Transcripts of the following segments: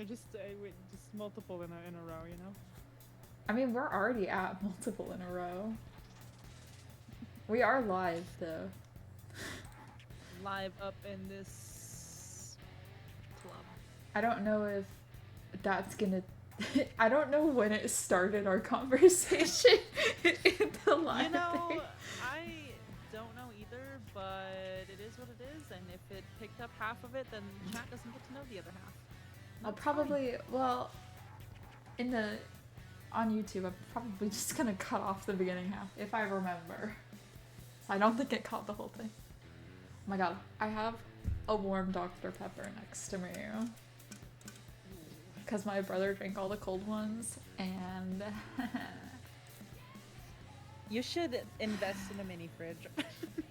just multiple in a row, you know. I mean, we're already at multiple in a row. We are live, though. Live up in this club. I don't know if that's gonna. I don't know when it started our conversation in the live You know, thing. I don't know either, but it is what it is, and if it picked up half of it, then chat doesn't get to know the other half. I'll That's fine. probably, well, in the on YouTube, I'm probably just gonna cut off the beginning half if I remember. So I don't think it caught the whole thing. Oh my god, I have a warm Dr. Pepper next to me. Because my brother drank all the cold ones, and You should invest in a mini fridge.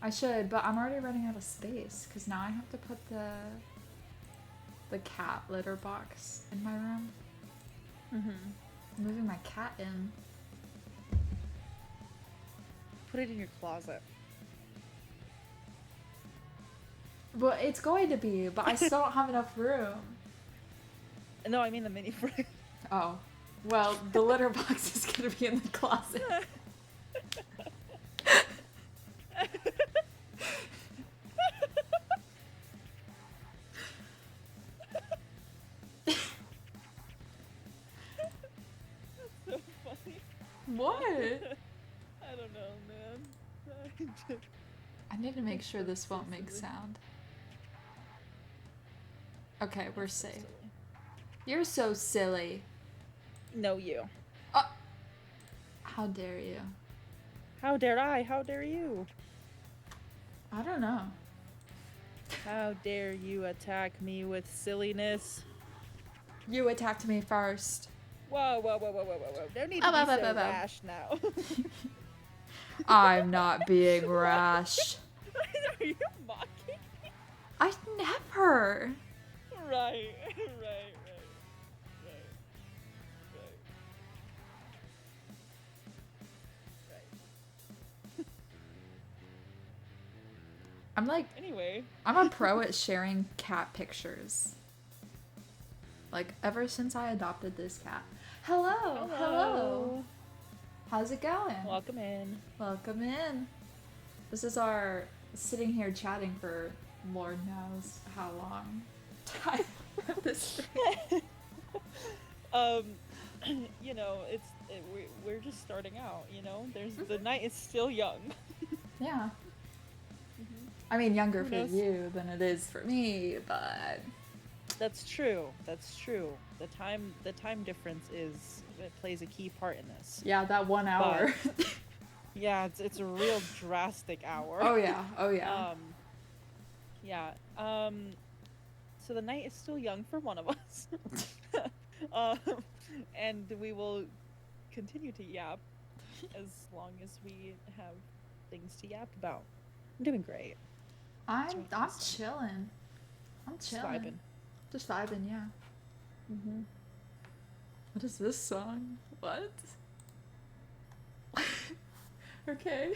I should, but I'm already running out of space because now I have to put the cat litter box in my room. Mm-hmm. I'm moving my cat in. Put it in your closet. Well, it's going to be, but I still don't have enough room. No, I mean the mini fridge. Oh. Well, the litter box is gonna be in the closet. So funny. What? I don't know, man. I need to make sure this won't make sound. Okay, we're safe. You're so silly. No, you. How dare you? How dare I? How dare you? I don't know. How dare you attack me with silliness? You attacked me first. Whoa, whoa, whoa, whoa, whoa, whoa, whoa. Don't need to be so rash now. I'm not being rash. Are you mocking me? I never. Right. I'm like, Anyway. I'm a pro at sharing cat pictures. Like, ever since I adopted this cat. Hello. How's it going? Welcome in. Welcome in. This is our sitting here chatting for Lord knows how long time of this thing. You know, we're just starting out. You know, the night is still young. Yeah. I mean, younger Who for knows? you than it is for me, but That's true. The time difference it plays a key part in this. yeah, that 1 hour. Yeah, it's a real drastic hour. Oh yeah. Yeah. So the night is still young for one of us. And we will continue to yap as long as we have things to yap about. I'm doing great. I'm chilling. I'm Just chilling. vibing. Just vibing, yeah. Mm-hmm. What is this song? What? Okay.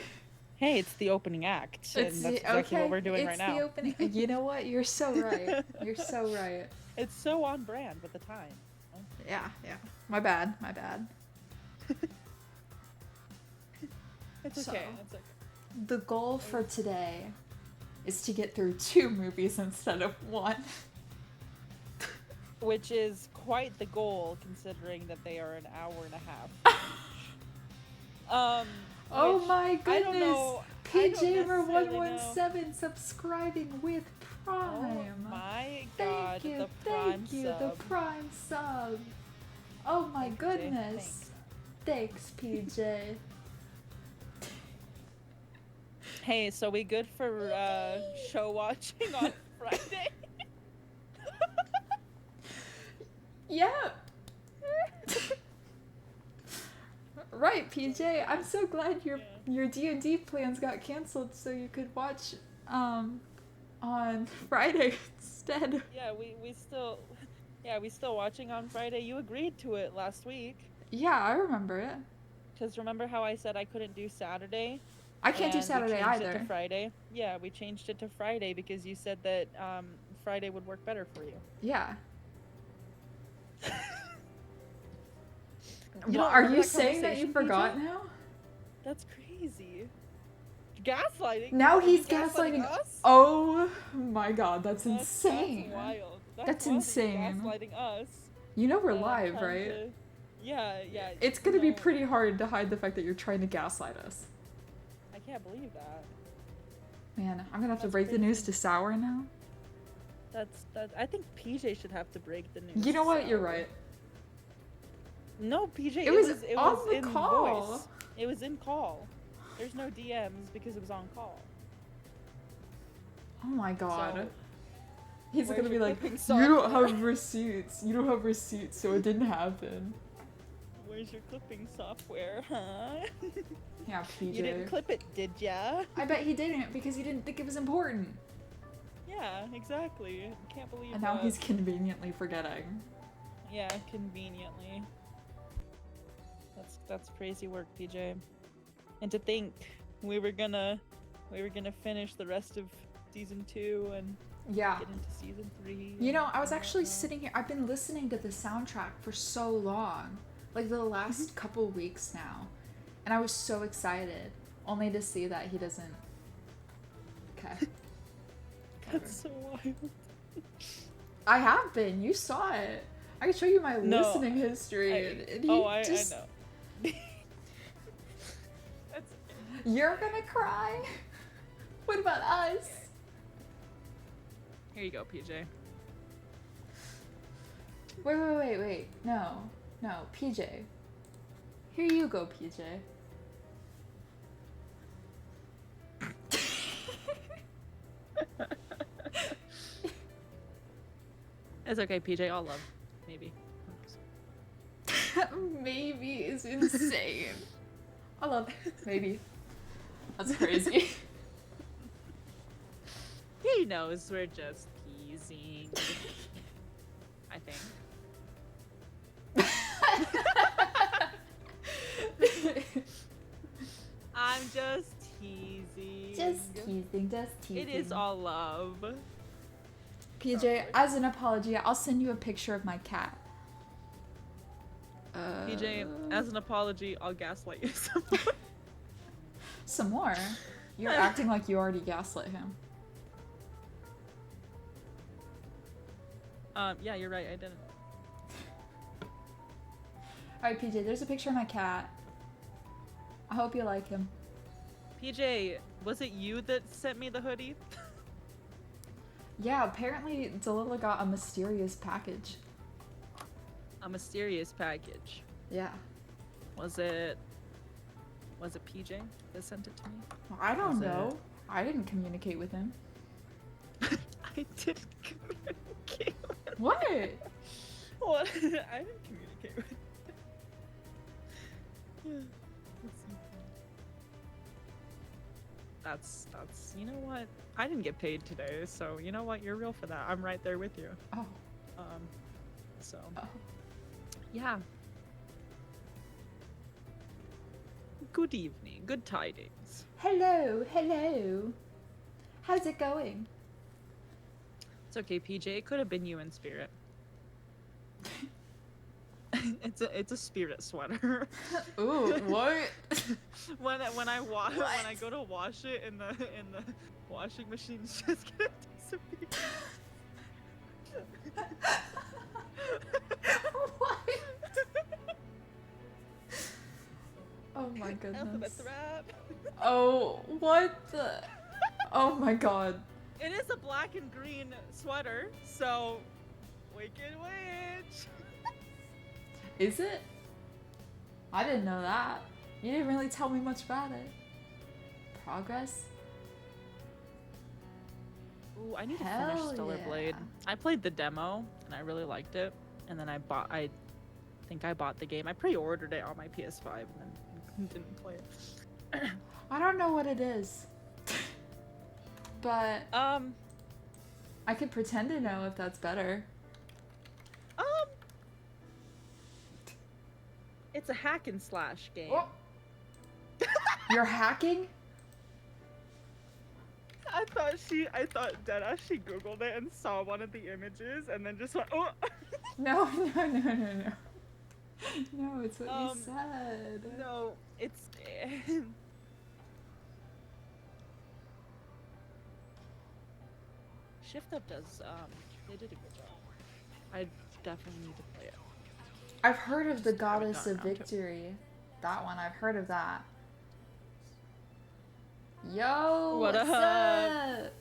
Hey, it's the opening act, and that's exactly what we're doing right now. It's the opening. You know what? You're so right. You're so right. It's so on brand with the time. Yeah. My bad. It's So- okay. It's okay. The goal for today is to get through 2 movies instead of 1. Which is quite the goal, considering that they are an hour and a half. Oh Which my I don't goodness! know. I don't necessarily know. PJamer117 subscribing with Prime. Oh my god, Thank you, the Prime thank you, sub. the Prime sub. Oh my Thank you, goodness. Thanks, PJ. Hey, so we good for show watching on Friday? Yep. Right, PJ. I'm so glad your D&D plans got canceled so you could watch on Friday instead. Yeah, we still watching on Friday. You agreed to it last week. Yeah, I remember it. Because remember how I said I couldn't do Saturday? I can't do And we Saturday changed either. It to Friday. Yeah, we changed it to Friday because you said that Friday would work better for you. Yeah. You don't Are remember you that saying that you conversation, forgot PJ? now? That's crazy. Gaslighting? Now Are you he's gaslighting us? Oh my god, that's That's insane. wild. That's wild that you're insane. gaslighting us. You know we're And I'm live, trying right? to- Yeah. It's you gonna be know, pretty hard to hide the fact that you're trying to gaslight us. I can't believe that. Man, I'm gonna have to That's break the news crazy. to Sour now. I think PJ should have to break the news. You know to what? You're Sour. right. No, PJ. It was it on was the in call. voice. It was in call. There's no DMs because it was on call. Oh my god. So, He's where's gonna be your like, clipping you don't software?" have receipts. You don't have receipts, so it didn't happen. Where's your clipping software, huh? Yeah, PJ. You didn't clip it, did ya? I bet he didn't because he didn't think it was important. Yeah, exactly. Can't believe And now that. he's conveniently forgetting. Yeah, conveniently. That's crazy work, PJ. And to think we were gonna finish the rest of season 2 and Yeah. get into season 3. You know, I was and actually whatnot. sitting here. I've been listening to the soundtrack for so long, like the last couple weeks now, and I was so excited, only to see that he doesn't. Okay. That's so wild. I have been. You saw it. I can show you my No, listening history. and he I just, know. That's You're gonna cry. What about us? Here you go, PJ. Wait. No, PJ. Here you go, PJ. It's okay, PJ. I'll love. Maybe. Maybe is insane. I love maybe. That's crazy. He knows we're just teasing. I think. I'm just teasing. Just teasing. It is all love. PJ, as an apology, I'll send you a picture of my cat. PJ, as an apology, I'll gaslight you some more. Some more. You're acting like you already gaslit him. Yeah, you're right. I didn't. Alright, PJ, there's a picture of my cat. I hope you like him. PJ, was it you that sent me the hoodie? Yeah, apparently Delila got a mysterious package. A mysterious package. Yeah. Was it PJ that sent it to me? I don't Was know. I didn't communicate with him. I didn't communicate. What? What? I didn't communicate with. Yeah. That's you know what? I didn't get paid today, so you know what? You're real for that. I'm right there with you. Oh. So Oh. yeah. Good evening. Good tidings. Hello. How's it going? It's okay, PJ. It could have been you in spirit. It's a spirit sweater. Ooh, what? when I go to wash it in the washing machine, it's just gonna disappear. What? Oh my goodness. Alphabet wrap. Oh, what the? Oh my god. It is a black and green sweater, so Wicked Witch. Is it? I didn't know that. You didn't really tell me much about it. Progress? Ooh, I need to Hell finish Stellar yeah. Blade. I played the demo and I really liked it, and then I think I bought the game. I pre-ordered it on my PS5 and then didn't play it. I don't know what it is. But I could pretend to know if that's better. It's a hack and slash game. Oh. You're hacking? I thought Deadass, she googled it and saw one of the images and then just went, oh. No. No, it's what you Um, said. no, it's Shift Up does they did a good job. I definitely need to play it. I've heard of the Just haven't Goddess gotten of around to it. Victory. That one, I've heard of that. Yo, What what's up? up?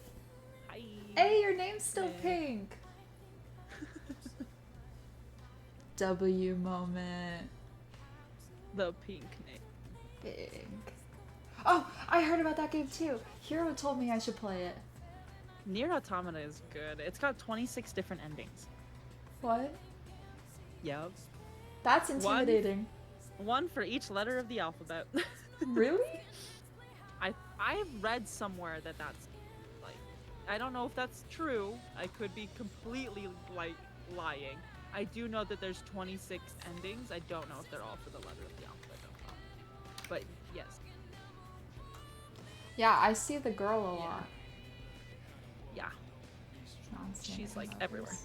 Hi. Hey, your name's still Hey. pink. W moment. The pink name. Pink. Oh, I heard about that game too. Hero told me I should play it. Nier Automata is good. It's got 26 different endings. What? Yep. That's intimidating. One for each letter of the alphabet. Really? I've read somewhere that that's like, I don't know if that's true. I could be completely like lying. I do know that there's 26 endings. I don't know if they're all for the letter of the alphabet though. But yes. Yeah, I see the girl a Yeah. lot. Yeah. Nonsense She's like levels. everywhere.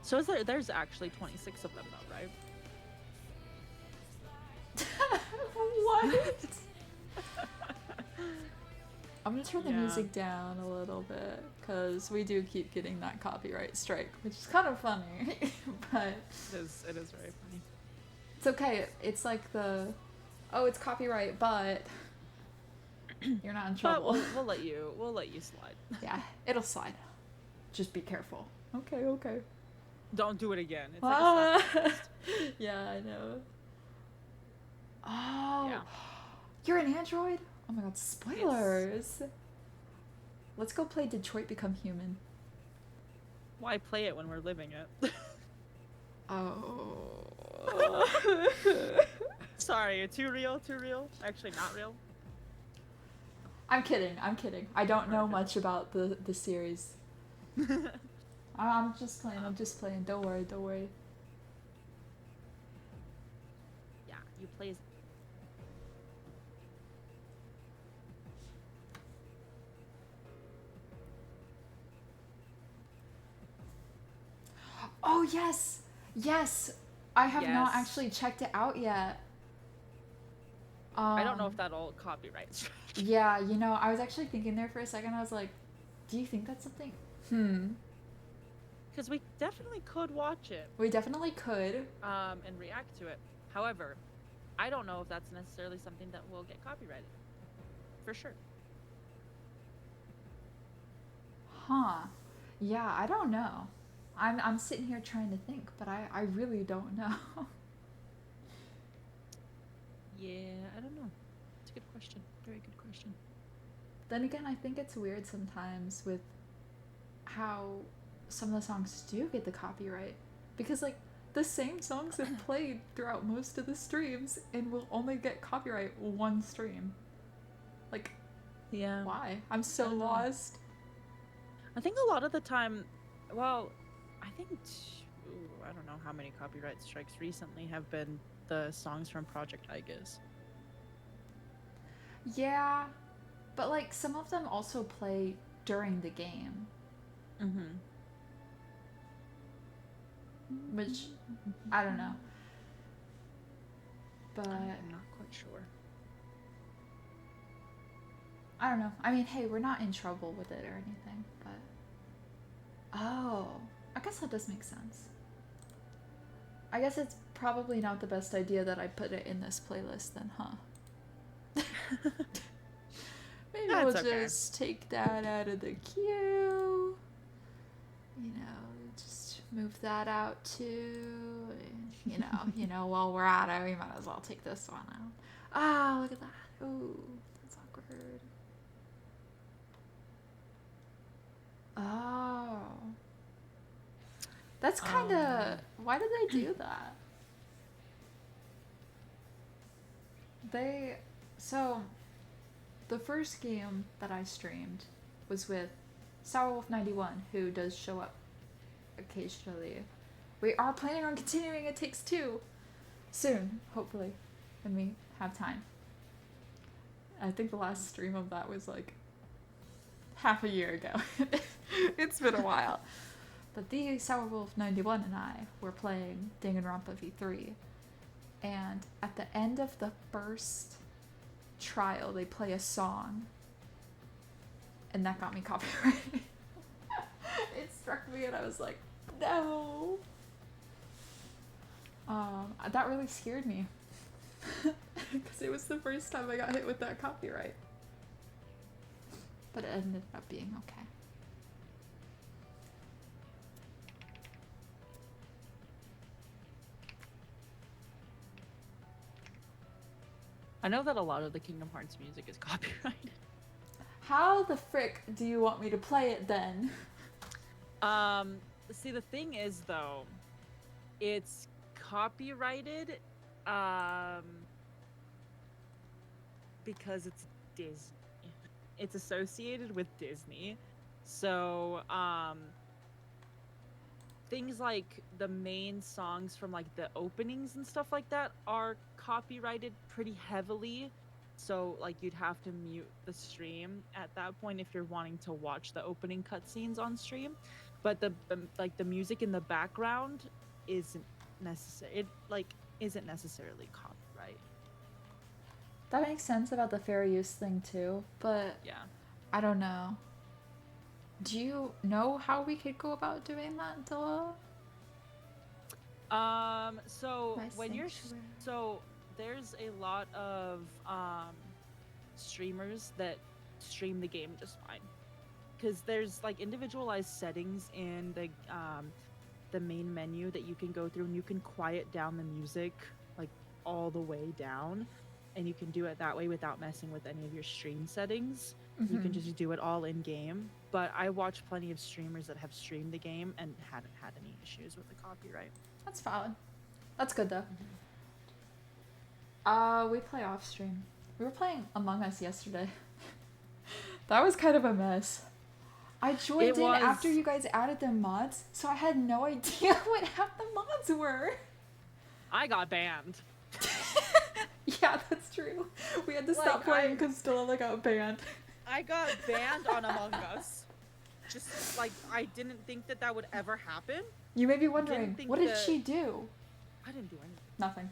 So is there's actually 26 of them though, right? What? I'm gonna turn the Yeah. music down a little bit because we do keep getting that copyright strike, which is kind of funny, but It is very funny. it's okay. It's like the, oh, it's copyright, but you're not in But trouble. we'll let you slide. Yeah, it'll slide. Just be careful. Okay, okay. Don't do it again. It's like a slap. Yeah, I know. Oh, Yeah. you're an android? Oh my god, spoilers. Let's go play Detroit Become Human. Why play it when we're living it? Oh. Sorry, too real, too real. Actually, not real. I'm kidding, I'm kidding. I don't know Okay. much about the series. I'm just playing. Don't worry, don't worry. Yeah, you play as. Oh, yes! Yes! I have not Yes. actually checked it out yet. I don't know if that'll copyright strike. Yeah, you know, I was actually thinking there for a second. I was like, do you think that's something? Because we definitely could watch it, We definitely could. and react to it. However, I don't know if that's necessarily something that will get copyrighted. For sure. Huh. Yeah, I don't know. I'm sitting here trying to think, but I really don't know. Yeah, I don't know. It's a good question. Very good question. Then again, I think it's weird sometimes with how some of the songs do get the copyright. Because, like, the same songs have played throughout most of the streams and will only get copyright one stream. Like, Yeah. why? I'm so I don't know. lost. I think a lot of the time, well, I think, I don't know how many copyright strikes recently have been the songs from Project Igus. Yeah, but, like, some of them also play during the game, Mm-hmm. which, I don't know. But, I'm not quite sure. I don't know. I mean, hey, we're not in trouble with it or anything, but... Oh, I guess that does make sense. I guess it's probably not the best idea that I put it in this playlist then, huh? Maybe That's we'll okay. just take that out of the queue. You know, just move that out too. And, you know, while we're at it, we might as well take this one out. Ah, look at that. Ooh, that's awkward. Oh. That's kind of... Why did they do that? So, the first game that I streamed was with Sourwolf91, who does show up occasionally. We are planning on continuing It Takes Two soon, hopefully, when we have time. I think the last stream of that was like half a year ago. It's been a while. But the Sourwolf 91 and I were playing Danganronpa V3, and at the end of the first trial, they play a song, and that got me copyrighted. It struck me, and I was like, no. That really scared me, because it was the first time I got hit with that copyright. But it ended up being okay. I know that a lot of the Kingdom Hearts music is copyrighted. How the frick do you want me to play it then? See, the thing is, though, it's copyrighted, because it's Disney. It's associated with Disney. So, things like the main songs from like the openings and stuff like that are copyrighted pretty heavily. So like you'd have to mute the stream at that point if you're wanting to watch the opening cutscenes on stream. But the like the music in the background isn't necessary. It like isn't necessarily copyright. That makes sense about the fair use thing too, but Yeah. I don't know. Do you know how we could go about doing that, Dilla? So My when you're sanctuary. so there's a lot of streamers that stream the game just fine, because there's like individualized settings in the main menu that you can go through, and you can quiet down the music like all the way down, and you can do it that way without messing with any of your stream settings. You can just do it all in game. But I watch plenty of streamers that have streamed the game and hadn't had any issues with the copyright. That's valid. That's good though. We play off stream. We were playing Among Us yesterday. That was kind of a mess. I joined It in was. after you guys added the mods, so I had no idea what half the mods were. I got banned. Yeah, that's true. We had to Like, stop playing because Stella got banned. I got banned on Among Us. Just like I didn't think that that would ever happen. You may be wondering, think what did that- she do? I didn't do anything. Nothing.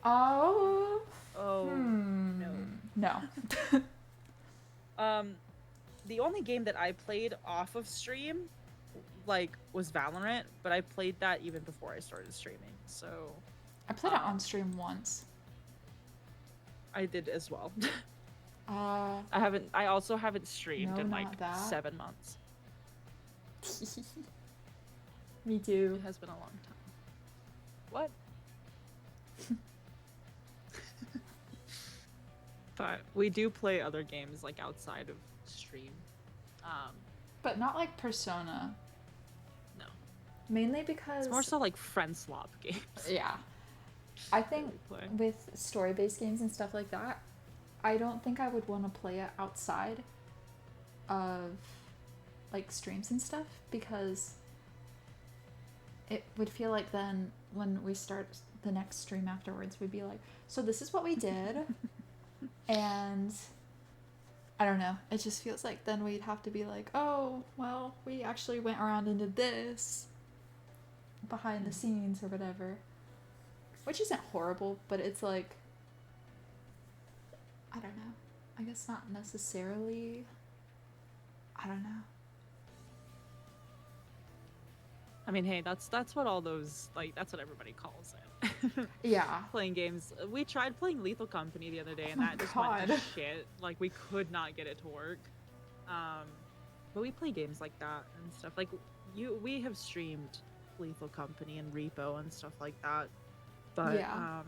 Oh. Oh No. the only game that I played off of stream, like, was Valorant, but I played that even before I started streaming. So I played it on stream once. I did as well. Uh, I also haven't streamed No, in not like that. 7 months. me too. It has been a long time. What? But we do play other games like outside of stream. But not like Persona. No. Mainly because It's more so like friend swap games. yeah. I think we play. with story-based games and stuff like that, I don't think I would want to play it outside of like streams and stuff, because it would feel like then when we start the next stream afterwards, we'd be like, so this is what we did. And I don't know, it just feels like then we'd have to be like, oh, well, we actually went around and did this behind the scenes or whatever. Which isn't horrible, but it's like, I don't know. I guess not necessarily. I don't know. I mean, hey, that's what all those like that's what everybody calls it. Yeah. Playing games. We tried playing Lethal Company the other day, and Oh that just went to God. shit. Like we could not get it to work. But we play games like that and stuff. Like we have streamed Lethal Company and Repo and stuff like that. But Yeah.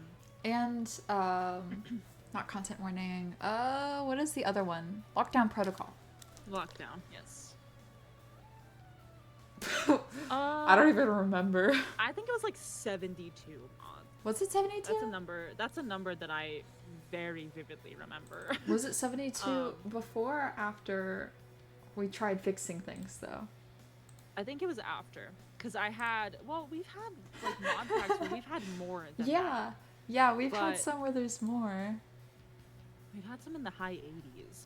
And not content warning. What is the other one? Lockdown Protocol. Lockdown, yes. I don't even remember. I think it was like 72 mods. Was it 72? That's a number that I very vividly remember. Was it 72 Um, before or after we tried fixing things though? I think it was after, because we've had like mod packs where we've had more than Yeah. that. Yeah, we've had But- some where there's more. We've had some in the high 80s.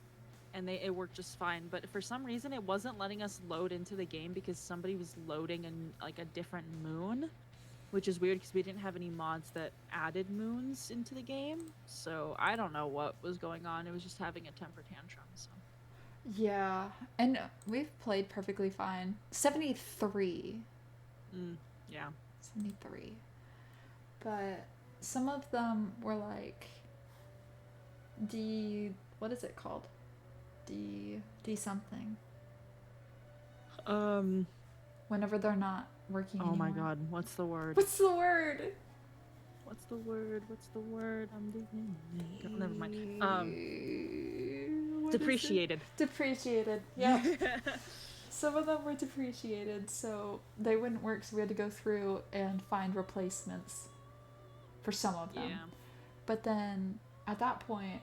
and it worked just fine. But for some reason, it wasn't letting us load into the game because somebody was loading a different moon, which is weird because we didn't have any mods that added moons into the game. So I don't know what was going on. It was just having a temper tantrum. So Yeah, and we've played perfectly fine. 73. yeah. 73. But some of them were like what is it called? D something. Whenever they're not working Oh my anymore. god, what's the word? What's the word? What's the word? What's the word? I'm losing. Never mind. What is it? Depreciated. Depreciated. Yep. Some of them were depreciated, so they wouldn't work, so we had to go through and find replacements for some of them. Yeah. But then at that point,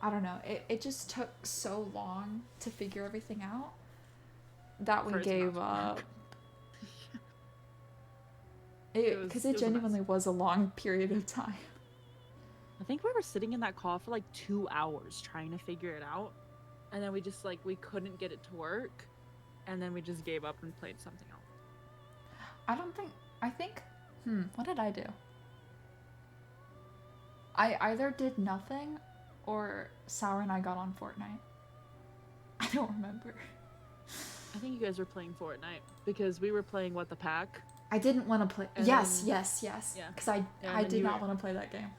I don't know, it just took so long to figure everything out that we For it to gave not up. work. Because it was a mess. genuinely was a long period of time. I think we were sitting in that call for like 2 hours trying to figure it out. And then we just we couldn't get it to work. And then we just gave up and played something else. What did I do? I either did nothing or Sour and I got on Fortnite. I don't remember. I think you guys were playing Fortnite because we were playing What the Pack. I didn't want to play. And Yes. Yeah. Because I then did you not were- want to play that game.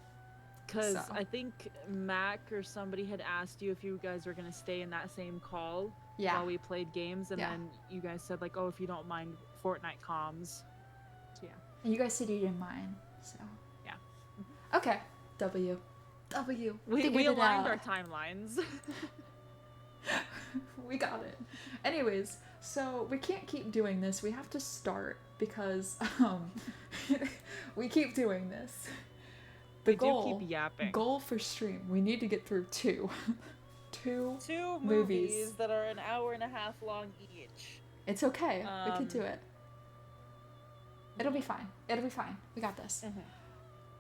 Because So. I think Mac or somebody had asked you if you guys were going to stay in that same call Yeah. while we played games. And Yeah. then you guys said, oh, if you don't mind Fortnite comms. So, yeah. And you guys said you didn't mind, so. Yeah. Okay. W. We Figured it aligned out. our timelines. We got it. Anyways, so we can't keep doing this. We have to start because we keep doing this. The We goal, do keep yapping. goal for stream, we need to get through two. Two Movies movies that are an hour and a half long each. It's okay. We can do Um, it. It'll be fine. It'll be fine. We got this. Mhm.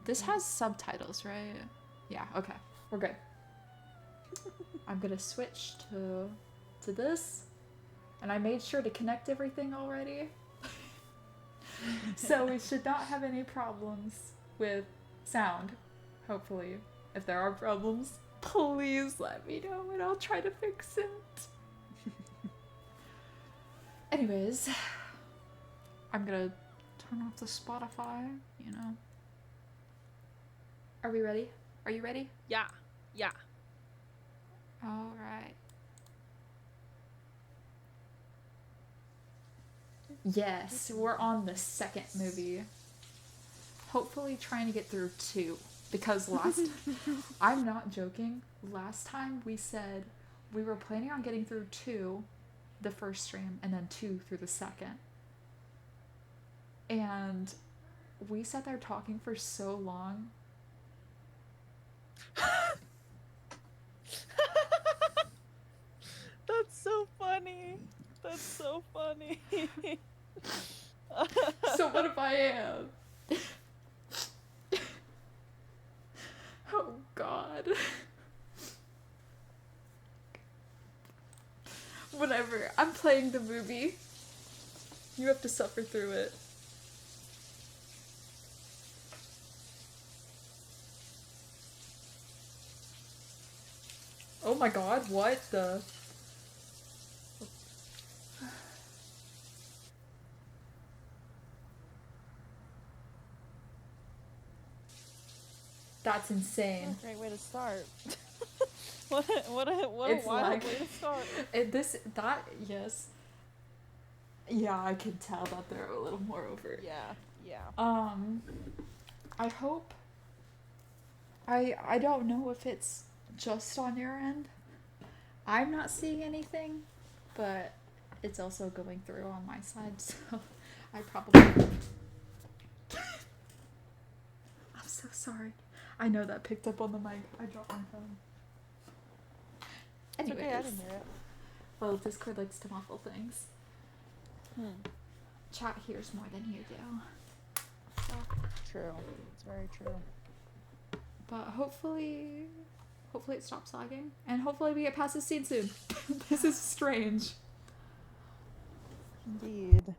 This has subtitles, right? Yeah, okay. We're good. I'm gonna switch to this. And I made sure to connect everything already. So we should not have any problems with sound. Hopefully. If there are problems, please let me know and I'll try to fix it. Anyways, I'm gonna turn off the Spotify, you know. Are we ready? Are you ready? Yeah. All right. Yes, we're on the second movie. Hopefully trying to get through two. Because I'm not joking, last time we said we were planning on getting through two the first stream and then two through the second. And we sat there talking for so long. That's so funny. That's so funny. So what if I am? Oh God. Whatever. I'm playing the movie. You have to suffer through it. Oh my God, what the? That's insane. Great way to start. what a It's wild like- way to start. Yes. Yeah, I can tell that they're a little more overt. Yeah. I hope. I don't know if it's just on your end. I'm not seeing anything, but it's also going through on my side, so I probably. I'm so sorry. I know that picked up on the mic. I dropped my phone. It's Anyways, okay, I didn't hear it. well, Discord likes to muffle things. Chat hears more than you do. So, True. It's very true. but hopefully Hopefully it stops lagging. And hopefully we get past this scene soon. This is strange. Indeed.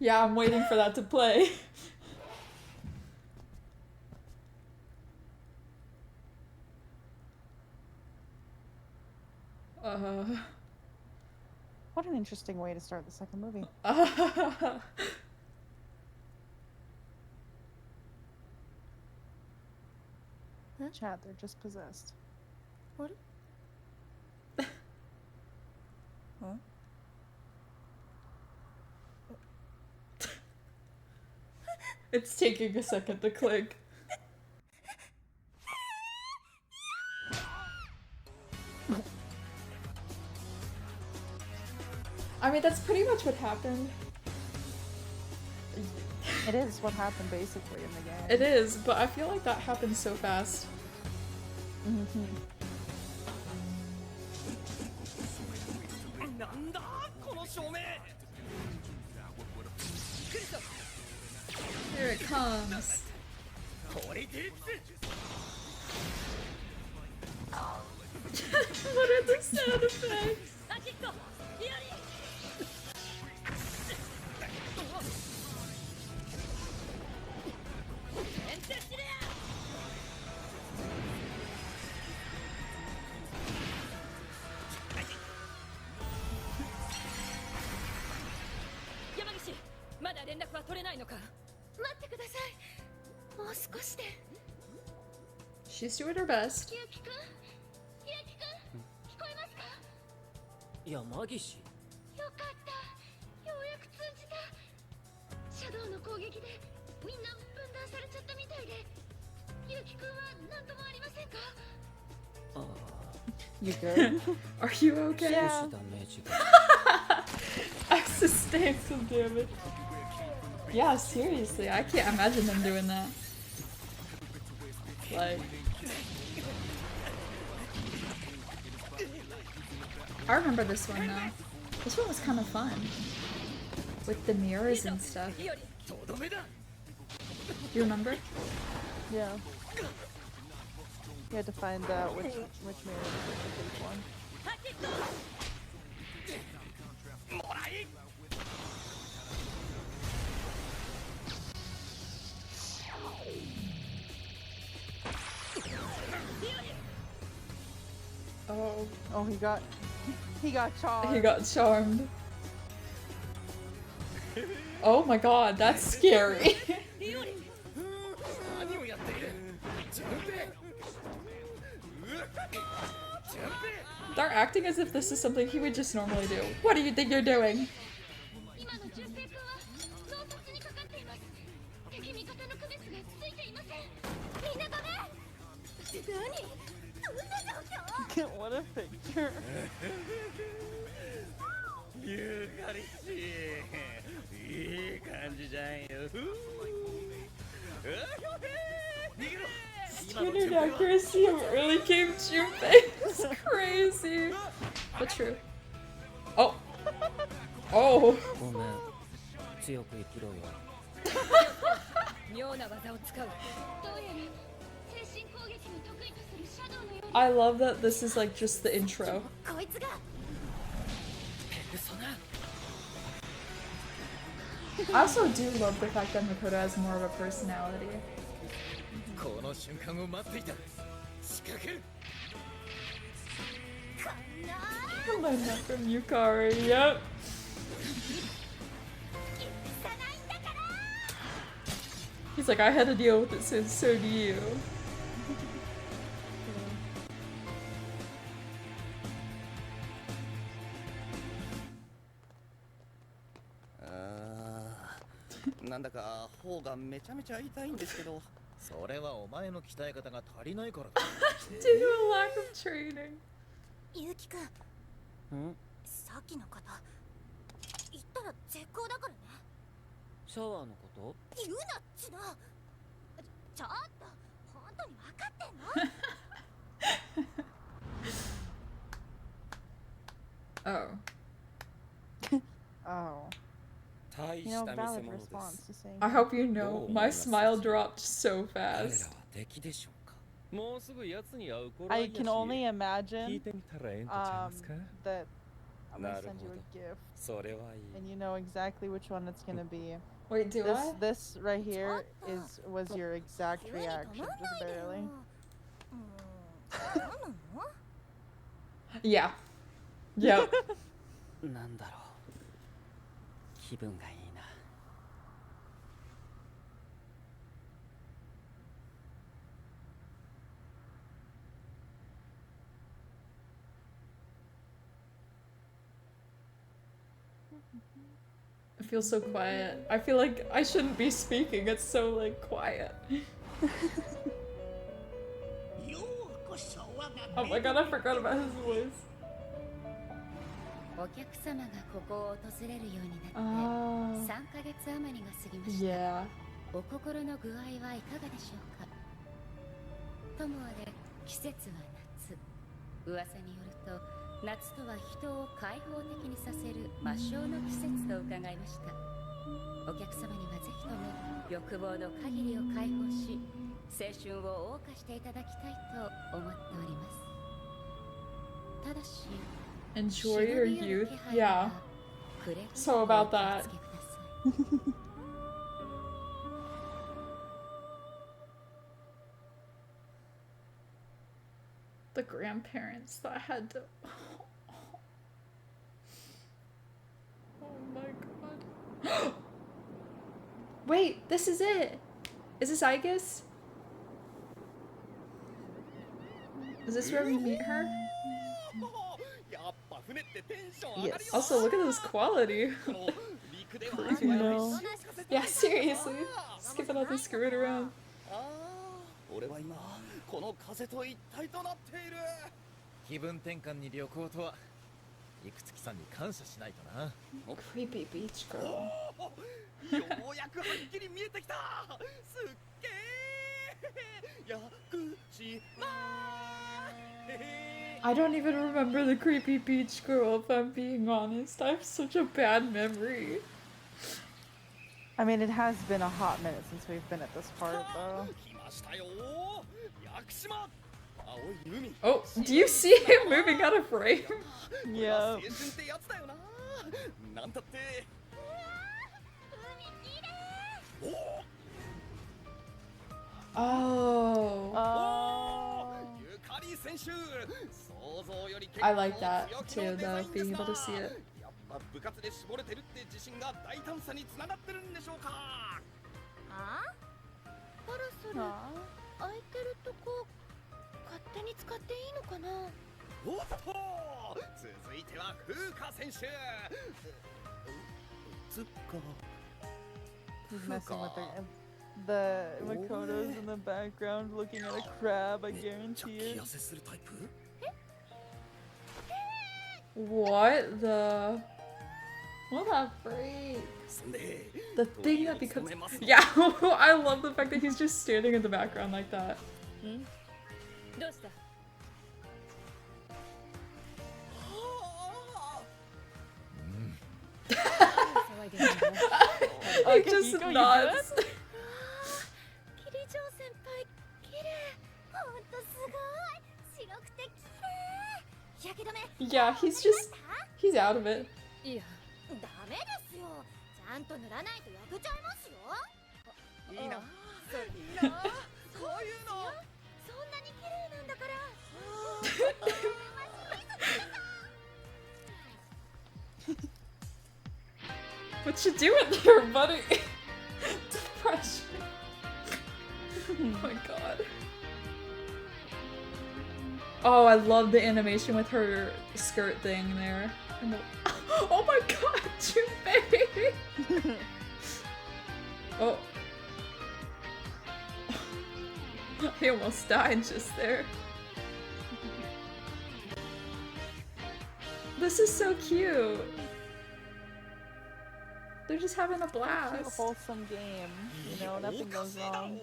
Yeah, I'm waiting for that to play. What an interesting way to start the second movie. Chat, they're just possessed. What? Huh? It's taking a second to click. I mean, that's pretty much what happened. It is what happened basically in the game. It is, but I feel like that happened so fast. Mm-hmm. Here it comes. What are the sound effects? She's doing her best. 山岸。よかったようやく通じたシャドウの攻撃でみんな分断されちゃったみたいでユウキ君は何ともありませんか You good? Are you okay? Yeah. ダメージが。I sustained some damage. Yeah, seriously, I can't imagine them doing that. Like, I remember this one though. This one was kind of fun. With the mirrors and stuff. You remember? Yeah. You had to find out which mirror was the fake one. Oh, Oh, he got charged. he got charmed. Oh my god, that's scary. They're acting as if this is something he would just normally do. What do you think you're doing? 今の純平君は脳卒にかかっています敵味方の区別がついていませんみんなダメ何どんな状況 What a picture. ゆかりしいい感じじゃんよ逃げろ Standard accuracy of early game Junpei is crazy. But true. Oh. Oh. ごめん。強く生きろよ。妙な技を使うどうやら精神攻撃の得意とするシャドウのように I love that this is like just the intro. こいつがペルソナ。 I also do love the fact that Makoto has more of a personality. この瞬間を待っていた仕掛ける Learned that from Yukari, yep. He's like, I had to deal with it, so do you. Ah, なんだか頬がめちゃめちゃ痛いんですけどそれはお前の鍛え方が足りないからだ。 Due to a lack of training. ゆうきくん、んさっきの方言ったら絶好だからね。シャワーのこと言うなっつの。ちょっと本当に分かってんの？ Oh. Oh. 大 You し know, た見 valid せ物で response す to saying. I hope you know Oh, my that's smile such- dropped so 彼ら fast. は敵でしょうかもうすぐ奴に会う頃合 I いやし can only 聞い imagine てみたらええんとちゃいますか that I'm gonna なる send you ほ a gift それはいい and you know exactly which one it's gonna be. Wait, do I? This right here was your exact 急に止 reaction, まんな just いでよ。 barely. 何なの？ Yeah. Yep. なんだろう気分がいいな I feel so quiet. I feel like I shouldn't be speaking. It's so like quiet. Oh my god, I forgot about his voice. お客様がここを訪れるようになって Oh. 3ヶ月余りが過ぎました。 Yeah. お心の具合はいかがでしょうか。ともあれ季節は夏。噂によると夏とは人を開放的にさせる魔性の季節と伺いました。お客様にはぜひとも欲望の限りを解放し青春を謳歌していただきたいと思っております。ただし Enjoy your youth. Yeah. So about that. The grandparents that had to. Oh my god. Wait, this is it. Is this Aegis? Is this where we meet her? やっぱ船ってテンション上がるよ Yes. Also, look at this quality. この陸では Creepy no. Yeah, seriously. Skipping all this screwing around. ああ俺は今この風と一体となっている気分転換に旅行とは生月さんに感謝しないとな Creepy beach girl. ようやくはっきり見えてきたすっげえやくしま I don't even remember the creepy beach girl, if I'm being honest. I have such a bad memory. I mean, it has been a hot minute since we've been at this part, though. 来ましたよ屋久島青い海 Oh, do you see him moving out of frame? いや Yeah. 青春ってやつだよななんたっておお Oh. あゆかり選手想像より結 I like that 構 too, 強気の though, デザインです being な able to see it. やっぱ部活で絞れてるって自信が大胆さにつながってるんでしょうかあ？パラソル空いてるとこ勝手に使っていいのかな？おっと続いては風花選手つっか he's messing with the Makoto's in the background looking at a crab, I 気 guarantee it. 痩せするタイプ What the? What a freak. そんで The thing that becomes. Yeah, I love the fact that he's just standing in the background like that. どうした？ He just nods. キリジョー先輩、綺麗。ほんとすごい。白くて綺麗。日焼け止め。 Yeah, he's out of it. いや、ダメですよ。ちゃんと塗らないと焼けちゃいますよ。いいなそういいなこういうのそんなに綺麗なんだから。 What you doing there, buddy? Depression. Oh my god. Oh, I love the animation with her skirt thing there. And the oh my god, Junpei! Oh. almost died just there. This is so cute. They're just having a Cute, blast. wholesome game. You know, nothing goes wrong.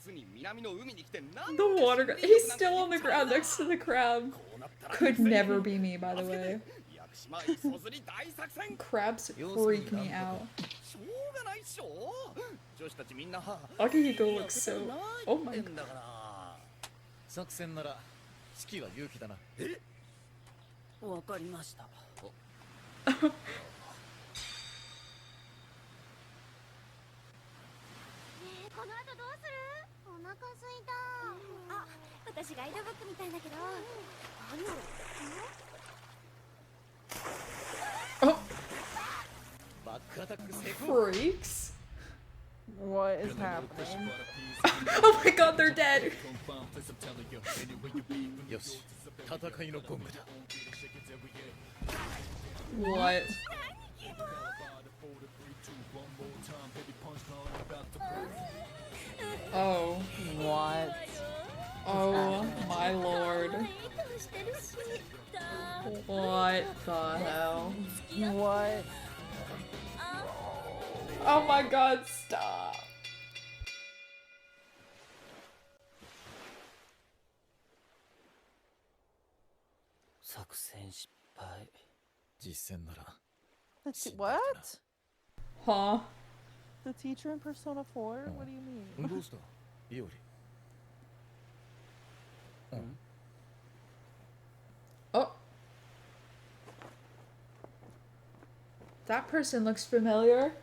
The water. He's still on the ground next to the crab. Could never be me, by the way. Crabs freak me out. Akihiko looks so. Oh my god. 作戦なら指揮は勇気だな。わかりました。この後どうする？お腹すいた。あ、私ガイドブックみたいだけど。何を？バックアタック成功。 Freaks. What is happening? Oh my god, they're dead. よし、戦いのゴングだ。 What? Oh. What? Oh my lord. What the hell? What? Oh my god, stop. 作戦失敗。実践なら。 What? Huh? The teacher in Persona 4? What do you mean? どうした？イオリ。Oh. That person looks familiar.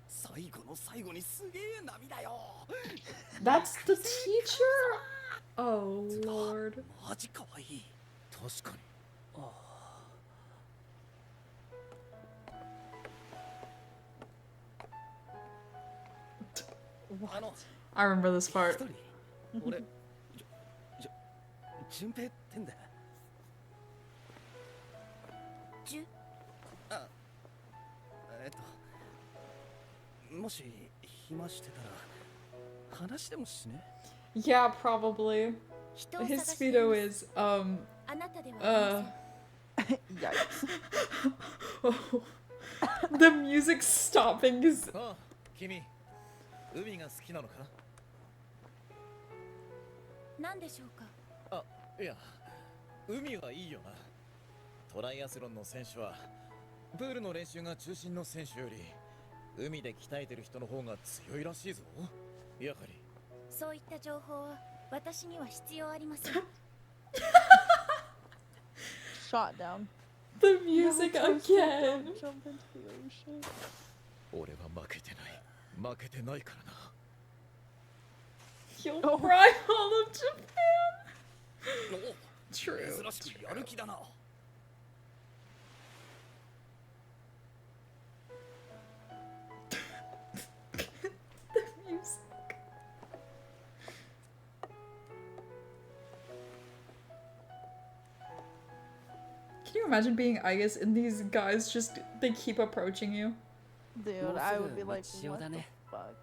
最後の最後にすげえ涙よ。 That's the teacher? Oh lord. マジ可愛い。確かに。 I remember this part. 俺、順平ってんだ。あ、もし暇してたら話でもしね。 Yeah, probably. His speedo is Yikes. the music stopping is ああ、君、海が好きなのか？何でしょうか？あ、いや、海はいいよな。トライアスロンの選手はプールの練習が中心の選手より海で鍛えてる人の方が強いらしいぞ。やはり。そういった情報は私には必要ありません。 Shot down. the music again. Jump into the ocean. 俺は負けてない。負けてないからな。 You'll cry all of Japan. お、 True. 珍しくやる気だな。 Music. Can you imagine being Igus and these guys just they keep approaching you? Dude, I would be like, Shield what the だね。 fuck?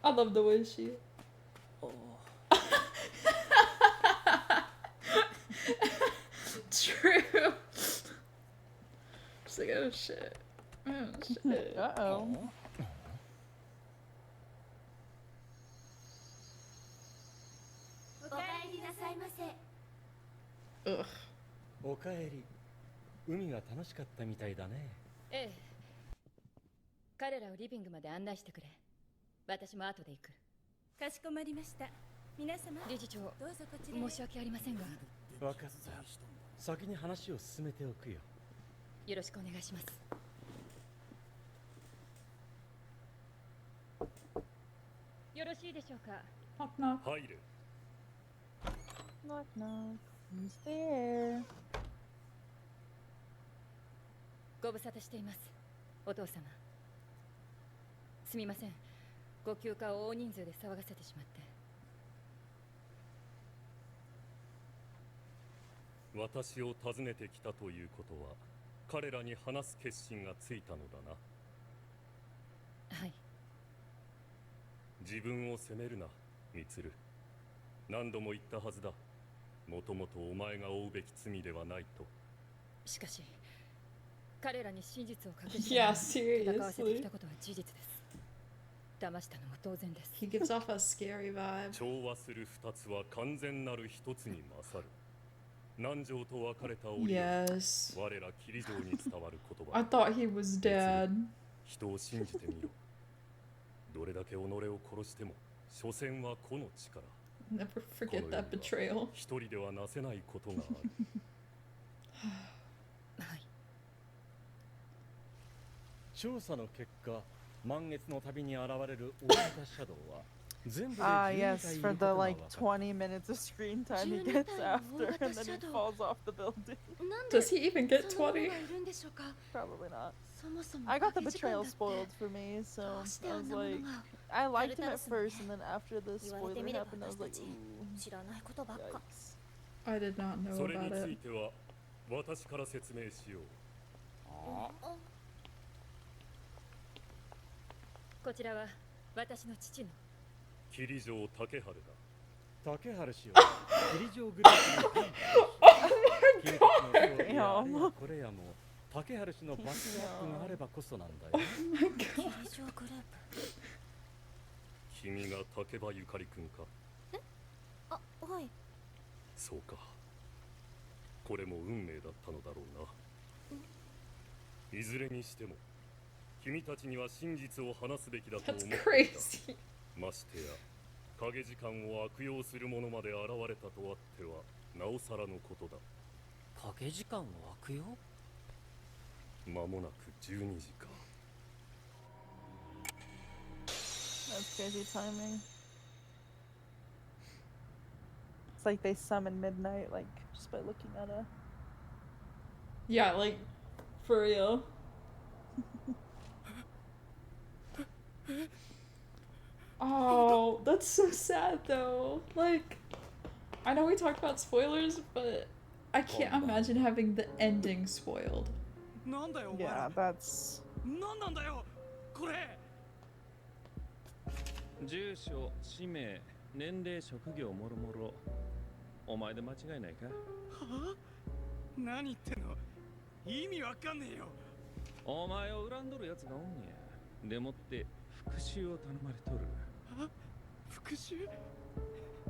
I love the way she. True. She's like, oh shit. Oh shit. Uh-oh. おかえりなさいませ。 Ugh. おかえり。海が楽しかったみたいだね。ええ。彼らをリビングまで案内してくれ。私も後で行く。かしこまりました。皆様、理事長、どうぞこちらへ。申し訳ありませんが、わかった。先に話を進めておくよ。よろしくお願いします。よろしいでしょうか。Knock knock. 入れ。 Knock knock. Who's there? ご無沙汰していますお父様すみませんご休暇を大人数で騒がせてしまって私を訪ねてきたということは彼らに話す決心がついたのだな。はい自分を責めるな、ミツル。何度も言ったはずだ。もともとお前が負うべき罪ではないと。しかし彼らに真実を隠し Yeah, 戦わせてき seriously. たことは事実です騙したのも当然です He gives off a scary vibe. 調和する二つは完全なる一つに勝る。南條と別れた折よ Yes. 我ら霧城に伝わる言 I 葉。 thought he was dead. 人を信じてみろ。どれだけ己を殺しても所詮は個の力。 Never forget that betrayal. 一人ではなせないことがある。はい調査の結果、満月の旅に現れる大型シャドウは全部で Ah, 12 yes, 体いる for こと the が like 分かった。 20 minutes of screen time he gets after, and then he falls off the building. Does he even get 20? Probably not. そもそも I got the 掛け時間 betrayal だって spoiled for me, so ど I うしてあ was んなもの like, が I liked him at タルタロスのね first, and then after the 言われて spoiler みれば happened, I was 私た like, ち ooh, 知らないことばっか yikes. I did not know それ about につい it. ては私から説明しよう。こちらは私の父の霧城竹春だ。竹原氏は霧城グループの幹部君たちの手をやれやこれやも竹原氏のバックアップがあればこそなんだよ。霧城グループ君が竹場ゆかりくんか。あはいそうか。これも運命だったのだろうな。いずれにしても君たちには真実を話すべきだと思 That's っていた。 crazy. ましてや影時間を悪用する者まで現れたとあってはなおさらのことだ。影時間を悪用。間もなく12時か。 That's crazy timing. It's like they summon midnight, like, just by looking at a... Yeah, like, for real. Oh, that's so sad though. Like, I know we talked about spoilers, but I can't imagine having the ending spoiled. なんだよお前 Yeah, ら。 that's... なんなんだよこれ。住所、氏名、年齢、職業もろもろ。お前で間違いないか？はあ？何言ってんの？意味わかんねえよ。お前を恨んどるやつがおんねや。でもって復讐を頼まれとる。は？復讐？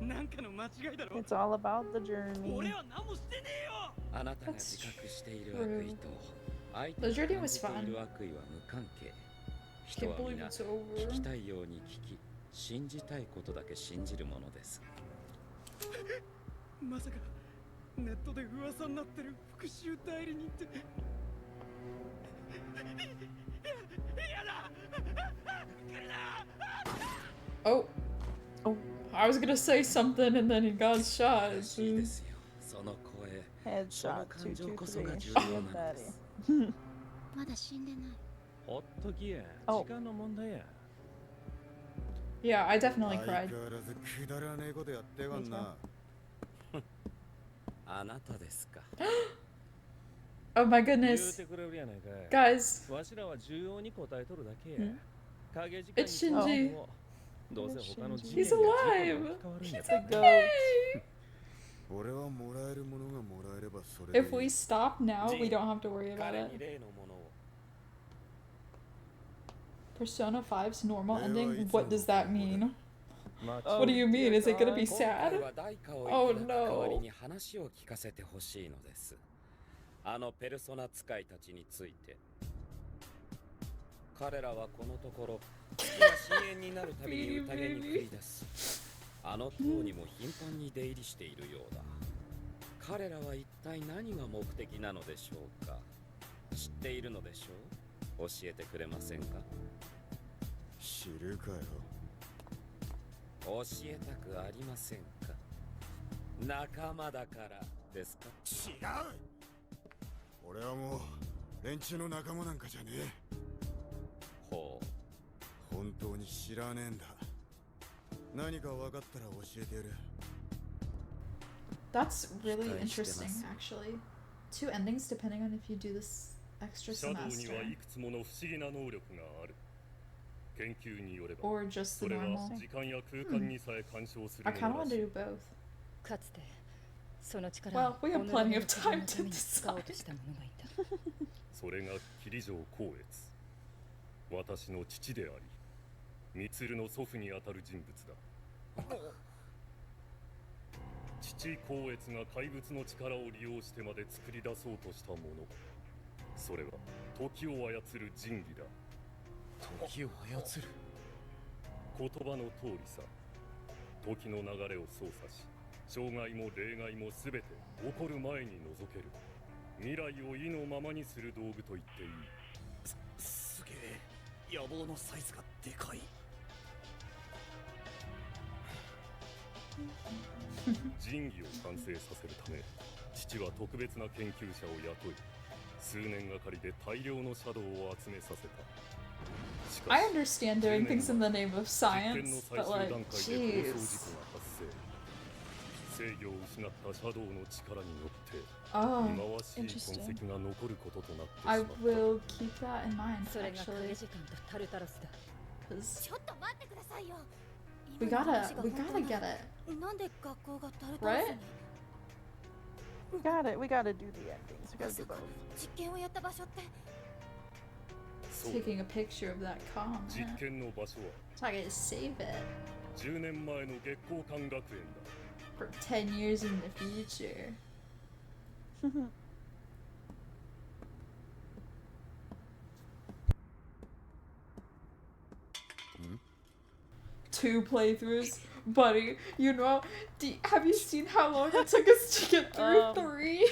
なんかの間違いだろ。 It's all about the journey. 俺は何もしてねえよ。あなたが自覚している悪意と相 The 手 journey が was 感じてい fun. る悪意は無関係。 Can't 人は believe 皆 it's 聞 over. きたいように聞き、信じたいことだけ信じるものです。まさかネットで噂になってる復讐代理人って。やだ。来るな。 Oh. Oh. I was gonna say something and then he got shot. らしいですよ。その声。 Headshot その感情こそ 223. が重 She 要 and なんで Daddy. す。まだ死んでないほっときや。 Oh. 時間の問題や。 Yeah, I definitely 相 cried. 変わらずくだらねえことやってがんな。あなたですか。 Oh my 言う goodness. てくれるやないかい。 Guys, わしらは重要に答えとるだけや。ん影時間 It's に Shinji. どうせ他の事 He's 件が alive. 事故で置き換わるんや He's から okay. 俺はもらえるものがもらえればそれでいい。 If we stop now, we don't have to worry about 彼 it. に例のものを。 Persona 5's normal Yeah, ending? it's What does that normal. mean? まあ What do you mean? Is it gonna be 今回 sad? は代価を Oh いただく代わり no. に話を聞かせてほしいのです。あのペルソナ使いたちについて。彼らはこのところ月が深淵になるたびに宴に繰り出す。あの塔にも頻繁に出入りしているようだ。彼らは一体何が目的なのでしょうか。知っているのでしょう。教えてくれませんか。知るかよ。教えたくありませんか。仲間だからですか。違う。俺はもう連中の仲間なんかじゃねえ。ほう。本当に知らねえんだ。何か分かったら教えてやる。 That's really interesting, actually. 2 endings depending on if you do this extra シャドウに semester はいくつもの不思議な能力がある。研究によれば or just そ the れは normal. 時間や空間にさえ干渉する I も kind of の want ら to しい do both. かつてその力 Well, we have plenty of 己 time の to ために使おうとした者がいた。それが霧城光悦、私の父であり充の祖父にあたる人物だ。父光悦が怪物の力を利用してまで作り出そうとしたもの、それは時を操る神器だ。時を操る。言葉の通りさ。時の流れを操作し、障害も例外も全て起こる前に除ける。未来を意のままにする道具と言っていい。すげえ。野望のサイズがでかい。神器を完成させるため、父は特別な研究者を雇い、数年がかりで大量のシャドウを集めさせた。しか I し understand doing things in the name of 実験の science, 最 but 終 like, 段階で暴走事 jeez. 故が発生。制御を失ったシャドウの力によって Oh, 忌まわしい痕 interesting. 跡が残ることとなってしま I った。 will keep that in mind, それがクレ actually. ジカンとタルタロスだ。 Because ちょっと待ってくださいよ。 we gotta get it. なんで学校がタルタロス Right? に We gotta do the endings. We gotta do both. 実験をやった場所って。そう、 Taking a picture of that com. 実験の場所は So I gotta save it 10年前の月光館学園だ。 for 10 years in the future. Two playthroughs, buddy. You know, have you seen how long it took us to get through 3?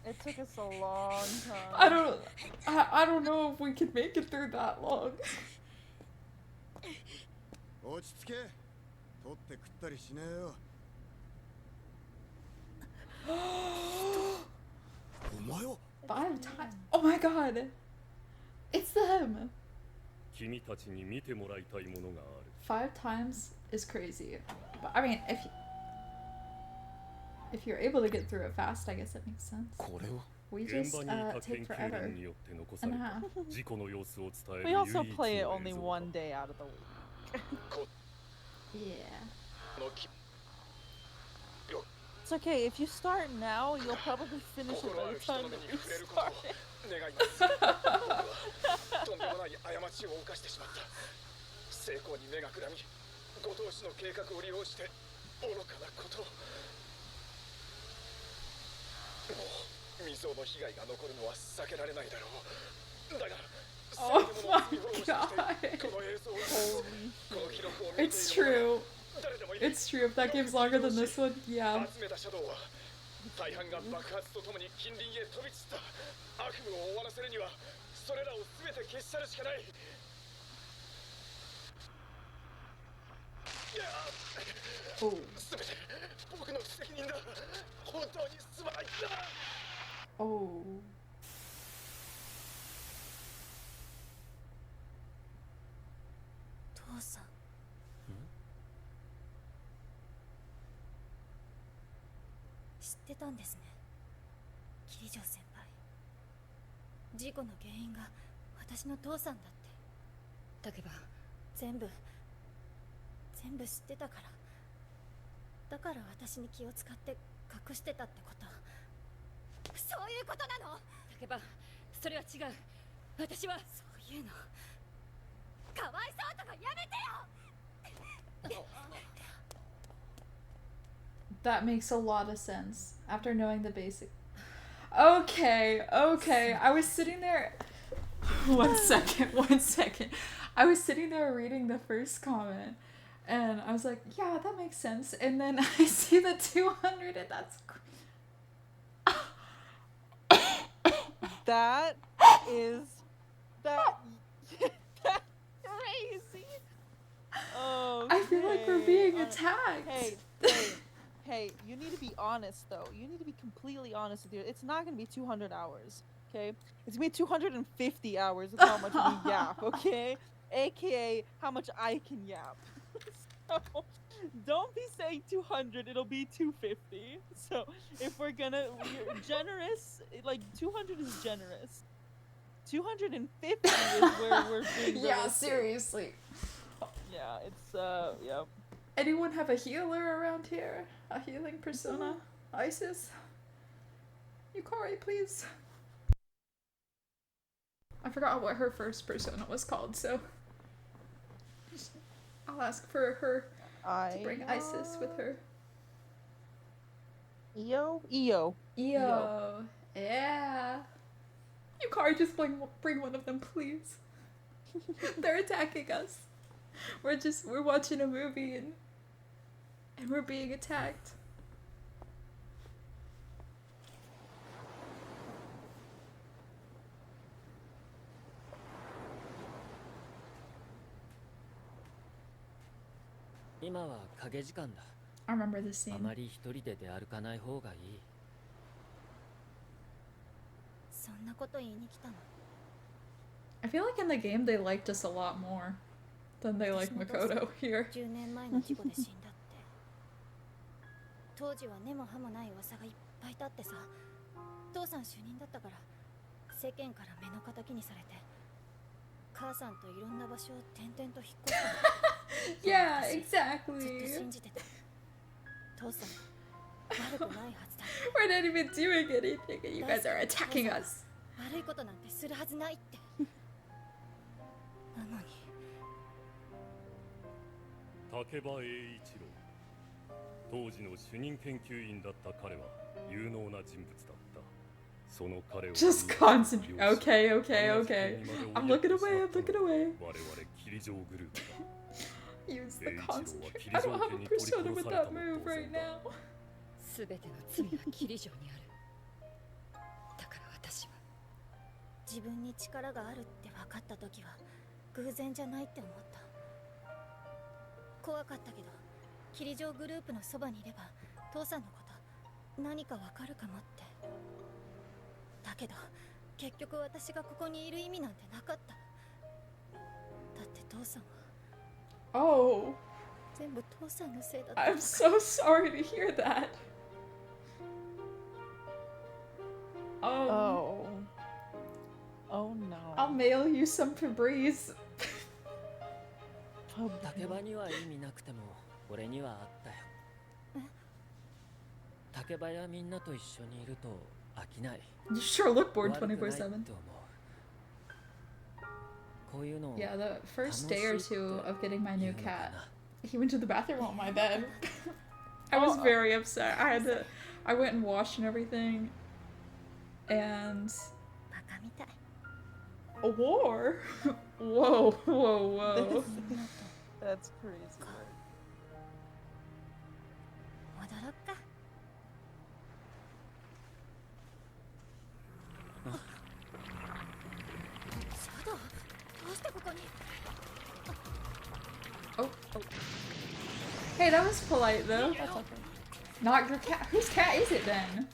It took us a long time. I don't know if we could make it through that long. 落ち着け。取って食ったりしねえよ。お前は 5 times. Oh my god. It's them. 君たちに見てもらいたいものがある。 5 times is crazy. But I mean, if you're able to get through it fast, I guess it makes sense. これを We 現 just 場にいた take 研究 forever 員によって残さ and れ a た half. 事故の様子を伝える We 唯 also 一 play it の only 映像 one day out of the week. Yeah. It's okay, if you start now, you'll probably finish it by the time that you start it. とんでもない過ちを犯してしまった。成功に目がくらみ、ご当主の計画を利用して愚かなことを。もう未曾有の被害が残るのは避けられないだろう。だが、 Oh my god. この映像を、この記録を見ている It's true. It's true. If that game's longer than this one, yeah. 集めたシャドウは大半が爆発とともに近隣へ飛び散った。悪夢を終わらせるにはそれらを全て消し去るしかない。Oh. 全て僕の責任だ。本当にすまないんだ。 Oh. 父さん。知ってたんですね、桐城先輩。事故の原因が私の父さんだって。だけど全部知ってたから。だから私に気を使って隠してたってこと。そういうことなの。竹場、それは違う。私はそういうのかわいそうとかやめてよ。 That makes a lot of sense after knowing the basic. Okay. I was sitting there. 1 second. I was sitting there reading the first comment, and I was like, "Yeah, that makes sense." And then I see the 200, and that's. That is that crazy. Oh. I feel like we're being being attacked. Hey, you need to be honest though. You need to be completely honest with you. It's not gonna be 200 hours, okay? It's gonna be 250 hours of how much we yap, okay? AKA how much I can yap. So don't be saying 200, it'll be 250. So if we're you're generous, like 200 is generous. 250 is where we're being Yeah, realistic. seriously. Yeah, it's yeah. Anyone have a healer around here? A healing persona? Isis? Yukari, please. I forgot what her first persona was called, so I'll ask for her to bring Isis with her. Io. Yeah. Yukari, just bring one of them, please. They're attacking us. We're watching a movie and we're being attacked. I remember this scene. あまり一人で出歩かない方がいい。そんなこと言いに来たの。 I feel like in the game they liked us a lot more than they like Makoto here. 10年前の事故で死んだって。当時は根も葉もない噂がいっぱい立ってさ、父さん主任だったから世間から目の敵にされて、母さんといろんな場所を転々と引っ越した。Yeah, exactly. ずっと信じてた。父さん悪くないはずだ。We're not even doing anything and you guys are attacking us. 悪いことなんてするはずないって。なのに。竹場栄一郎。当時の主任研究員だった彼は有能な人物だった。その彼を Just concentrate. Okay. I'm looking away. 我々霧城グループだ。Use the concentrate. I don't have a persona with that move right now. すべての罪は霧城にある。だから私は自分に力があるって分かった時は偶然じゃないって思った。怖かったけど霧城グループのそばにいれば父さんのこと何か分かるかもって。だけど結局私がここにいる意味なんてなかった。だって父さんは Oh. 全部父さんのせいだった。 I'm so sorry to hear that. Oh no. I'll mail you some Febreze. 竹場には意味なくても俺にはあったよ。竹場やみんなと一緒にいると飽きない。 You sure look bored 24/7. Yeah, the first day or two of getting my new cat, he went to the bathroom on my bed. I was very upset. I went and washed and everything. And a war? Whoa. That's crazy. 戻ろっか。シャドウ、どうしてここに？ Oh. Hey, that was polite though. Not your cat. Whose cat is it then?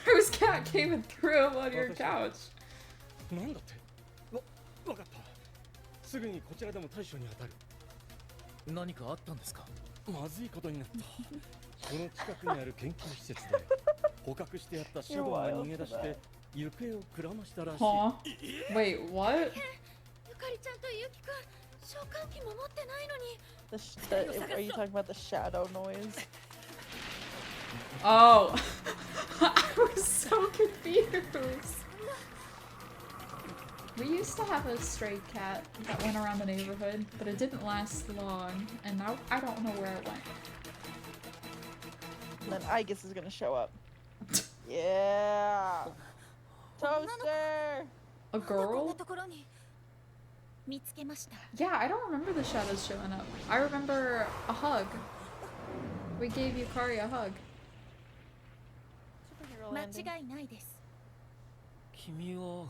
Whose cat came and threw him on your couch? なんだって？わかった。すぐにこちらでも対処に当たる。何かあったんですか？まずいことになった。この近くにある研究施設で捕獲してやったシャドウが逃げ出して行方をくらましたらしい。Huh? Wait, what? ゆかりちゃんとゆきくん、召喚機も持ってないのに。Are you talking about the shadow noise? Oh. I was so confused. We used to have a stray cat that went around the neighborhood, but it didn't last long, and now I don't know where it went. And then Aegis is gonna show up. Yeah! Toaster! A girl? 見つけました。 Yeah, I don't remember the shadows showing up. I remember a hug. We gave Yukari a hug. 間違いないです。君は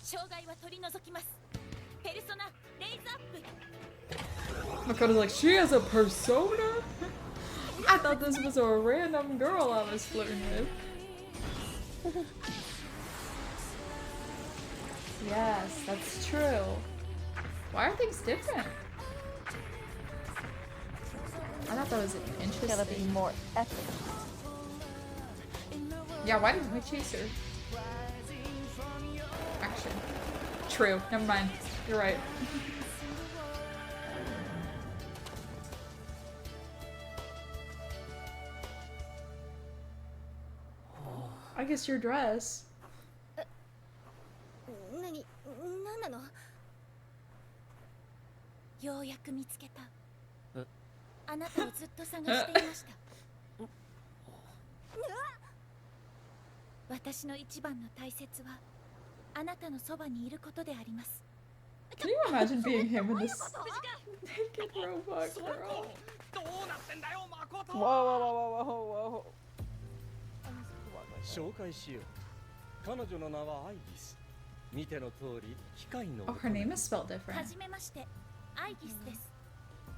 障害は取り除きます。ペルソナレイズアップ。 Makoto's like, she has a persona? I thought this was a random girl I was flirting with. Yes, that's true. Why are things different? I thought that was interesting. Gotta be more epic. Yeah, why didn't we chase her? Action. True. Never mind. You're right. I guess your dress. 何なの？ようやく見つけた。あなたをずっと探していました。私の一番の大切はあなたのそばにいることであります。 Can you imagine being him in this naked robot girl? Whoa, whoa, whoa, whoa, whoa, whoa. 紹介しよう。彼女の名はアイギス。見ての通り機械の。 Oh, her name is spelled different. はじめまして、アイギスです。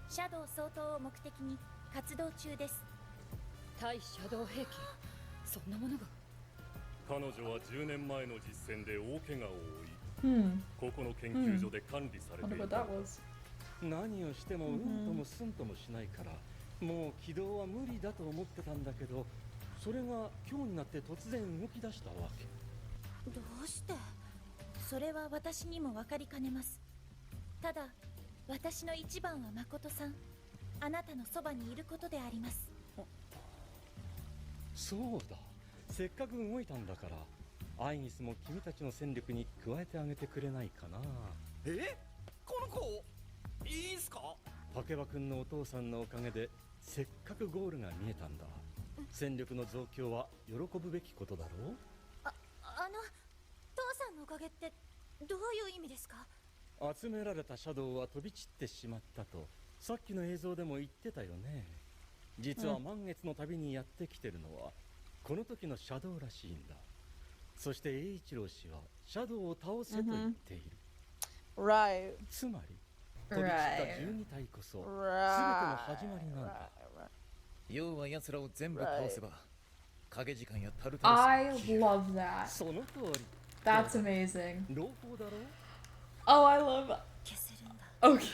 シャドウ総統を目的に活動中です。対シャドウ兵器、そんなものが。彼女は10年前の実戦で大怪我を負い、ここの研究所で管理されていた。何をしてもうんともすんともしないから、もう起動は無理だと思ってたんだけど、それが今日になって突然動き出したわけ。どうして？それは私にも分かりかねます。ただ、私の一番は誠さん、あなたのそばにいることであります。そうだ。せっかく動いたんだから、アイギスも君たちの戦力に加えてあげてくれないかな。この子いいんすか？竹場君のお父さんのおかげでせっかくゴールが見えたんだ。戦力の増強は喜ぶべきことだろう。父さんのおかげってどういう意味ですか？集められたシャドウは飛び散ってしまったとさっきの映像でも言ってたよね。実は満月の旅にやってきてるのはこの時のシャドウらしいんだ。そして栄一郎氏はシャドウを倒せと言っている。Right. つまり飛び散った12体こそ全ての始まりなんだ。要は奴らを全部倒せば影時間やタルタル。 I love that. その通り。 That's amazing. 朗報だろ。 Oh, I love that. 消せるんだ。Okay.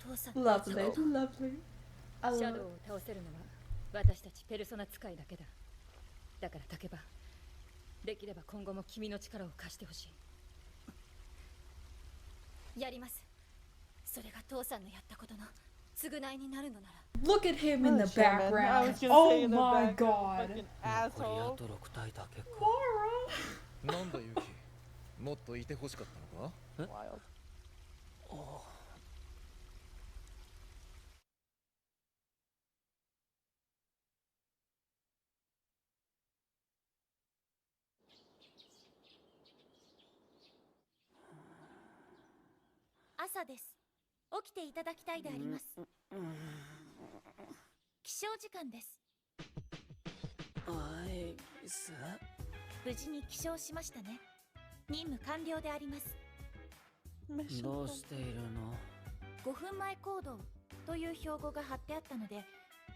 父さん Lovely, lovely. I シャ love ドウ it. を倒せるのは私たちペルソナ使いだけだ。だから竹場、できれば今後も君の力を貸してほしい。やります。それが父さんのやったことの償いになるのなら。 Look at him in the Sherman. I background. was gonna Oh say in the my background, god. fucking asshole. なんだユキ、もっといてほしかったのか？ Wild. 朝です。起きていただきたいであります。起床時間です。無事に起床しましたね。任務完了であります。どうしているの5分前行動という標語が貼ってあったので、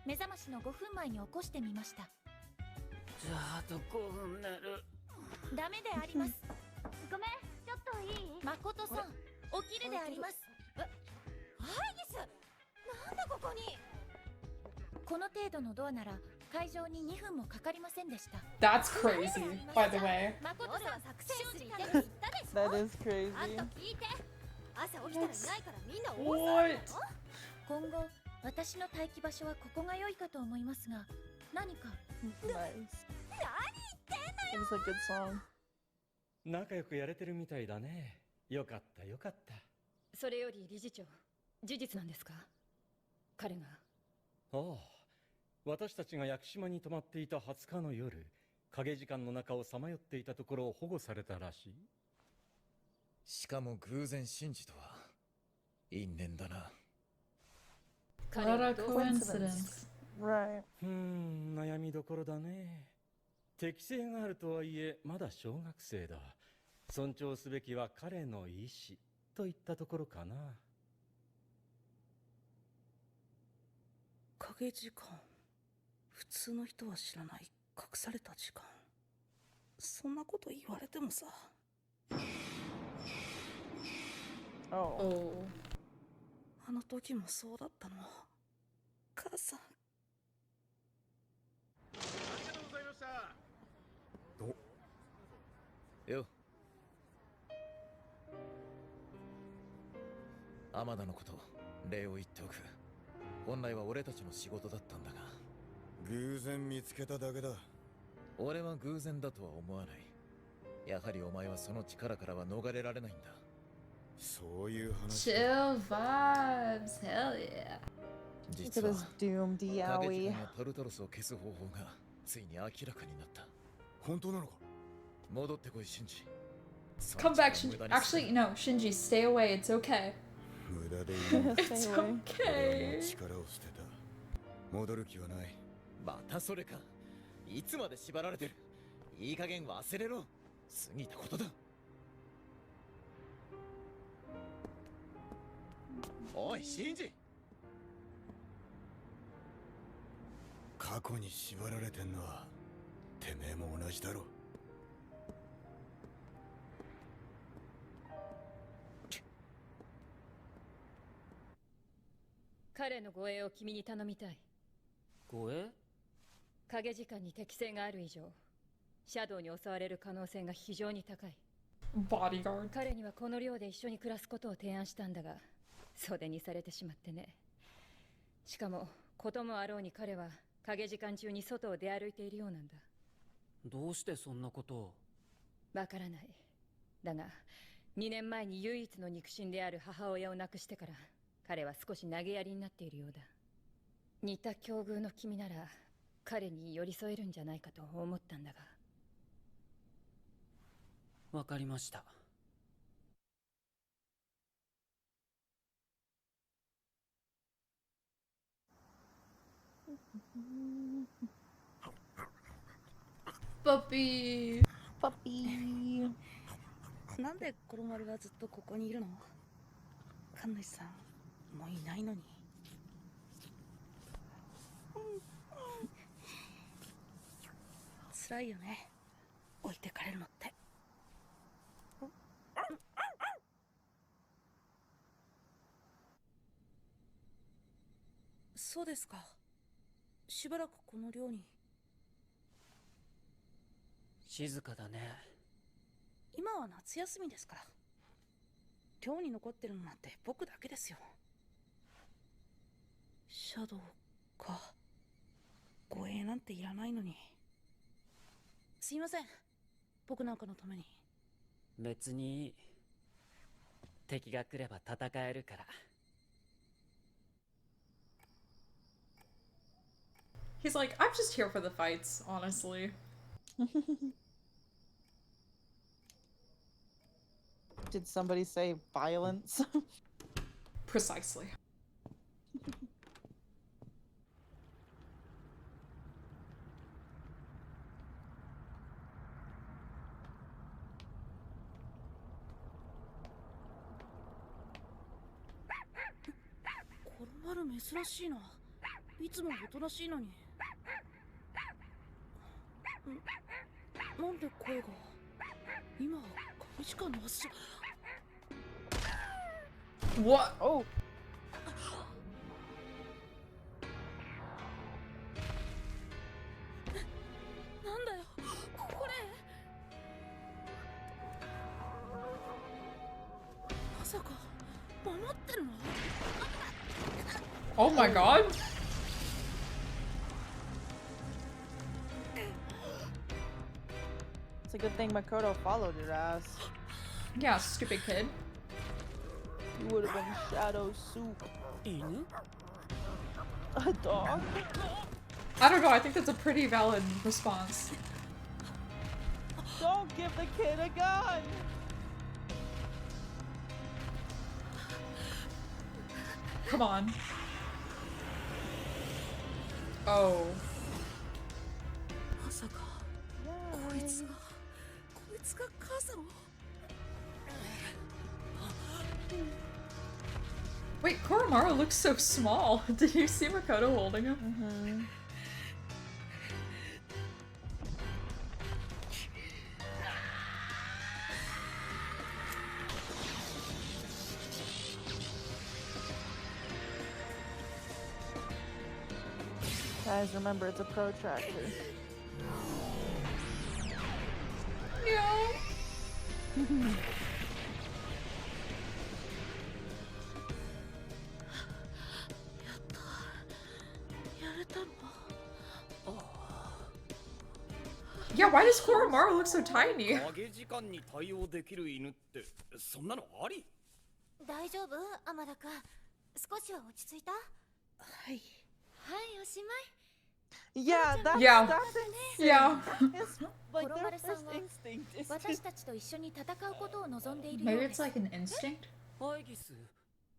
目覚ましの5分前に起こしてみました。じゃああと5分寝る。ダメであります。ごめん、ちょっといい？誠さん、起きるであります。アイギス、なんでここに？この程度のドアなら会場に2分もかかりませんでした。 That's crazy, by the way. 誠さん、作戦室に行って言ったでしょ。 That is crazy. あんた聞いて。朝起きたらいないからみんな大 What? 騒ぎだろ。今後、私の待機場所はここが良いかと思いますが、何か。Nice. 何言ってんのよ。 It's a good song. 仲良くやれてるみたいだね。よかったよかった。それより理事長、事実なんですか？彼が。ああ、私たちが屋久島に泊まっていた20日の夜、影時間の中をさまよっていたところを保護されたらしい。しかも偶然真実とは因縁だな。 What a coincidence. Right. 悩みどころだね。適性があるとはいえまだ小学生だ。尊重すべきは彼の意志といったところかな。影時間。普通の人は知らない隠された時間。そんなこと言われてもさ。Oh. あの時もそうだったの。母さん。ありがとうございました。よ。天田のこと礼を言っておく。本来は俺たちの仕事だったんだが、偶然見つけただけだ。俺は偶然だとは思わない。やはりお前はその力からは逃れられないんだ。そういう話。 Chill vibes, hell yeah. 実は doomed 影時 yaoi. 間がタルタロスを消す方法がついに明らかになった。本当なのか？戻ってこい、シンジ。 Come back, Shinji. Actually, no, Shinji, stay away. It's okay. 無駄でいい。 It's okay. 力を捨てた。戻る気はない。またそれか。いつまで縛られてる。いい加減忘れろ。過ぎたことだ。おい、シンジ。過去に縛られてんのはてめえも同じだろ。彼の護衛を君に頼みたい。護衛？影時間に適性がある以上、シャドウに襲われる可能性が非常に高い。Bodyguard. 彼にはこの寮で一緒に暮らすことを提案したんだが、袖にされてしまってね。しかもこともあろうに彼は影時間中に外を出歩いているようなんだ。どうしてそんなことを？わからない。だが2年前に唯一の肉親である母親を亡くしてから彼は少し投げやりになっているようだ。似た境遇の君なら彼に寄り添えるんじゃないかと思ったんだが。わかりました。Puppy. Puppy. なんでコロマルがずっとここにいるの？神主さん、もういないのに。辛いよね、置いてかれるのって。そうですか。しばらくこの寮に。静かだね。今は夏休みですから。寮に残ってるのなんて僕だけですよ。シャドウか。護衛なんていらないのに。すいません、僕なんかのために。別にいい。敵が来れば戦えるから。He's like, I'm just here for the fights, honestly. Did somebody say violence? Precisely. Koromaru 珍しいな。いつもおとなしいのに。なんで声が。今影時間の発射。What? Oh. なんだよこれ。まさか守ってるの？ Oh my god. It's a good thing Makoto followed your ass. Yeah, stupid kid. You would have been shadow soup. Inu? A dog? I don't know, I think that's a pretty valid response. Don't give the kid a gun! Come on. Oh. まさかこいつが母さんを。Wait, Koromaru looks so small. Did you see Makoto holding him? Guys, remember it's a protractor. No. Yeah, why does Koromaru look so tiny? 影時間に対応できる犬ってそんなのあり？大丈夫？天田くん。少しは落ち着いた？はい。はい、おしまい。 Yeah, that's Yeah. that's Yeah. It's like their first instinct is to... 私たちと一緒に戦うことを望んでいるよ Maybe うで it's す。 like an instinct? アイギス、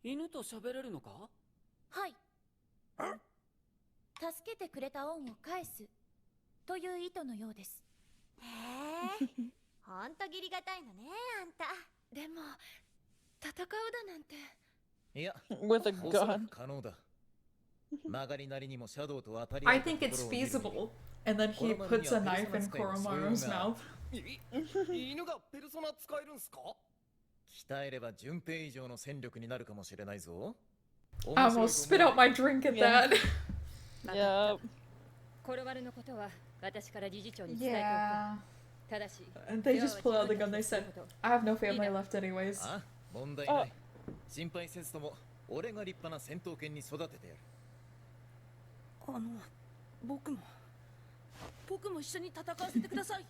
犬と喋れるのか？はい。助けてくれた恩を返すという意図のようです。へえ、ほんと義理がたいのね、あんた。でも、戦うだなんて。いや、 with a おそら gun. く可能だ。曲がりなりにもシャドウと当たり I think it's feasible. And then he puts a knife in Koromaru's mouth. 犬がペルソナ使えるんすか？鍛えれば順平以上の戦力になるかもしれないぞ。 I almost spit out my drink at that. Yeah. コロマルのことは私から理事長に伝えておく。 Yeah. ただし、 And they just pull out the gun. They said, I have no family left anyways. あ、問題ない。心配せずとも俺が立派な戦闘犬に育ててやる。僕も一緒に戦わせてください。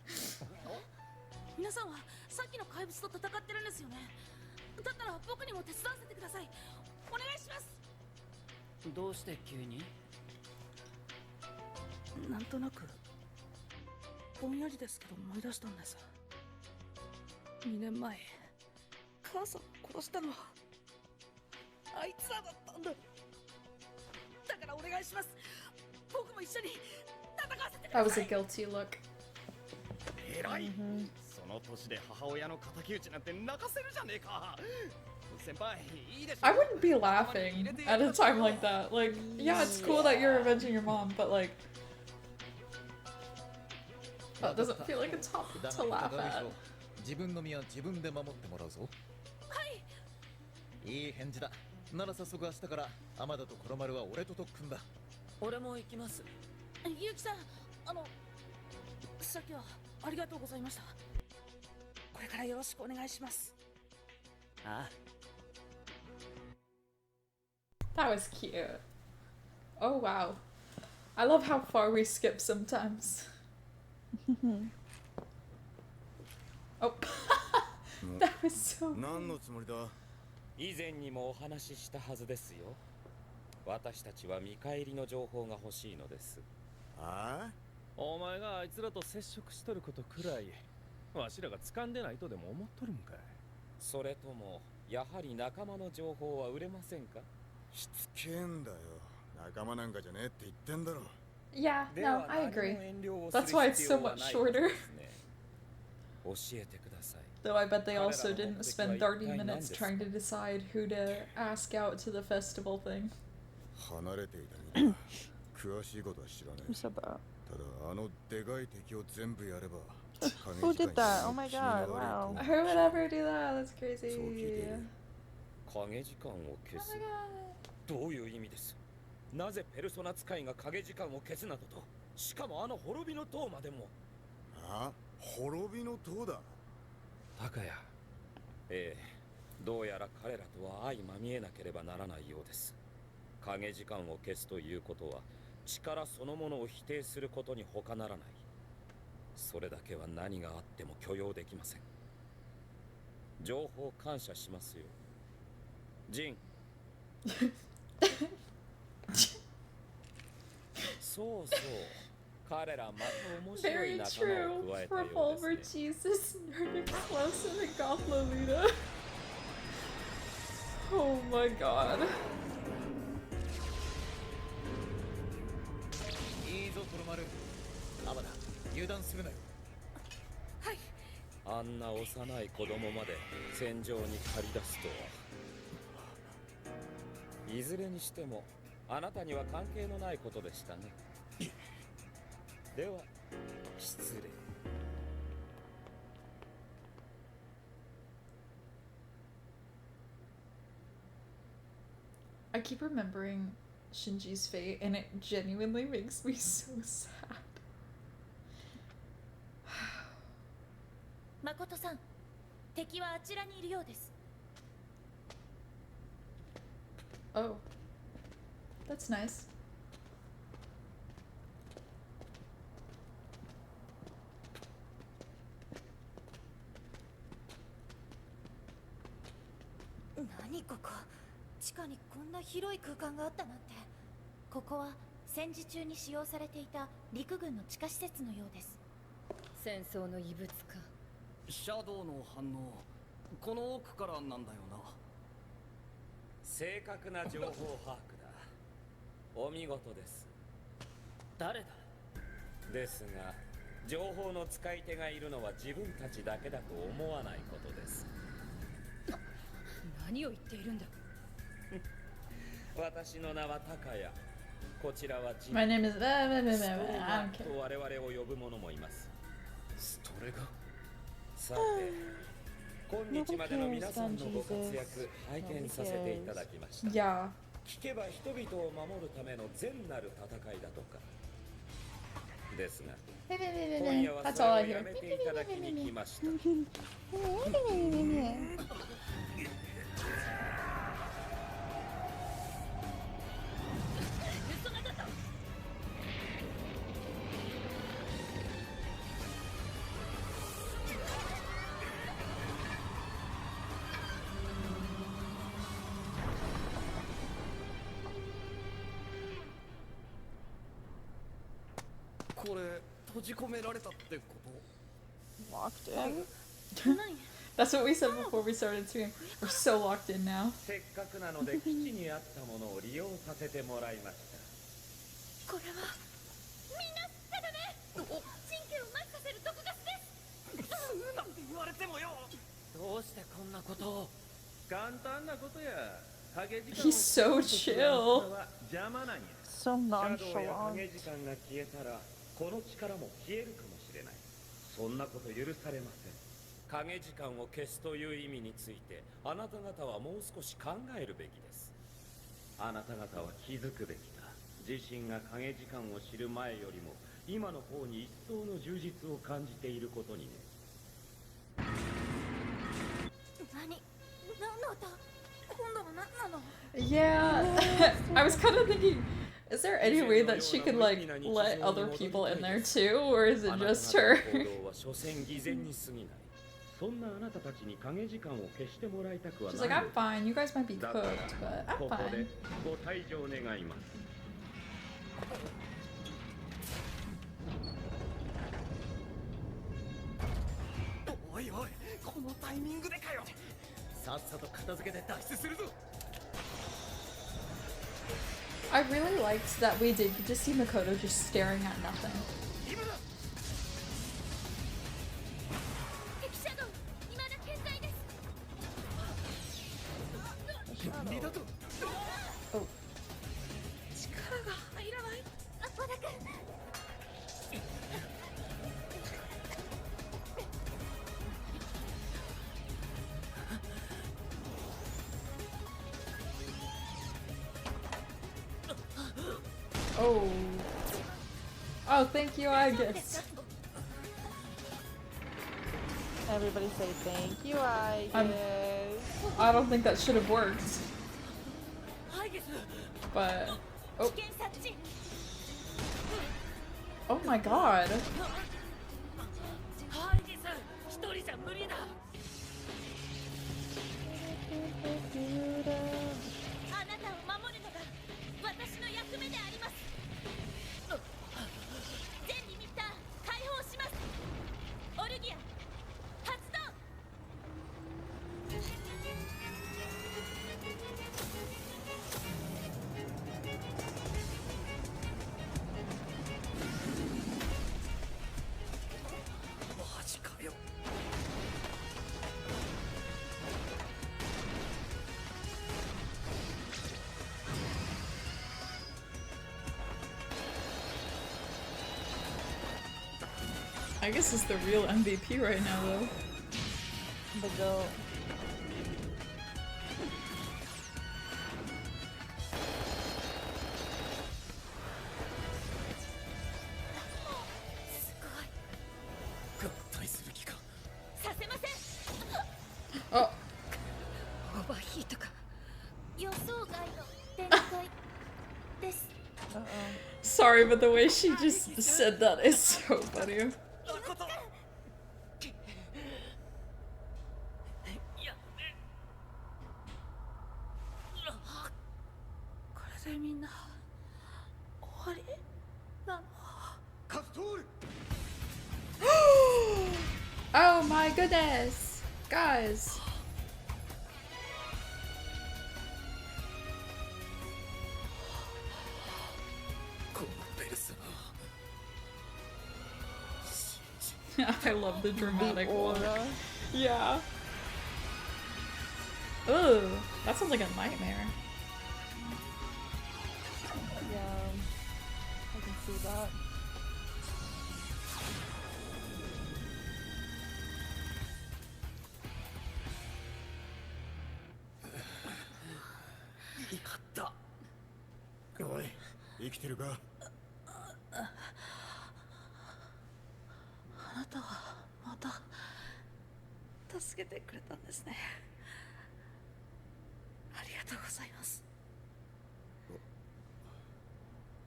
皆さんはさっきの怪物と戦ってるんですよね。だったら僕にも手伝わせてください。お願いします。どうして急に？なんとなくぼんやりですけど思い出したんです。2年前母さんを殺したのはあいつらだったんだ。だからお願いします。僕も一緒に戦わせてください。 That was a guilty look. 偉い。その年で母親の敵討ちなんて泣かせるじゃねえか。先輩、いいでしょ。 I wouldn't be laughing at a time like that. Like, yeah, it's cool that you're avenging your mom, but like, that doesn't feel like a topic to laugh at. 自分の身は自分で守ってもらうぞ。はい。いい返事だ。なら早速明日から天田とコロマルは俺と特訓だ。俺も行きます。ゆうきさん、さっきはありがとうございました。これからよろしくお願いします。ああ。 That was cute. Oh wow. I love how far we skip sometimes. Oh. That was so 何のつもりだ？以前にもお話ししたはずですよ。私たちは見返りの情報が欲しいのです。ああ？お前があいつらと接触しとることくらいわしらが掴んでないとでも思っとるんかい。それともやはり仲間の情報は売れませんか？しつけえんだよ。仲間なんかじゃねえって言ってんだろ。 Yeah, no, I agree. That's why it's so much shorter. 教えてください。 Though I bet they also didn't spend 30 minutes trying to decide who to ask out to the festival thing. 離れていた身だ。詳しいことは知らねえ。 Who said that? ただあのでかい敵を全部やれば。 Who did that? Oh my god, wow. Who would ever do that? That's crazy. 影時間を消す。どういう意味です？なぜペルソナ使いが影時間を消すなどと、しかもあの滅びの塔までも。あ？滅びの塔だ。高谷。ええ、どうやら彼らとは相まみえなければならないようです。影時間を消すということは力そのものを否定することに他ならない。それだけは何があっても許容できません。情報感謝しますよ。ジン。そうそう。彼らまた面白い Very 仲間を加え true. たよう Revolver ですね。 Jesus, Nerd Explosive, and Goth Lolita. Oh my god. いいぞコロマル。天田、油断するなよ。はい。あんな幼い子供まで戦場に駆り出すとは。いずれにしてもあなたには関係のないことでしたね。では失礼。I keep remembering Shinji's fate, and it genuinely makes me so sad. 誠さん、敵はあちらにいるようです。Oh, that's nice. 何ここ、地下にこんな広い空間があったなんて。ここは戦時中に使用されていた陸軍の地下施設のようです。戦争の遺物か。シャドウの反応、この奥からなんだよな。正確な情報把握だ。お見事です。誰だ？ですが、情報の使い手がいるのは自分たちだけだと思わないことです。何を言っているんだ。私の名は高谷。こちらはジム。 My name is... ストレガと我々を呼ぶ者もいます。ストレガ？さて、今日までの皆さんのご活躍拝見させていただきました。Yeah. 聞けば人々を守るための善なる戦いだとか。ですが、今夜はそれをやめていただきに来ました。これ閉じ込められたってこと？ Locked in? That's what we said before we started stream. We're so locked in now. せっかくなので基地にあったものを利用させてもらいました。これはみんなダメ。神経を麻痺させる毒ガスです。すぐなんて言われてもよ。どうしてこんなことを。簡単なことや。He's so chill. So シャドウや nonchalant. 影時間が消えたらこの力も消えるかもしれない。そんなこと許されません。影時間を消すという意味についてあなた方はもう少し考えるべきです。あなた方は気づくべきだ。自身が影時間を知る前よりも今の方に一層の充実を感じていることにね。何の音？今度は何なの？ Yeah. I was kind of thinking, is there any way that she could like let other people in there too, or is it just her? 所詮偽善に過ぎない。そんなあなたたちに影時間を消してもらいたくはない。 She's like, I'm fine. You guys might be cooked, but I'm ここで fine. ご退場願います。おいおい、このタイミングでかよ。さっさと片付けて脱出するぞ。I really liked that we did just see Makoto just staring at nothing. 敵シャドウ、未だ健在です。二度と Oh. 力が入らない。あ、和田君。Oh. Oh, thank you, I guess. Everybody say thank you, I guess. I don't think that should have worked. But oh. Oh my god. あなたを守るのが私の役目であります。全リミッター解放します。オルギア発動。I guess it's the real MVP right now, though. The goat. Oh. Sorry, but the way she just said that is so funny. これでみんな終わりなの？ Oh my goodness, guys. I love the dramatic one. Yeah. Ugh, that sounds like a nightmare. Yeah, I can see that. Oi, 生きてるか？あなたはまた助けてくれたんですね。ありがとうございます。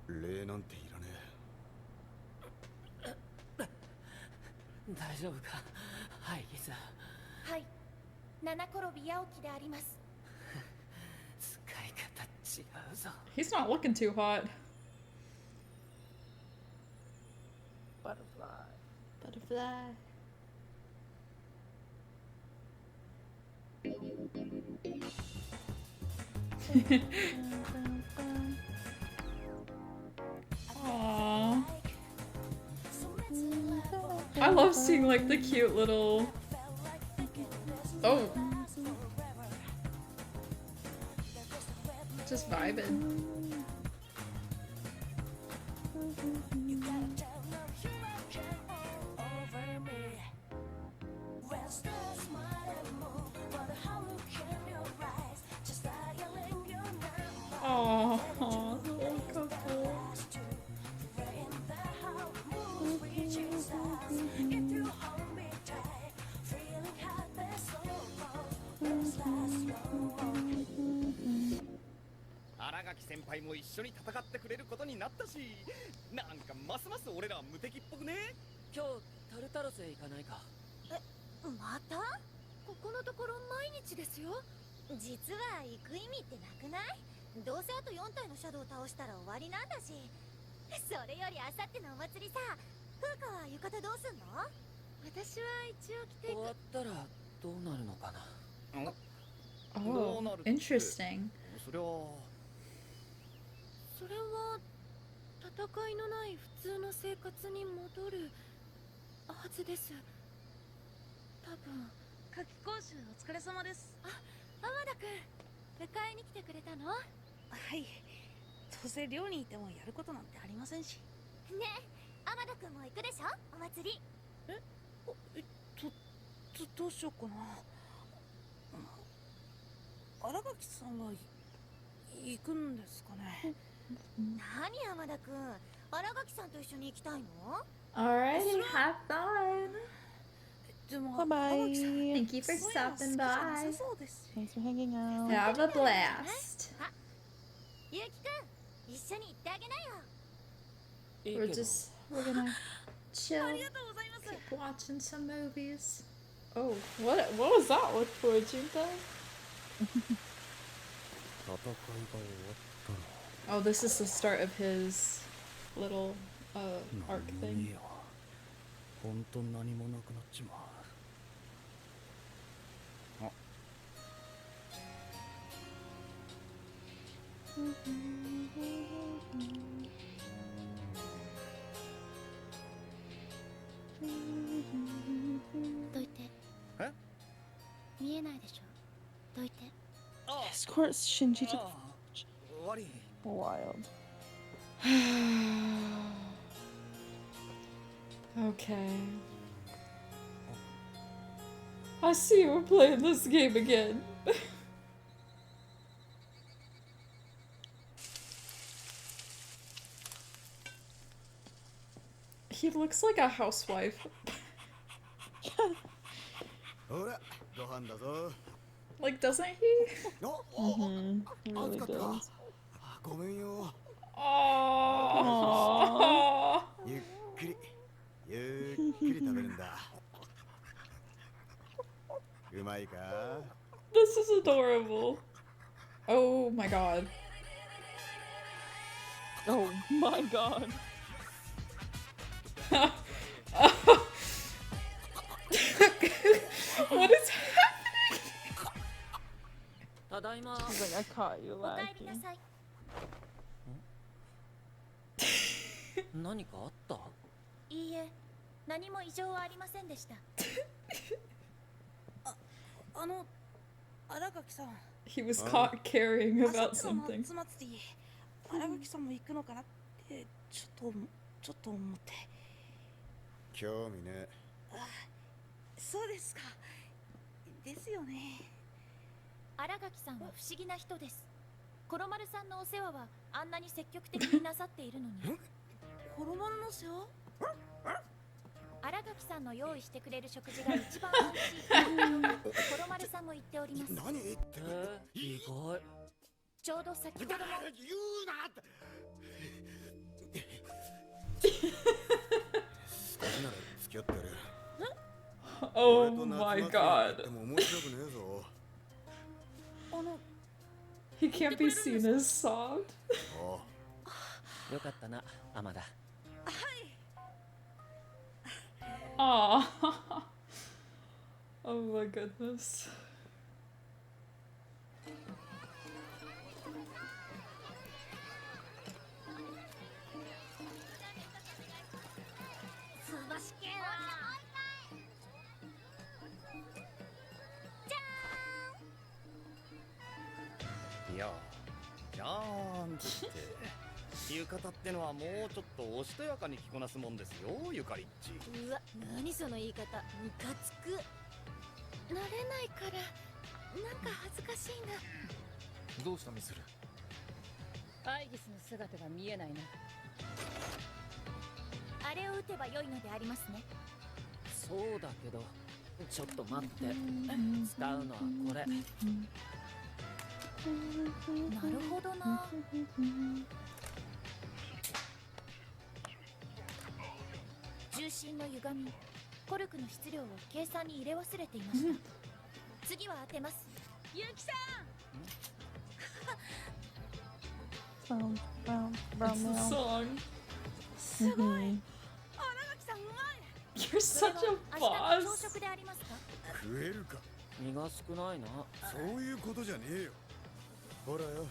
礼なんていらね大丈夫かはいギズ。はい、七転び八起きであります。使い方違うぞ。 He's not looking too hot. Butterfly. Butterfly. Aww. I love seeing like the cute little. Oh. Just vibing. Oh, little couple. Aragaki 先輩も一緒に戦ってくれることになったし、なんかますます俺らは無敵っぽくね。今日タルタロスへ行かないか。また？ここのところ毎日ですよ。実は行く意味ってなくない？どうせあと4体のシャドウを倒したら終わりなんだし。それよりあさってのお祭りさ、風花は浴衣どうすんの？私は一応着ていく。終わったらどうなるのかな。Oh, interesting. それは戦いのない普通の生活に戻るはずです。多分。夏季講習お疲れ様です。あ、天田くん、迎えに来てくれたの？はい。どうせ寮にいてもやることなんてありませんし。ねえ、天田くんも行くでしょ、お祭り。どうしようかな。新垣さんは行くんですかね。何天田くん、新垣さんと一緒に行きたいの？ Alrighty, have fun. Bye-bye. Thank you for stopping by. Thanks for hanging out. Have a blast. ゆうきくん、一緒に行ってあげなよ。We're gonna chill, keep watching some movies. Oh, what was that one for, Junta? Oh, this is the start of his little arc thing. 本当何もなくなっちまう。どいて。え？見えないでしょ。どいて。Escort Shinji to What? Wild. Okay. I see we're playing this game again. He looks like a housewife. Like, doesn't he? Mm-hmm. He really does. Aww. This is adorable. Oh my god. Oh my god. What is happening? He's like, I caught you lacking. 何かあった？いいえ、何も異常はありませんでした。荒垣さん。 He was caught caring about あさ something. っての夏祭り、荒垣さんも行くのかなってちょっと思って。興味ね。そうですか。ですよね。荒垣さんは不思議な人です。コロマルさんのお世話はあんなに積極的になさっているのに。コロマルの世話？荒垣さんの用意してくれる食事が一番美味しいとコロマルさんも言っております。何？意外。ちょうど先ほども。言うなって。少しなら付き合ってる。Oh my god. でも面白くねえぞ。He can't be seen as soft. よかったな、アマダ。Aww. Oh my goodness. Yeah. じゃーんって浴衣ってのはもうちょっとおしとやかに着こなすもんですよ、ゆかりっち。うわ、何その言い方、ムカつく。慣れないからなんか恥ずかしいな。どうしたミスル？アイギスの姿が見えないな。あれを撃てば良いのでありますね。そうだけど、ちょっと待って。使うのはこれ。なるほどな。重心の歪み、コルクの質量を計算に入れ忘れていました。次は当てます。ゆうきさん。It's the song. すごい。荒垣さんうまい。 You're such a 明日の boss. 朝食でありますか？食えるか。身が少ないな。そういうことじゃねえよ。ほらよ。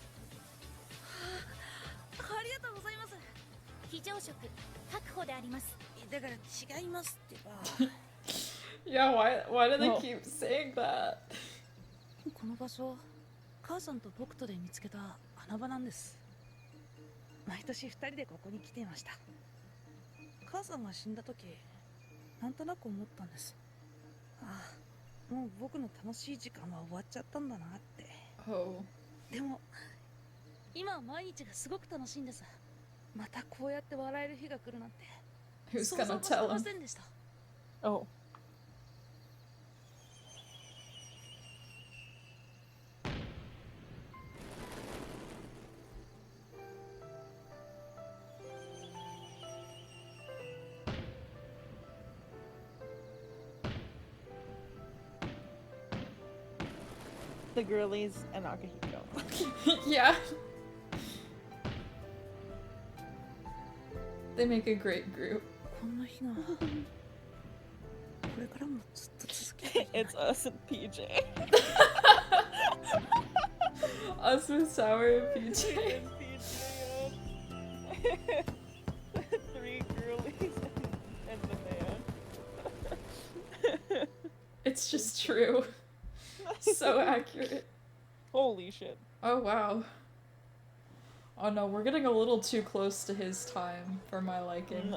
ありがとうございます。非常食確保であります。だから違いますってば。Yeah, why do they keep saying that? この場所、母さんと僕とで見つけた穴場なんです。毎年2人でここに来ていました。母さんが死んだ時、なんとなく思ったんです。ああ、もう僕の楽しい時間は終わっちゃったんだなって。Oh. でも今は毎日がすごく楽しいんです。またこうやって笑える日が来るなんて Who's 想 gonna 像もして tell ま him? せんでした。 Oh. The girlies and Akihiko. Yeah. They make a great group. こんな日がこれからもずっと続けて。 It's us and PJ. Us with Sour and PJ. Three girlies and the man. It's just true. So accurate. Holy shit. Oh wow. Oh no, we're getting a little too close to his time for my liking.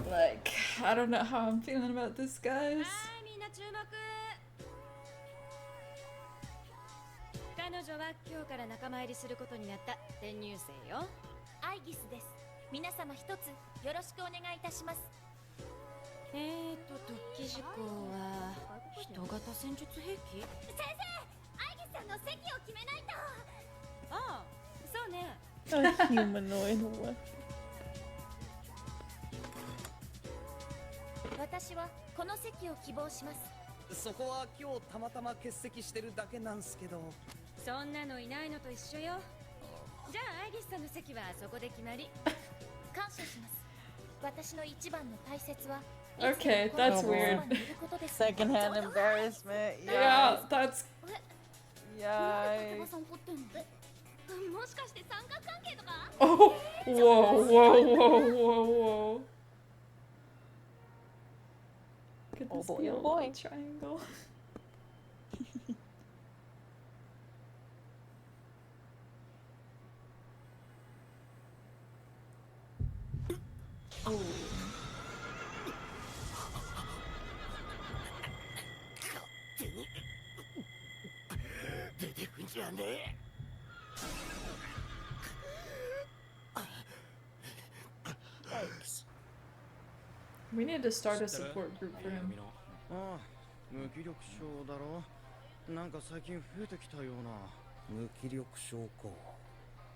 Like, I don't know how I'm feeling about this, guys. みんな注目。彼女は今日から仲間入りすることになった転入生よ。アイギスです。皆様一つよろしくお願いいたします。突起事項は人型戦術兵器？先生、アイギスさんの席を決めないと。ああ、そうね。A humanoid weapon. 私はこの席を希望します。そこは今日たまたま欠席してるだけなんすけど。そんなのいないのと一緒よ。じゃあアイギスさんの席はそこで決まり。感謝します。私の一番の大切は Okay, that's weird. Secondhand embarrassment. Yeah, that's. やもしかして三角関係とか？ Oh, whoa, whoa, whoa, whoa, whoa. Could this be a love triangle? Oh. 出てくんじゃねえ。We need to start a support group for him. ああ、無気力症だろ。なんか最近増えてきたような。無気力症か。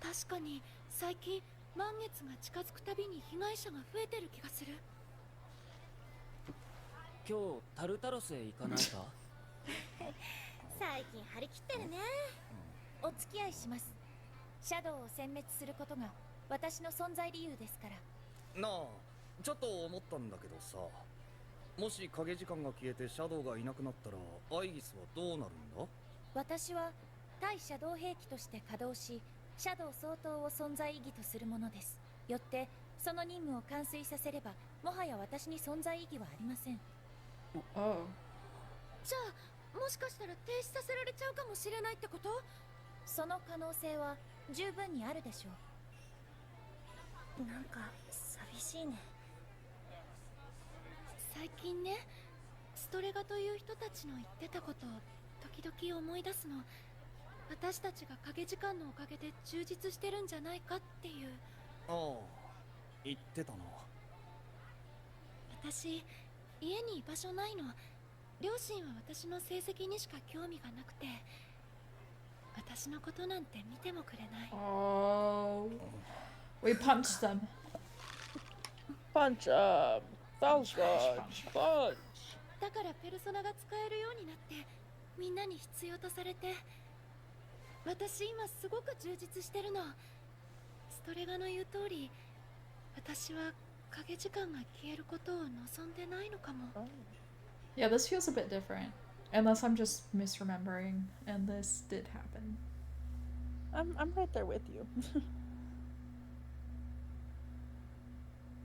確かに最近満月が近づくたびに被害者が増えてる気がする。今日タルタロスへ行かないか？最近張り切ってるね。お付き合いします。シャドウを殲滅することが私の存在理由ですから。なあ、ちょっと思ったんだけどさ、もし影時間が消えてシャドウがいなくなったらアイギスはどうなるんだ？私は対シャドウ兵器として稼働し、シャドウ相当を存在意義とするものです。よってその任務を完遂させればもはや私に存在意義はありません。Oh. じゃあもしかしたら停止させられちゃうかもしれないってこと？その可能性は十分にあるでしょう。なんか寂しいね。最近ね、ストレガという人たちの言ってたことを時々思い出すの。私たちが影時間のおかげで充実してるんじゃないかっていう。ああ、言ってたな。私、家に居場所ないの。両親は私の成績にしか興味がなくて、私のことなんて見てもくれない。Oh. We punched them. Punch up. Punch. だからペルソナが使えるようになってみんなに必要とされて、私今すごく充実してるの。ストレガの言う通り、私は影時間が消えることを望んでないのかも。Yeah, this feels a bit different. Unless I'm just misremembering and this did happen. I'm right there with you.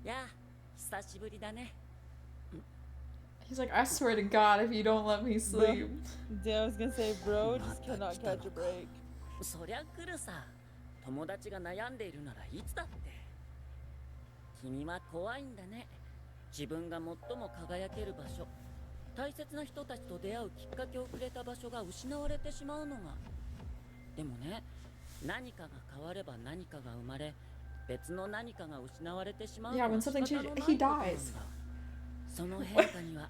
やあ、久しぶりだね。 He's like, I swear to God, if you don't let me sleep. Yeah, I was gonna say, bro, just cannot catch a break. そりゃ来るさ。友達が悩んでいるならいつだって。君は怖いんだね。自分が最も輝ける場所、大切な人たちと出会うきっかけをくれた場所が失われてしまうのが。でもね、何かが変われば何かが生まれ、別の何かが失われてしまうのは Yeah, when something 仕方のない changes, こと he なんだ。 dies. その変化には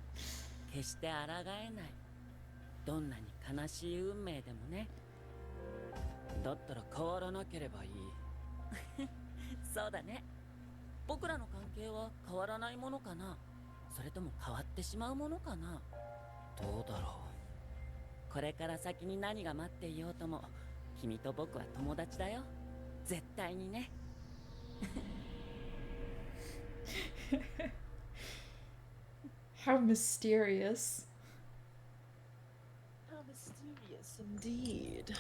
決して抗えない。どんなに悲しい運命でもね。だったら変わらなければいい。そうだね。僕らの関係は変わらないものかな、それとも変わってしまうものかな。どうだろう。これから先に何が待っていようとも、君と僕は友達だよ。絶対にね。How mysterious. How mysterious indeed.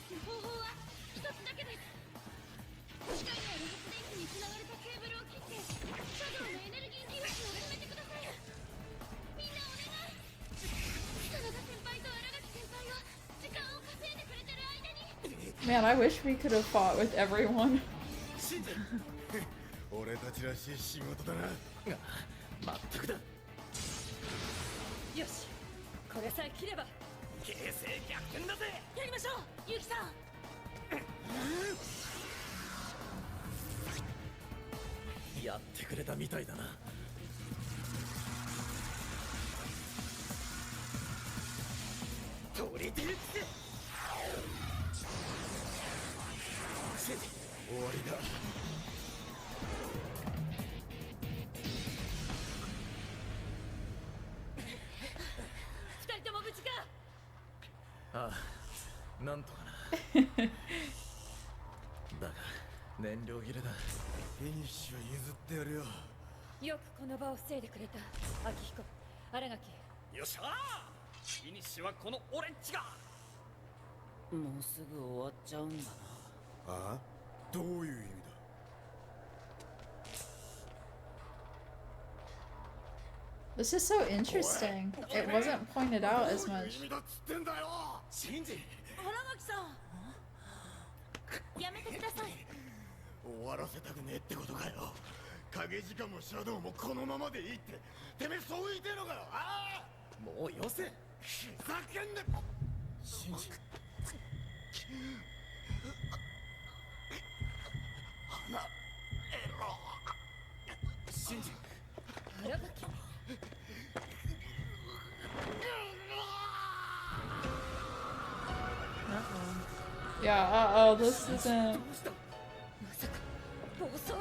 す方法は一つだけです。地下にある発電機につながれたケーブルを切ってシャドウのエネルギー粒子を止めてください。みんなお願い。真田先輩と新垣先輩が時間を稼いでくれてる間に。 Man, I wish we could have fought with everyone. 俺たちらしい仕事だな。まったくだ。よし、これさえ切れば形勢逆転だぜ。やりましょう、ユキさん。やってくれたみたいだな。トリディルツ。終わりだ。二人とも無事か。ああ、なんとかな。だが燃料切れだ。フィニッシュは譲ってやるよ。よくこの場を防いでくれた秋彦、新垣。よっしゃー。フィニッシュはこの俺っちが。もうすぐ終わっちゃうんだな。ああ、どういう意味だ。This is so interesting. It wasn't pointed out as much. シンジ。荒垣さん。やめてください。終わらせたくねえってことかよ。影時間もシャドウもこのままでいいって。てめえそう言いてえのかよ。ああ。もうよせ。ふざけんな。シンジ。花エロ。シンジ。荒垣。Yeah, this isn't. まさか暴走。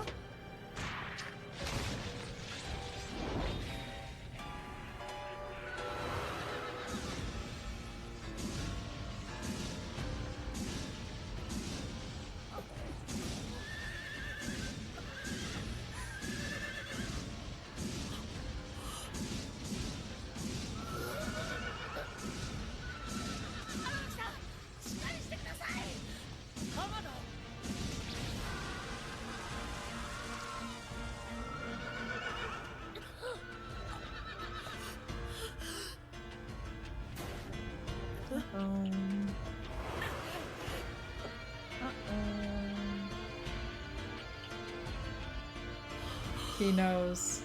He knows.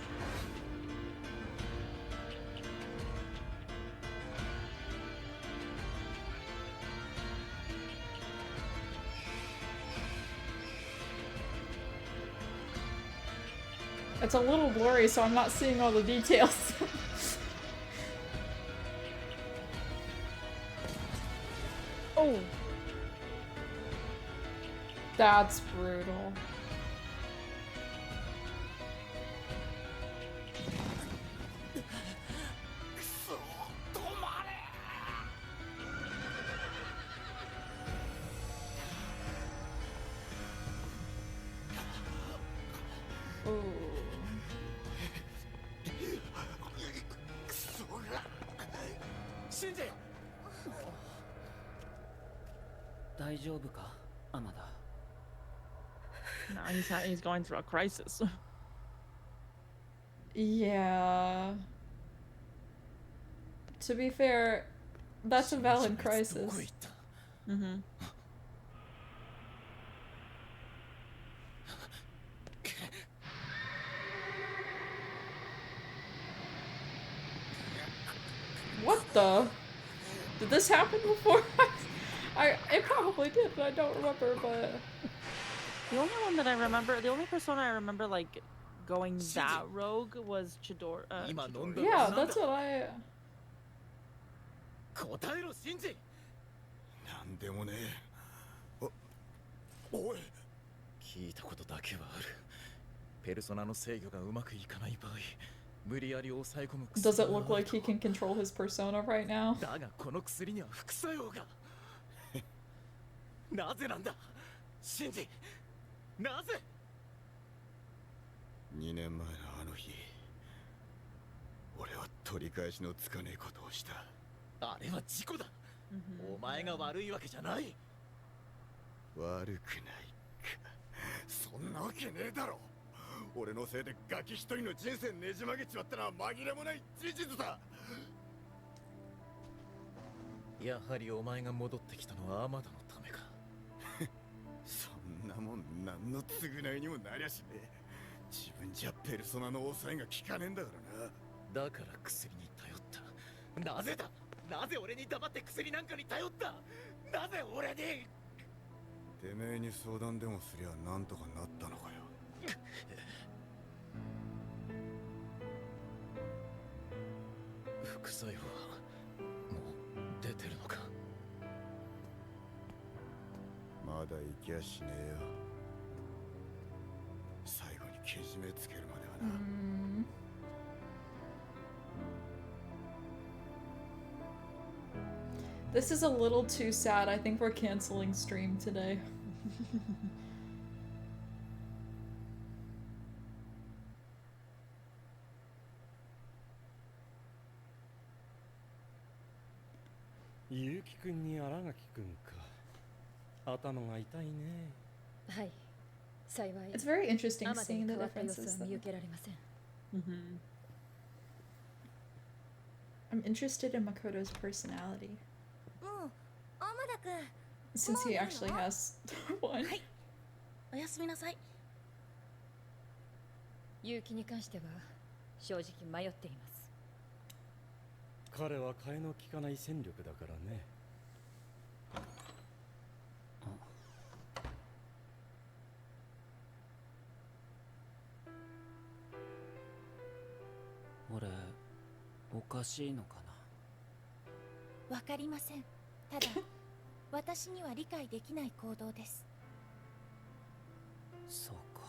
It's a little blurry, so I'm not seeing all the details. Oh! That's brutal. Ooh. シンジ。大丈夫か、アマダ。No, he's going through a crisis. Yeah. To be fair, that's a valid crisis. Mm-hmm. What the? Did this happen before? It probably did, but I don't remember, but... The only one that I remember, the only persona I remember, like, going that rogue was Chidori. Yeah, that's what I... 答えろ、シンジ。なんでもねえ。おい。聞いたことだけはある。ペルソナの制御がうまくいかない場合、無理やり抑え込む薬。 Does it look like he can control his persona right now? だがこの薬には副作用が。なぜなんだ、シンジ。なぜ。2年前のあの日、俺は取り返しのつかねえことをした。あれは事故だ。お前が悪いわけじゃない。悪くないか。そんなわけねえだろ。俺のせいでガキ一人の人生ねじ曲げちまったのは紛れもない事実だ。やはりお前が戻ってきたのはアマダのためか。そんなもん何の償いにもなりゃしねえ。自分じゃペルソナの抑えが効かねえんだからな。だから薬に頼った。なぜだ。なぜ俺に黙って薬なんかに頼った。なぜ俺に。てめえに相談でもすりゃなんとかなったのかよ。副作用はもう出てるのか。まだ行きゃしねえよ。最後にけじめつけるまではな。This is a little too sad. I think we're canceling stream today. Yuki 君に新垣君か。頭が痛いね。はい。幸い。 It's very interesting アマデ seeing に the 変わった様 differences 子は though. 見受けられません。I'm interested in Makoto's personality もう天田くん since he actually has one. おやすみなさい。結城に関しては正直迷っています。彼は替えの利かない戦力だからね。俺おかしいのかな。わかりません。ただ私には理解できない行動です。そうか。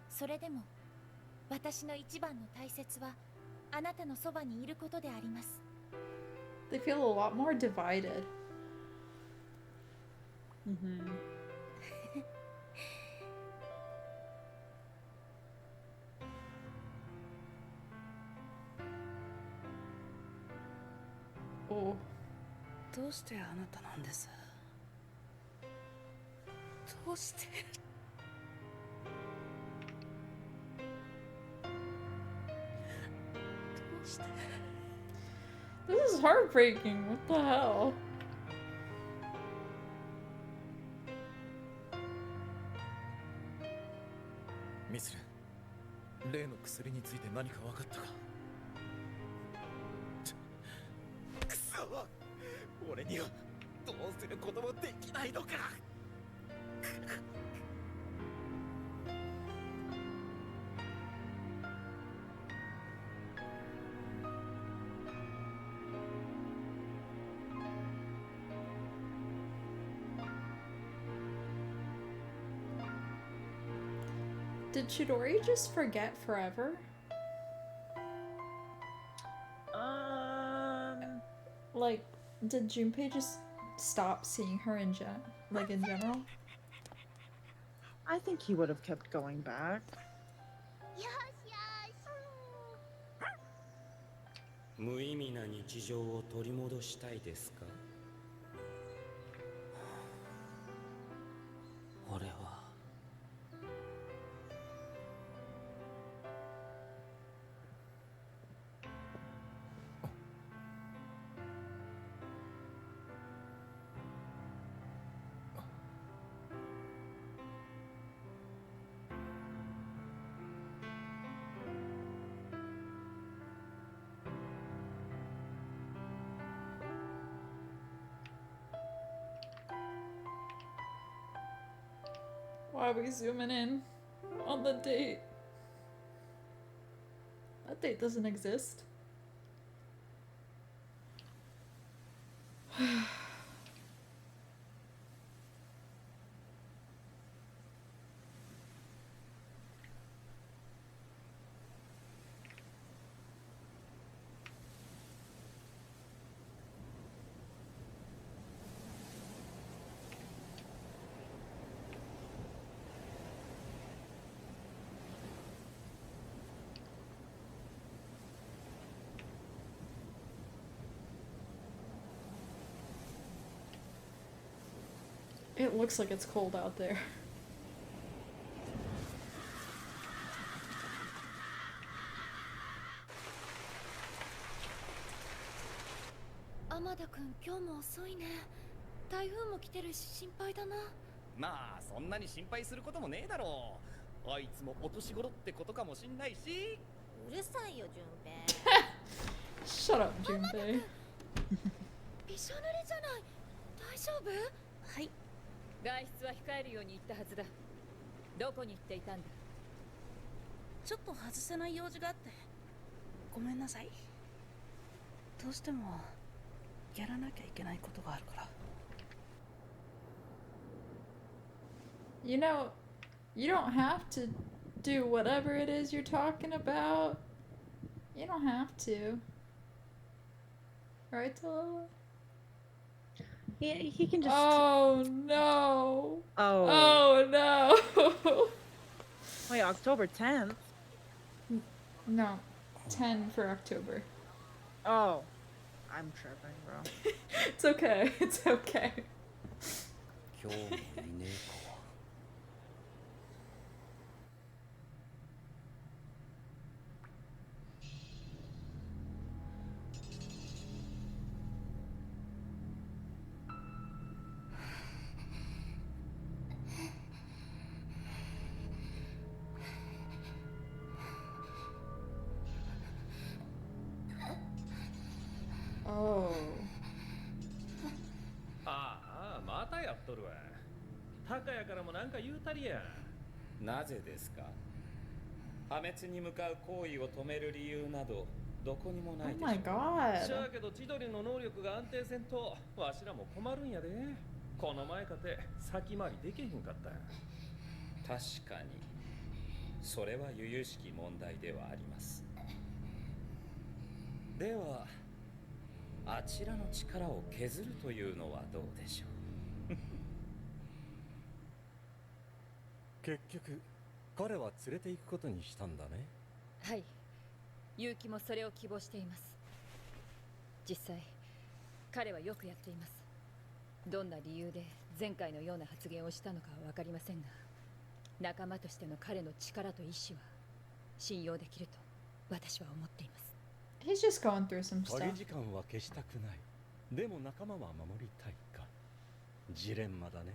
それでも私の一番の大切はあなたのそばにいることであります。 They feel a lot more divided. Oh. どうしてあなたなんです？どうして？どうして？ This is heartbreaking. What the hell? ミスル、例の薬について何か分かったか。くそ、俺にはどうすることもできないのか。Did Chidori just forget forever? Like, did Junpei just stop seeing her in general? I think he would have kept going back. 無意味な日常を取り戻したいですか？俺はWhy are we zooming in on the date? That date doesn't exist. It looks like it's cold out there. 天田くん、今日も遅いね。台風も来てるし心配だな。まあそんなに心配することもねえだろう。あいつもお年頃ってことかもしんないし。うるさいよ、順平。Shut up, Junpei. びしょ濡れじゃない。大丈夫？はい。外出は控えるように言ったはずだ。どこに行っていたんだ？ちょっと外せない用事があって。ごめんなさい。どうしてもやらなきゃいけないことがあるから。You know, you don't have to do whatever it is you're talking about. You don't have to. Right, Tallulah? Yeah, he can just. Oh no. Oh. Oh no. Wait, October 10th? No, 10 for October. Oh. I'm tripping, bro. It's okay. It's okay. 今日もいねえか。Oh. ああ、またやっとるわ。高谷からもなんか言うたりや。なぜですか？破滅に向かう行為を止める理由などどこにもないでしょう。Oh my god. しゃあけど千鳥の能力が安定せんとわしらも困るんやで。この前かて先回りできへんかった。確かにそれは由々しき問題ではあります。ではあちらの力を削るというのはどうでしょう。結局彼は連れて行くことにしたんだね。はい。結城もそれを希望しています。実際彼はよくやっています。どんな理由で前回のような発言をしたのかは分かりませんが、仲間としての彼の力と意志は信用できると私は思っています。He's just going through some 影 stuff. 時間は消したくない。でも仲間は守りたいか。ジレンマだね。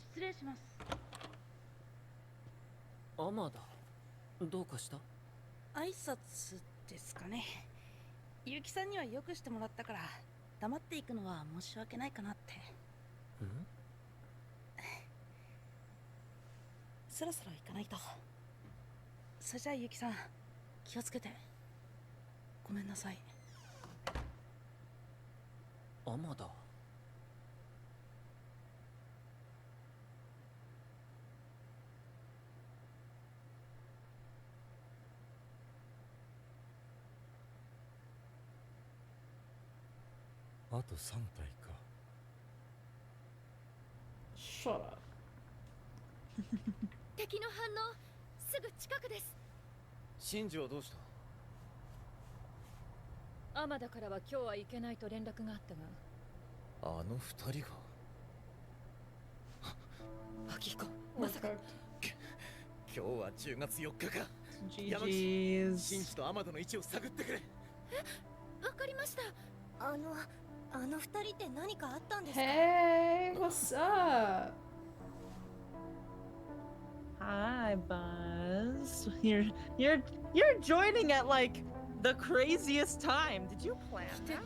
失礼します。アマダ、どうかした？挨拶ですかね。結城さんにはよくしてもらったから黙っていくのは申し訳ないかなって。そろそろ行かないと。それじゃあ結城さん気をつけて。ごめんなさい。アマダ。あと3体か。Shut up. 敵の反応すぐ近くです。シンジはどうした？天田からは今日は行けないと連絡があったが。あの二人が。アキコ、まさか。今日は10月4日か。山口、シンジとアマダの位置を探ってくれ。わかりました。あの二人って何かあったんですか？ Hey, what's up? Hi, Buzz. You're joining at like the craziest time. Did you plan that?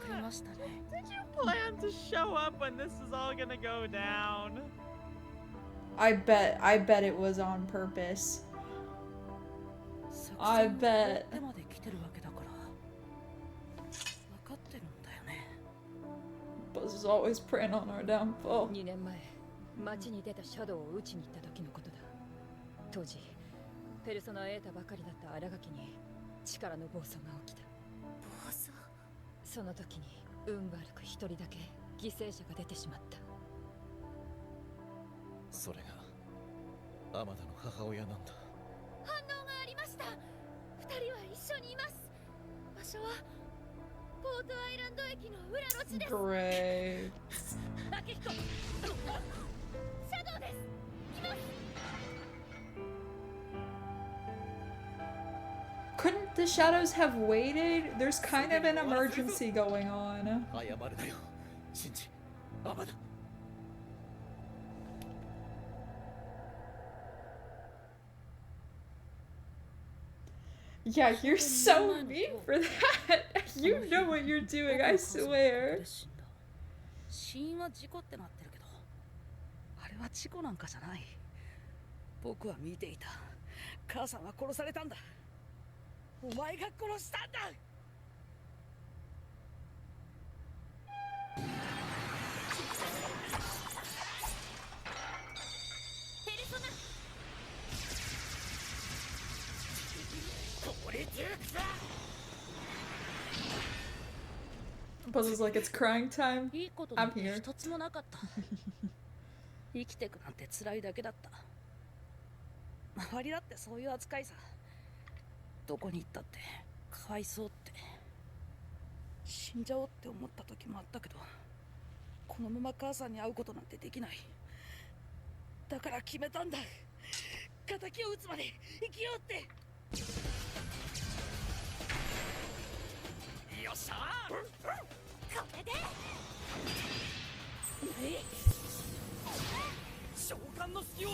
Did you plan to show up when this is all gonna go down? I bet it was on purpose. I bet. Buzz is always preying on our downfall. 2年前、町に出たシャドウを撃ちに行った時のことだ。当時、ペルソナを得たばかりだった新垣に力の暴走が起きた。暴走？その時に運悪く一人だけ犠牲者が出てしまった。それがアマダの母親なんだ。反応がありました。二人は一緒にいます。場所はポートアイランド駅の裏路地です。 Great. アキヒコ、シャドウです。来ます。 Couldn't the shadows have waited? There's kind of an emergency going on. 謝るなよ、シンジ。アバだ。Yeah, you're so mean for that. You know what you're doing, I swear. 死因は事故ってなってるけど、あれは事故なんかじゃない。僕は見ていた。母さんは殺されたんだ。お前が殺したんだ。ペルソナ。 Buzz's like, it's crying time. いいことな I'm んて here. 一つもなかった。生きてくなんて辛いだけだった。周りだってそういう扱いさ。どこに行ったってかわいそうって。死んじゃおうって思った時もあったけど、このまま母さんに会うことなんてできない。だから決めたんだ。敵を撃つまで生きようって。よっしゃー。これで。召喚の隙を。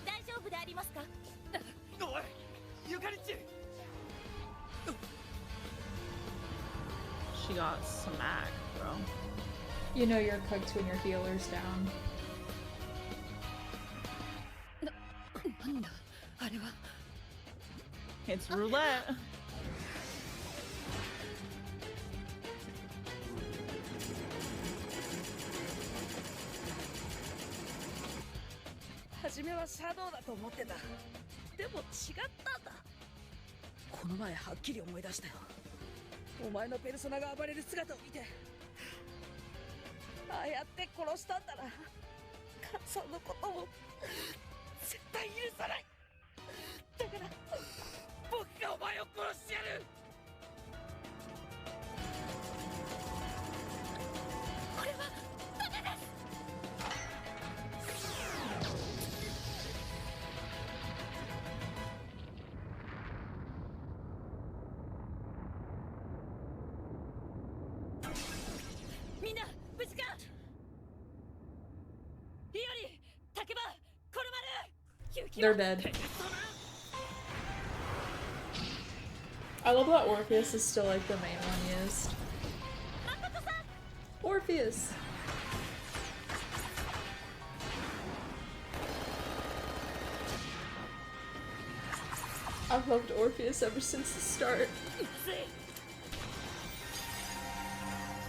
大丈夫でありますか。おい、ゆかりっち。 She got smacked, bro. You know you're cooked when your healer's down. なんだあれは。 It's roulette. 初めはシャドウだと思ってた。でも違ったんだ。この前はっきり思い出したよ。お前のペルソナが暴れる姿を見て、ああやって殺したんだな。母さんのことを絶対許さない。だから僕がお前を殺してやる。これはダメです。 みんな無事か。リオリ、竹場、コロマル、They're dead. I love that Orpheus is still like the main one used. Orpheus! I've loved Orpheus ever since the start.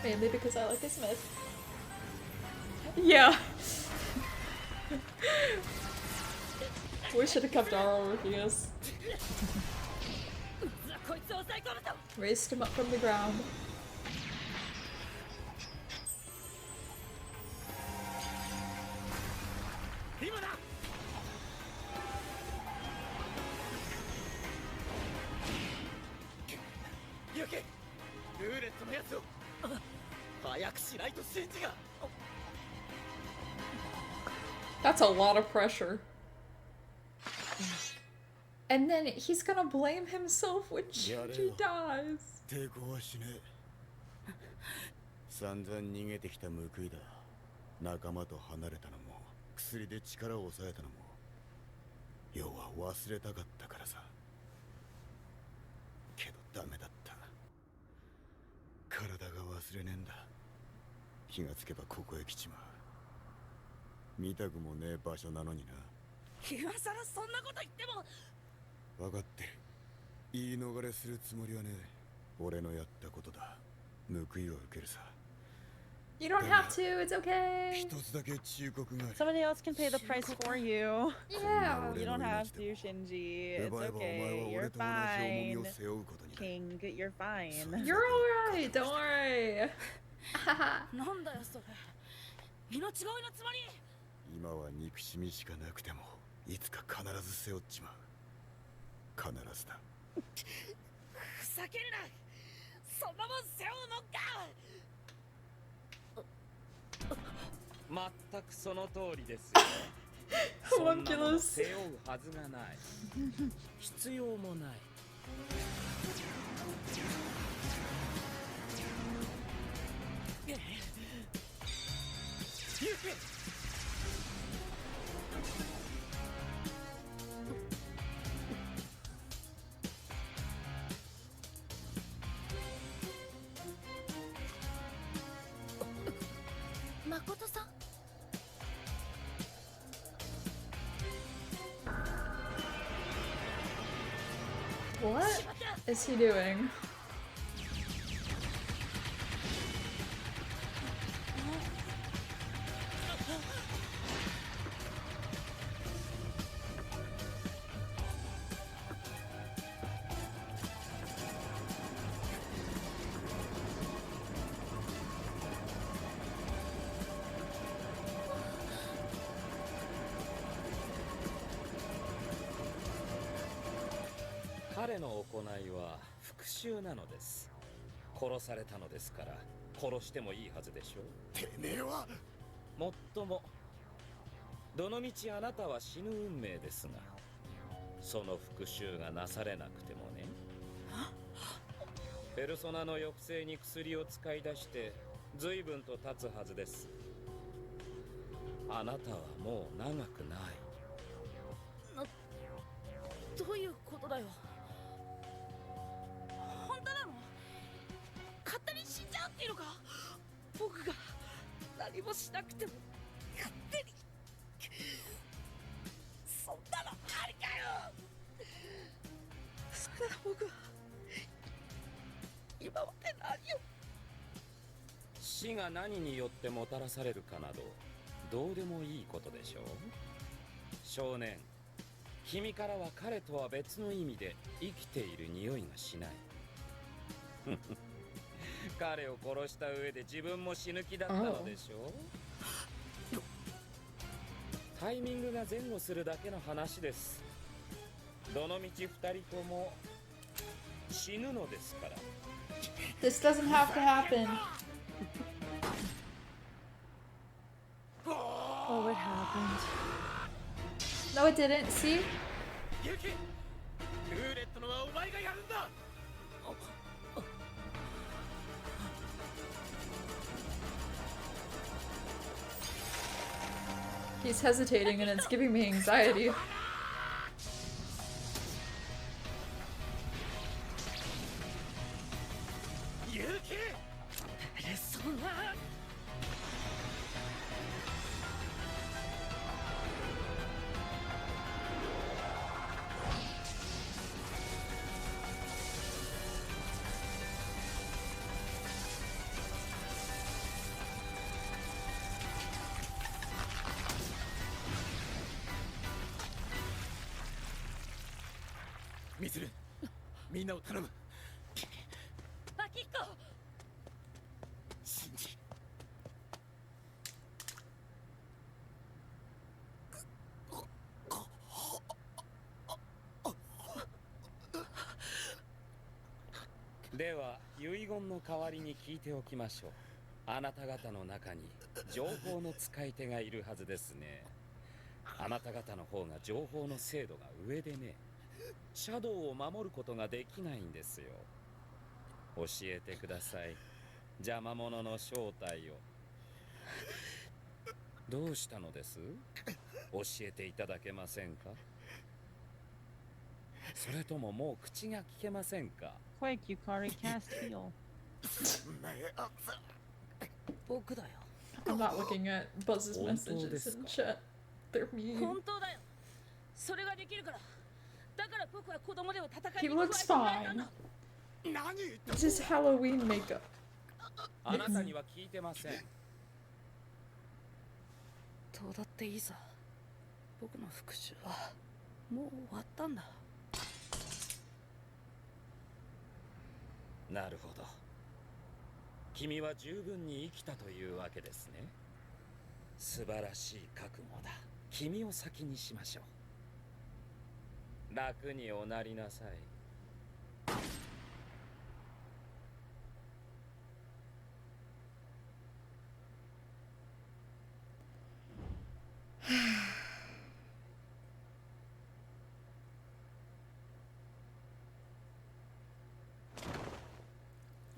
Mainly because I like his myth. Yeah. We should have kept our Orpheus. Raised him up from the ground. That's a lot of pressure. And then he's gonna blame himself when Shinji dies. 抵抗はしねえ。散々逃げてきた報いだ。仲間と離れたのも、薬で力を抑えたのも、要は忘れたかったからさ。けどダメだった。体が忘れねえんだ。気がつけばここへ来ちまう。見たくもねえ場所なのにな。今さらそんなこと言っても。分かってる。言い逃れするつもりはねえ。俺のやったことだ。報いを受けるさ。You don't have to, it's okay. 一つだけ忠告がある。 Somebody else can pay the price for you. Yeah. You don't have to, Shinji. It's okay. You're fine. King, you're fine. You're alright, don't worry. なんだよそれ。命乞いのつもり。今は憎しみしかなくても、いつか必ず背負っちまう。必ずだ。ふ避けるな。そんなもん背負うのか。全くその通りですよ。そんなもの Homunculus. 背負うはずがない。必要もない。誠さん。 What is he doing? .彼の行いは復讐なのです。殺されたのですから殺してもいいはずでしょう。てめえは。もっともどのみちあなたは死ぬ運命ですが、その復讐がなされなくてもね。ペルソナの抑制に薬を使い出して随分と経つはずです。あなたはもう長くない。どういうことだよ。本当なの？勝手に死んじゃうっていうのか？僕が何もしなくても勝手に。そんなのありかよ。それなら僕は今まで何を。死が何によってもたらされるかなどどうでもいいことでしょう。少年、君からは彼とは別の意味で生きている匂いがしない。彼を殺した上で自分も死ぬ気だったのでしょう。タイミングが前後するだけの話です。どのみち二人とも死ぬのですから。 This doesn't have to happen. Oh, it happened. No, it didn't. See? ユキ、ルーレットのはお前がやるんだ。 He's hesitating and it's giving me anxiety. .ミツル、みんなを頼む。アキッコ。シンジ。では遺言の代わりに聞いておきましょう。あなた方の中に情報の使い手がいるはずですね。あなた方の方が情報の精度が上でね。シャドウを守ることができないんですよ。教えてください。邪魔者の正体を。どうしたのです？教えていただけませんか？それとももう口が聞けませんか？ Quick, Yukari, cast heal. 僕だよ。 I'm not looking at Buzz's messages in chat. They're mean. 本当だよ。それができるから。だから僕は子供でを戦い He に加え looks てもらえたん fine. だ。 It's his Halloween makeup. あなたには聞いてません。どうだっていいさ。僕の復讐はもう終わったんだ。なるほど。君は十分に生きたというわけですね。素晴らしい覚悟だ。君を先にしましょう。楽におなりなさい。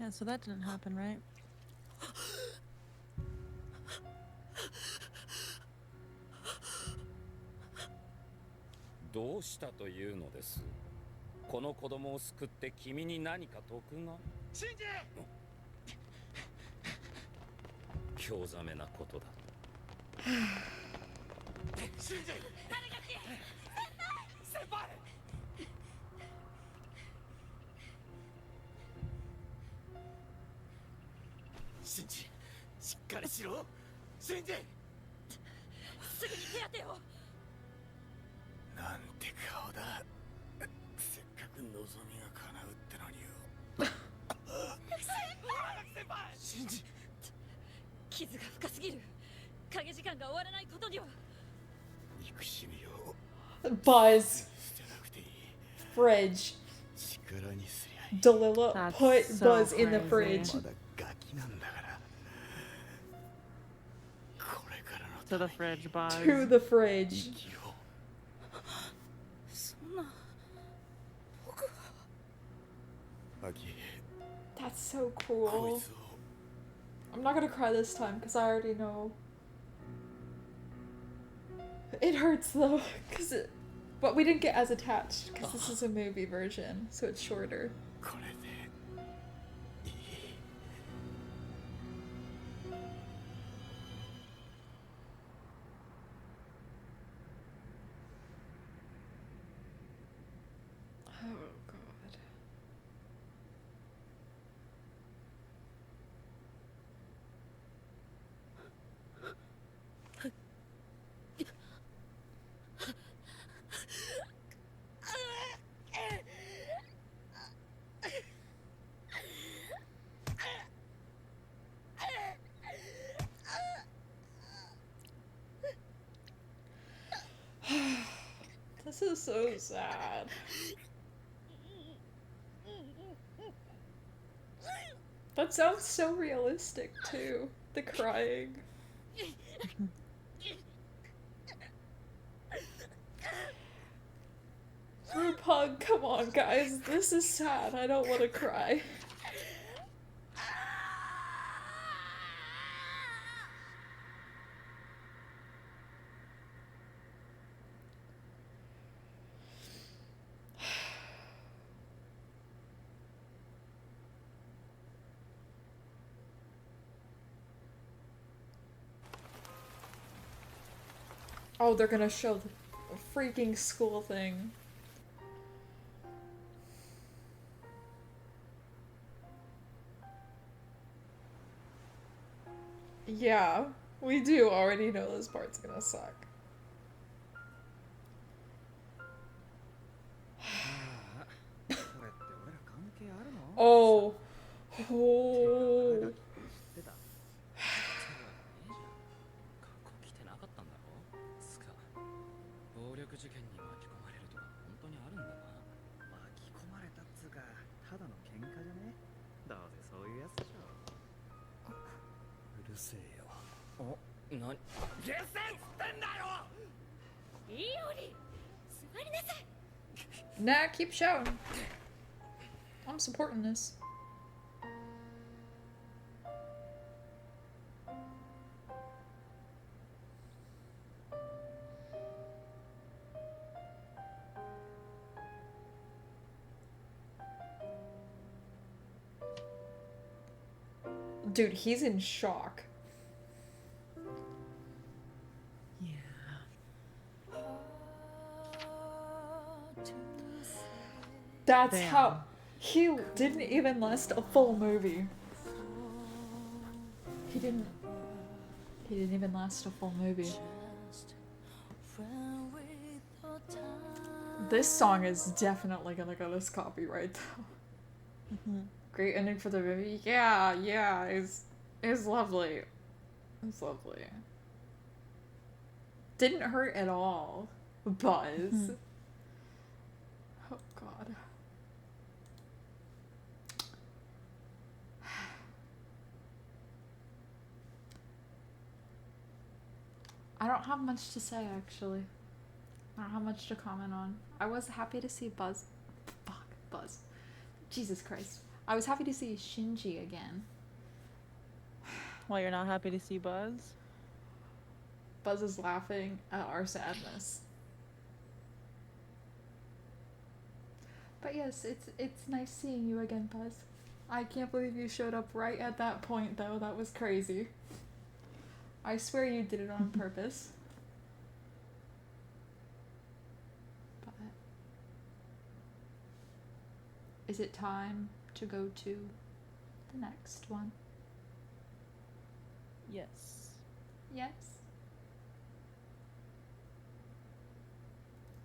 Yeah, so that didn't happen, right? どうしたというのです。この子供を救って君に何か得が。シンジ！興ざめなことだ。シンジ！先輩！シンジ、しっかりしろ。シンジ！すぐに手当てを。なんて顔だ。せっかく望みが叶うってのによ。先輩！シンジ！傷が深すぎる。影時間が終わらないことには。憎しみを Buzz. 捨てなくていい。 Fridge. 力にすりゃいい。 Delilla That's put so Buzz in the crazy. fridge. まだガキなんだから。これからの To the fridge, Buzz. To the fridge. そんな。僕は。アキ、 That's so こ cool. いつを I'm not gonna cry this time because I already know. It hurts though, but we didn't get as attached because this is a movie version, so it's shorter. これでいい。Oh god. This is so sad. That sounds so realistic too. The crying. Group hug, come on guys, this is sad. I don't want to cry. Oh, they're gonna show the freaking school thing. Yeah, we do already know this part's gonna suck. Oh. Oh. 暴力事件に巻き込まれるとか本当にあるんだな。巻き込まれたっつうか、ただの喧嘩じゃね？どうせそういうやつでしょ。うるせえよ。お、なに？ゲセンつってんだよ！いいより座りなさい。 Nah, keep shouting. I'm supporting this. Dude, he's in shock. That's Damn. how he didn't even last a full movie. He didn't even last a full movie. This song is definitely gonna get us copyright though. Great ending for the movie. Yeah, it's lovely. It's lovely. Didn't hurt at all. Buzz. Oh god. I don't have much to say actually. I don't have much to comment on. I was happy to see Buzz. Fuck, Buzz. Jesus Christ. I was happy to see Shinji again. Well, you're not happy to see Buzz? Buzz is laughing at our sadness. But yes, it's nice seeing you again, Buzz. I can't believe you showed up right at that point, though. That was crazy. I swear you did it on purpose. But is it time to go to the next one? Yes. Yes.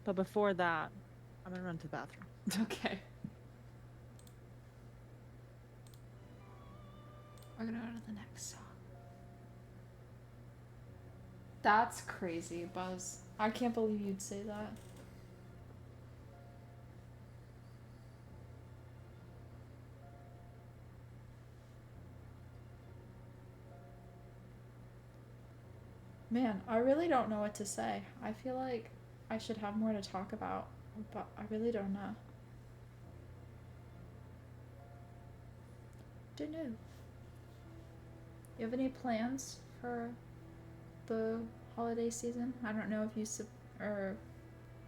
But before that, I'm gonna run to the bathroom. Okay. We're gonna go to the next song. That's crazy, Buzz. I can't believe you'd say that. Man, I really don't know what to say. I feel like I should have more to talk about, but I really don't know. Don't know. You have any plans for the holiday season? I don't know if you or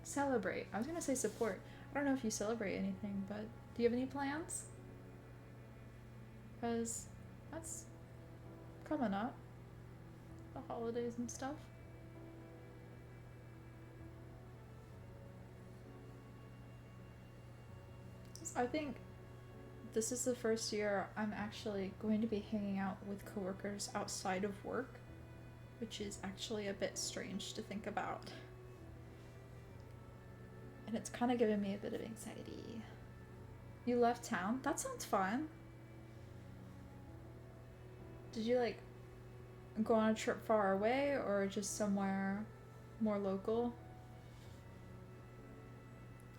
celebrate. I was gonna say support. I don't know if you celebrate anything, but do you have any plans? Because that's coming up. The holidays and stuff. I think this is the first year I'm actually going to be hanging out with coworkers outside of work, which is actually a bit strange to think about. And it's kind of giving me a bit of anxiety. You left town? That sounds fun. Did you like go on a trip far away or just somewhere more local?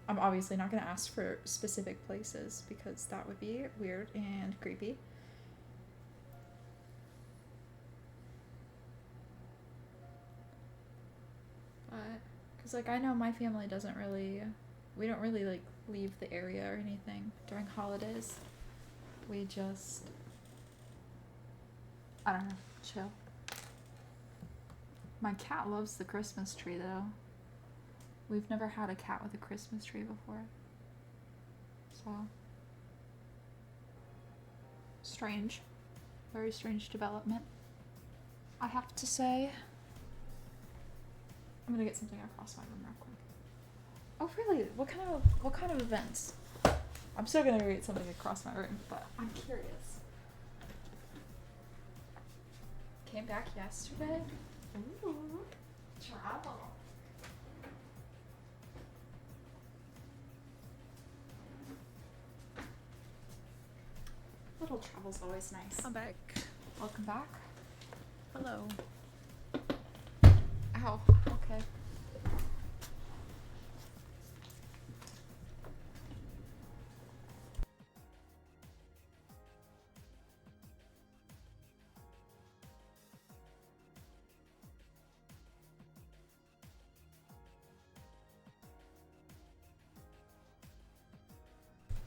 I'm obviously not going to ask for specific places because that would be weird and creepy. But, because like I know my family doesn't really, we don't really like leave the area or anything during holidays. We just, I don't know, chill. My cat loves the Christmas tree though. We've never had a cat with a Christmas tree before. So, strange. Very strange development, I have to say. I'm gonna get something across my room real quick. Oh really? What kind of events? I'm still gonna get something across my room, but I'm curious. Came back yesterday. Ooh, travel. Little travel's always nice. I'm back. Welcome back. Hello. Ow. Okay.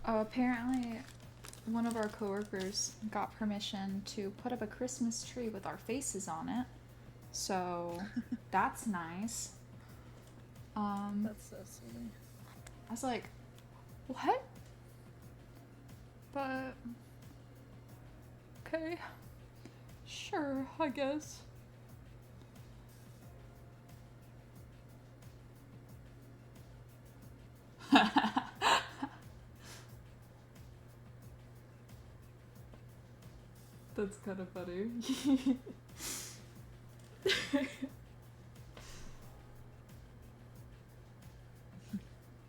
Apparently, one of our coworkers got permission to put up a Christmas tree with our faces on it. So that's nice. That's so silly. I was like, what? But okay. Sure, I guess. That's kind of funny.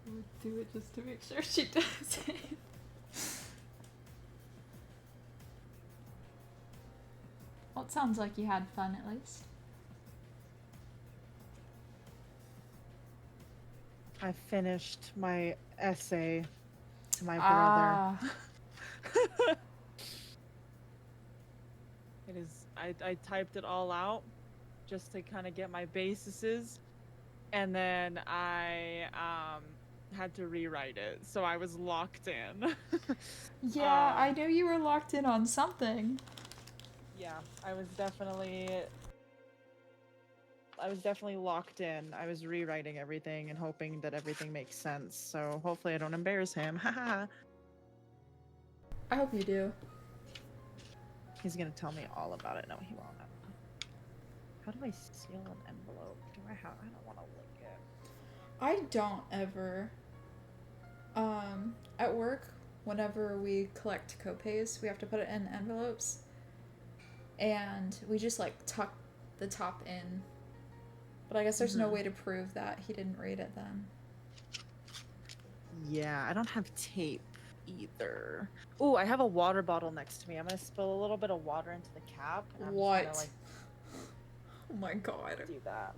Would do it just to make sure she does it. Well, it sounds like you had fun at least. I finished my essay to my brother. It is. I typed it all out just to kind of get my bases, and then I had to rewrite it, so I was locked in. Yeah, I knew you were locked in on something. Yeah, I was definitely locked in. I was rewriting everything and hoping that everything makes sense. So hopefully I don't embarrass him. Haha. I hope you do. He's gonna tell me all about it. No, he won't. How do I seal an envelope? I don't want to lick it. I don't ever. At work, whenever we collect copays, we have to put it in envelopes. And we just like tuck the top in. But I guess there's no way to prove that he didn't read it then. Yeah, I don't have tape either. Ooh, I have a water bottle next to me. I'm gonna spill a little bit of water into the cap. And I'm What? Just gonna, Oh my god. do that.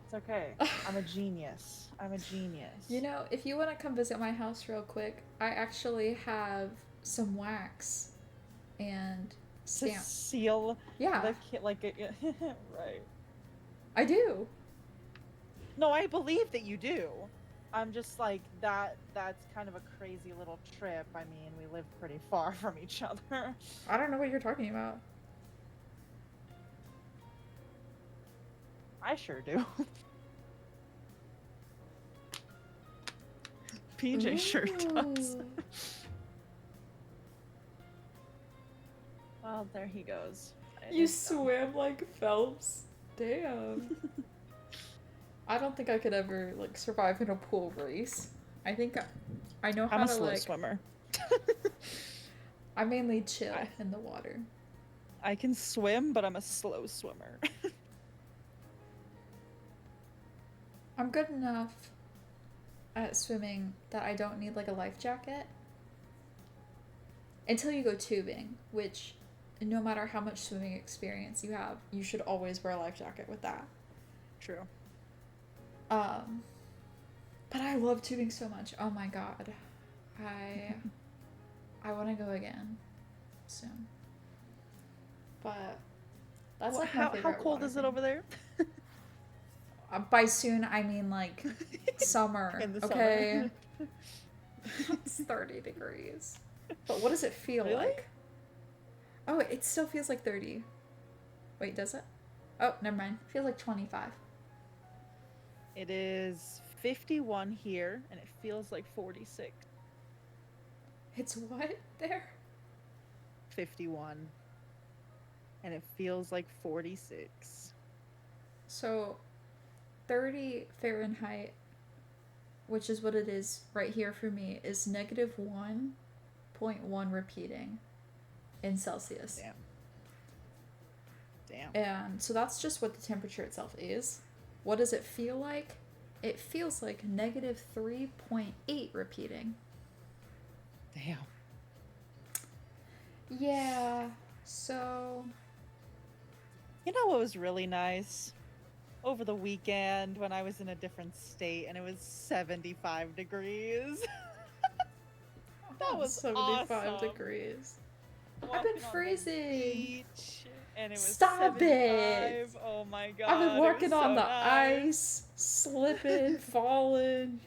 It's okay. I'm a genius. I'm a genius. You know, if you want to come visit my house real quick, I actually have some wax and To stamps. seal. Yeah. The like it. Right. I do. No, I believe that you do. I'm just like that. That's kind of a crazy little trip. I mean, we live pretty far from each other. I don't know what you're talking about. I sure do. PJ sure does. Ooh. Well, there he goes. You swim like Phelps. Damn. I don't think I could ever like survive in a pool race. I think I know how I'm a to slow like. swimmer. I mainly chill in the water. I can swim, but I'm a slow swimmer. I'm good enough at swimming that I don't need like a life jacket. Until you go tubing, which no matter how much swimming experience you have, you should always wear a life jacket with that. True. But I love tubing so much. Oh my god. I want to go again soon. But that's like my how favorite cold water is it thing. over there? By soon, I mean like summer. In the okay. It's 30 degrees. But what does it feel Really? like? Oh, it still feels like 30. Wait, does it? Oh, never mind. It feels like 25. It is 51 here, and it feels like 46. It's what there? 51. And it feels like 46. So 30 Fahrenheit, which is what it is right here for me, is negative 1.1 repeating in Celsius. Damn. And so that's just what the temperature itself is. What does it feel like? It feels like negative 3.8 repeating. Damn. Yeah, so... You know what was really nice? Over the weekend when I was in a different state and it was 75 degrees. That was 75 awesome. degrees. I've Walking been on the freezing. beach, and it was Stop 75. it. Oh my god. I've been it was walking on so the nice. ice, slipping, falling.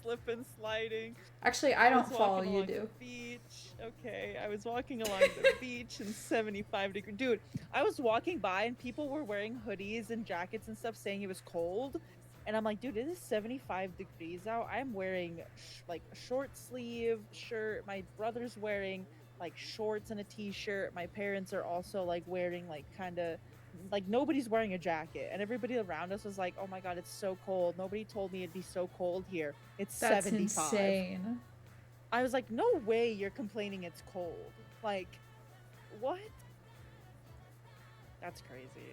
Slipping, sliding. Actually, I don't was fall, walking you along do. the beach. Okay, I was walking along the beach in 75 degrees. Dude, I was walking by and people were wearing hoodies and jackets and stuff saying it was cold. And I'm like, dude, it is 75 degrees out. I'm wearing like a short sleeve shirt. My brother's wearing like shorts and a t-shirt. My parents are also like wearing like kind of like nobody's wearing a jacket. And everybody around us was like, oh my god, it's so cold. Nobody told me it'd be so cold here. It's That's 75. insane. I was like, no way you're complaining it's cold. Like, what? That's crazy.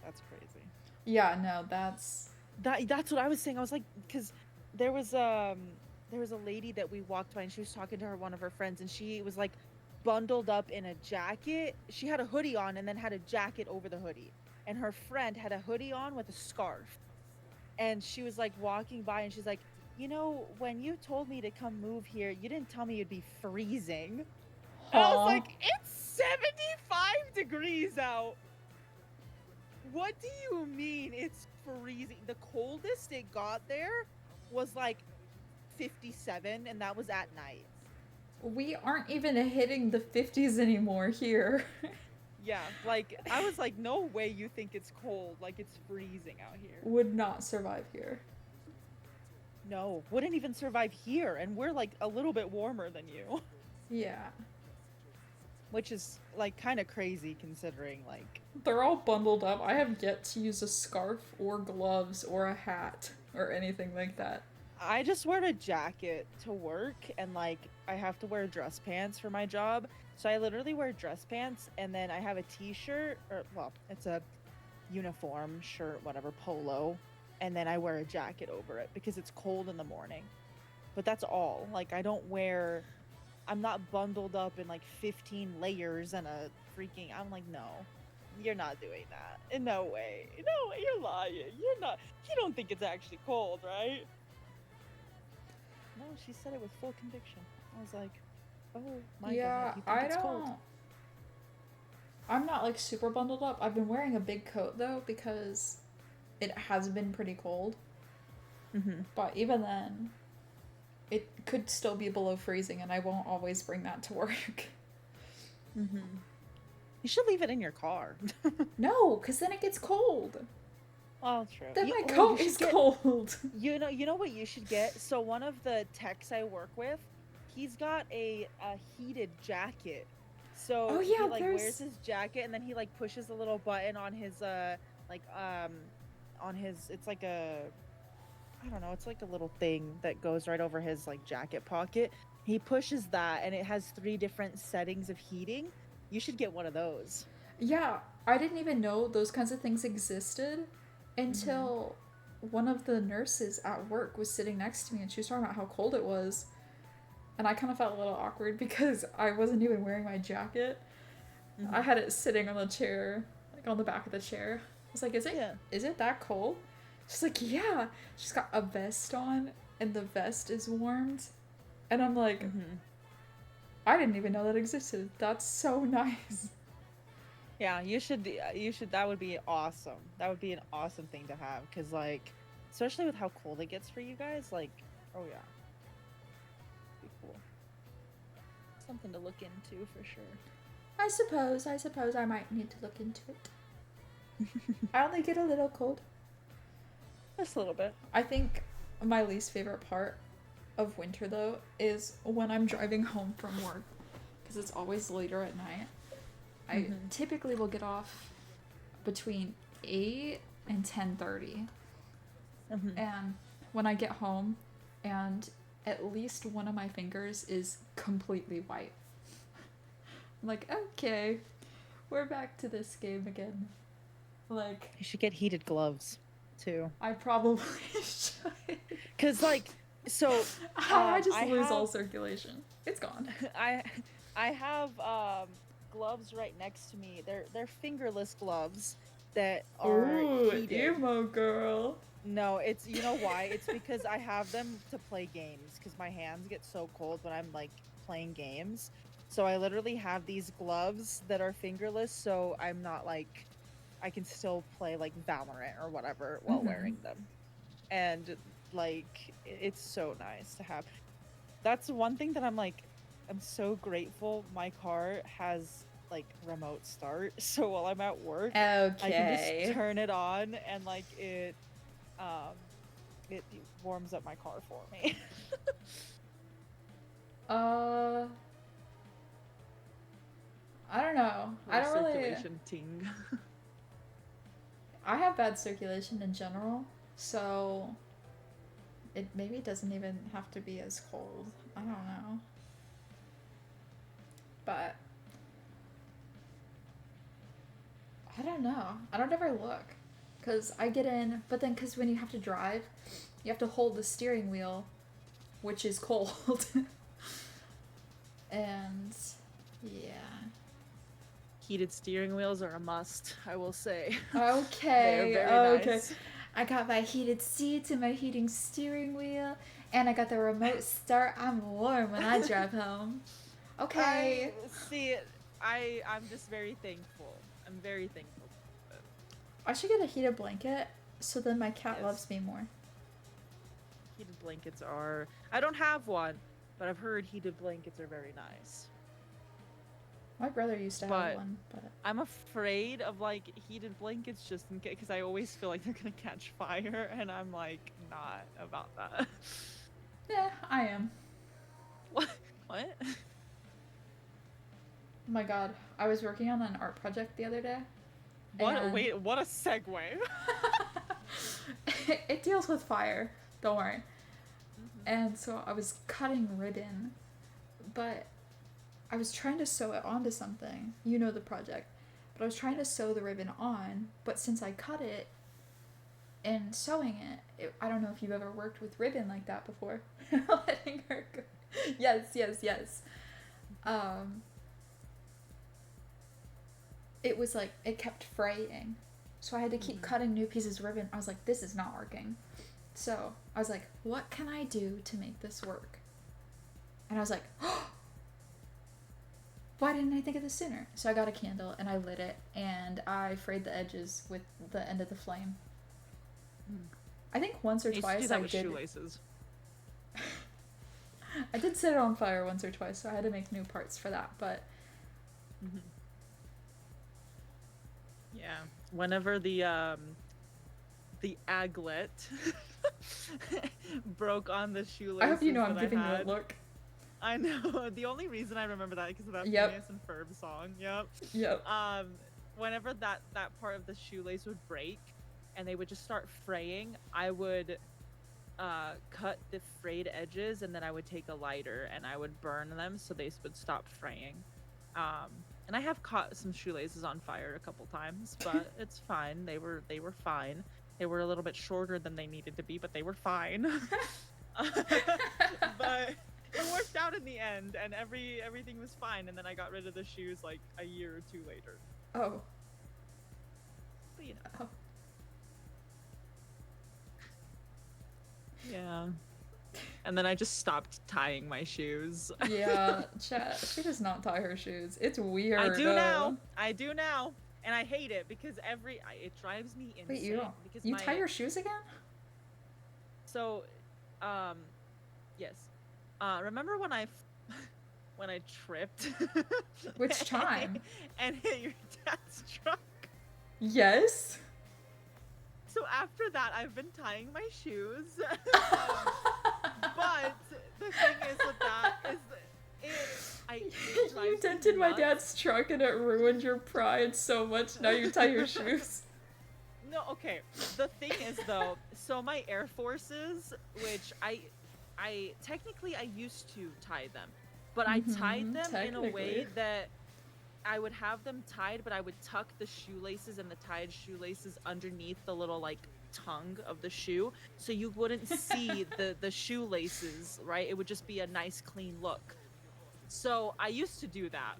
That's crazy. Yeah, no, that's That's what I was saying. I was like, because there was a lady that we walked by and she was talking to one of her friends and she was like bundled up in a jacket. She had a hoodie on and then had a jacket over the hoodie. And her friend had a hoodie on with a scarf. And she was like walking by and she's like, you know, when you told me to come move here, you didn't tell me you'd be freezing. And I was Aw. like, it's 75 degrees out. What do you mean it's freezing? The coldest it got there was like 57, and that was at night. We aren't even hitting the 50s anymore here. Yeah, like I was like, no way you think it's cold, like it's freezing out here. Would not survive here. No, wouldn't even survive here, and we're like a little bit warmer than you. Yeah. Which is like kind of crazy considering like They're all bundled up. I have yet to use a scarf or gloves or a hat or anything like that. I just wear a jacket to work, and like I have to wear dress pants for my job. So I literally wear dress pants, and then I have a t-shirt, or well, it's a uniform shirt, whatever, polo, and then I wear a jacket over it because it's cold in the morning. But that's all. Like I'm not bundled up in like 15 layers and a freaking, I'm like, no, you're not doing that. In no way. No, you're lying. You're not. You don't think it's actually cold, right? No, she said it with full conviction. I was like, oh my god, you think it's cold. I'm not like super bundled up. I've been wearing a big coat though because it has been pretty cold. But even then, it could still be below freezing, and I won't always bring that to work. You should leave it in your car. No, because then it gets cold. Oh, true. Then my coat is cold. You know what you should get? So one of the techs I work with, he's got a heated jacket. So Oh, yeah, he like there's- wears his jacket, and then he like pushes a little button on his it's like a, I don't know, it's like a little thing that goes right over his like jacket pocket. He pushes that, and it has 3 different settings of heating. You should get one of those. Yeah, I didn't even know those kinds of things existed until one of the nurses at work was sitting next to me, and she was talking about how cold it was. And I kind of felt a little awkward because I wasn't even wearing my jacket. I had it sitting on the chair, like on the back of the chair. I was like, is it that cold? She's like, yeah. She's got a vest on, and the vest is warmed. And I'm like, I didn't even know that existed. That's so nice. Yeah, you should, that would be awesome. That would be an awesome thing to have, because, like, especially with how cold it gets for you guys, like, oh yeah. Be cool. Something to look into for sure. I suppose I might need to look into it. I only get a little cold. Just a little bit. I think my least favorite part of winter, though, is when I'm driving home from work, because it's always later at night. I typically will get off between 8 and 10:30. And when I get home, and at least one of my fingers is completely white. I'm like, okay, we're back to this game again. Like, you should get heated gloves too. I probably should. Cause like, so I just lose all circulation. It's gone. I have gloves right next to me. They're fingerless gloves that are heated. Emo girl. No, it's, you know why? It's because I have them to play games, because my hands get so cold when I'm like playing games. So I literally have these gloves that are fingerless, so I'm not like, I can still play like Valorant or whatever while wearing them. And like, it's so nice to have. That's one thing that I'm like, I'm so grateful my car has like remote start. So while I'm at work, I can just turn it on, and like it warms up my car for me. I don't know. I don't really. Circulation ting. I have bad circulation in general, so maybe it doesn't even have to be as cold. I don't know. But I don't know. I don't ever look, because I get in, but then because when you have to drive, you have to hold the steering wheel, which is cold. And yeah. Heated steering wheels are a must, I will say. Okay, They're very okay. nice. I got my heated seats and my heating steering wheel, and I got the remote start. I'm warm when I drive home. Okay. I'm just very thankful. I'm very thankful. I should get a heated blanket, so then my cat loves me more. Heated blankets are. I don't have one, but I've heard heated blankets are very nice. My brother used to have one, but I'm afraid of like heated blankets just in case, because I always feel like they're gonna catch fire, and I'm like not about that. yeah, I am. What? What? Oh my god, I was working on an art project the other day. What? Wait, what a segue. It deals with fire, don't worry. And so I was cutting ribbon, but I was trying to sew it onto something. You know the project. But I was trying to sew the ribbon on, but since I cut it and sewing it, I don't know if you've ever worked with ribbon like that before. Letting her go. Yes. It was like, it kept fraying. So I had to keep cutting new pieces of ribbon. I was like, this is not working. So I was like, what can I do to make this work? And I was like, oh, why didn't I think of this sooner? So I got a candle and I lit it and I frayed the edges with the end of the flame. I think once or twice I did. Shoelaces. I did set it on fire once or twice, so I had to make new parts for that. But yeah, whenever the aglet broke on the shoelaces. I hope you know I'm giving you a look. I know. The only reason I remember that because of that Phineas and Ferb song. Yep. Whenever that part of the shoelace would break, and they would just start fraying, I would cut the frayed edges, and then I would take a lighter and I would burn them so they would stop fraying. And I have caught some shoelaces on fire a couple times, but it's fine. They were fine. They were a little bit shorter than they needed to be, but they were fine. But it worked out in the end, and everything was fine. And then I got rid of the shoes like a year or two later. Oh. But you know. Yeah. And then I just stopped tying my shoes. Yeah, chat. She does not tie her shoes. It's weird. I do now. And I hate it because it drives me insane. Wait, you tie your shoes again? So, yes. Remember when I tripped? Which time? And hit your dad's truck? Yes. So after that, I've been tying my shoes. But the thing is with that is you dented my dad's truck and it ruined your pride so much. Now you tie your shoes. No, okay. The thing is though, so my Air Forces, which I technically I used to tie them, but I tied them in a way that I would have them tied, but I would tuck the shoelaces and the tied shoelaces underneath the little like tongue of the shoe, so you wouldn't see the shoelaces, right? It would just be a nice clean look. So I used to do that,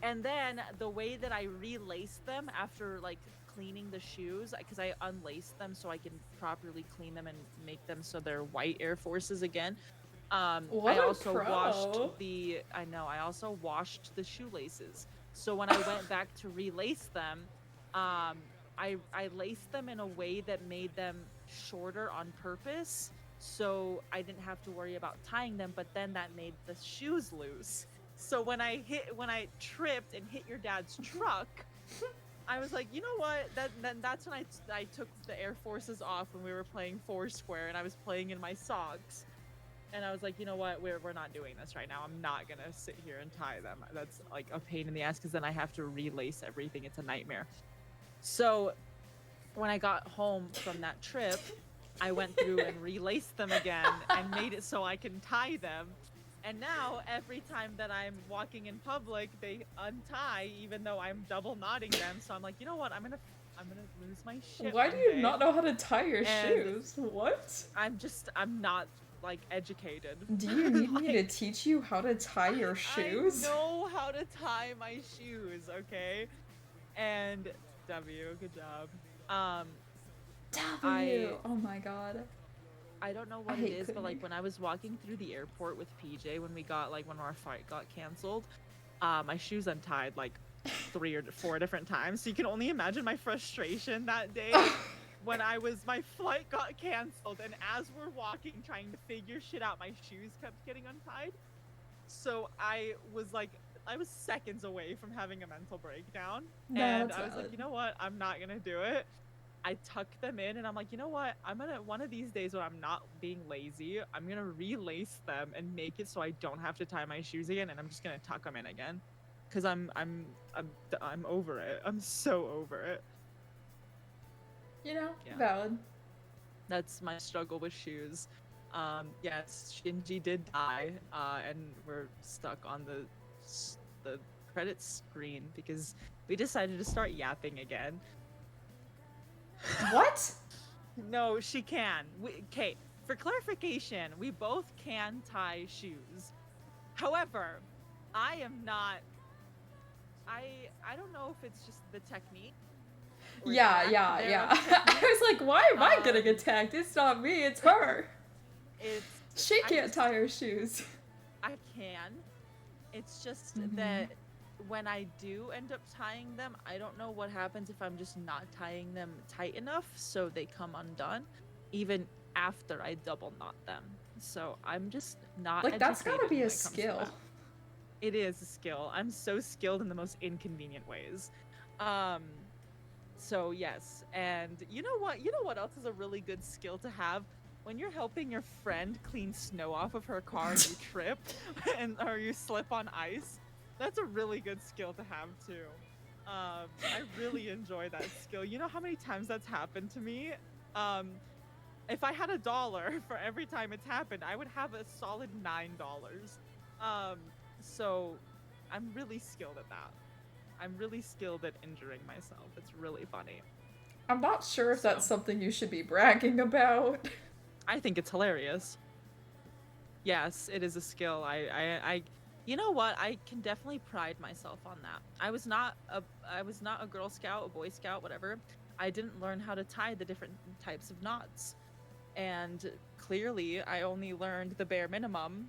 and then the way that I relaced them after like cleaning the shoes, because I unlaced them so I can properly clean them and make them so they're white Air Forces again. I also washed the shoelaces. So when I went back to relace them, I laced them in a way that made them shorter on purpose, so I didn't have to worry about tying them, but then that made the shoes loose. So when I tripped and hit your dad's truck, I was like, you know what? That's when I took the Air Forces off when we were playing Foursquare, and I was playing in my socks. And I was like, you know what? We're not doing this right now. I'm not gonna sit here and tie them. That's like a pain in the ass because then I have to relace everything. It's a nightmare. So when I got home from that trip, I went through and relaced them again and made it so I can tie them. And now every time that I'm walking in public, they untie even though I'm double knotting them. So I'm like, you know what? I'm gonna lose my shit. Why do you not know how to tie your shoes? What? I'm not like educated. Do you need me to teach you how to tie your shoes? I know how to tie my shoes, okay? And W, good job. W. Oh my god. I don't know what it is, but like when I was walking through the airport with PJ when our flight got canceled, my shoes untied like 3 or 4 different times. So you can only imagine my frustration that day. when my flight got canceled, and as we're walking trying to figure shit out, my shoes kept getting untied. So I was seconds away from having a mental breakdown. No, And that's I was like, valid. you know what? I'm not gonna do it. I tucked them in and I'm like, you know what? One of these days when I'm not being lazy, I'm gonna relace them and make it so I don't have to tie my shoes again, and I'm just gonna tuck them in again. Cause I'm over it. I'm so over it. You know, Yeah. valid. That's my struggle with shoes. Yes, Shinji did die, and we're stuck on the credits screen because we decided to start yapping again. What? No, she can. Okay, for clarification, we both can tie shoes. However, I am not. I don't know if it's just the technique. or Yeah, lack yeah, thereof yeah. technique. I was like, why am I getting attacked? It's not me, it's her. She I can't just- tie her shoes. I can. It's just Mhm. that when I do end up tying them, I don't know what happens if I'm just not tying them tight enough so they come undone, even after I double knot them. So I'm just not. Like, that's gotta educated be when a it comes to skill. that. It is a skill. I'm so skilled in the most inconvenient ways. So yes, and you know what? You know what else is a really good skill to have? When you're helping your friend clean snow off of her car and you trip or you slip on ice, that's a really good skill to have too. I really enjoy that skill. You know how many times that's happened to me? If I had $1 for every time it's happened, I would have a solid $9. So I'm really skilled at that. I'm really skilled at injuring myself. It's really funny. I'm not sure if that's something you should be bragging about. I think it's hilarious. Yes, it is a skill. I you know what? I can definitely pride myself on that. I was not a Girl Scout, a Boy Scout, whatever. I didn't learn how to tie the different types of knots. And clearly I only learned the bare minimum.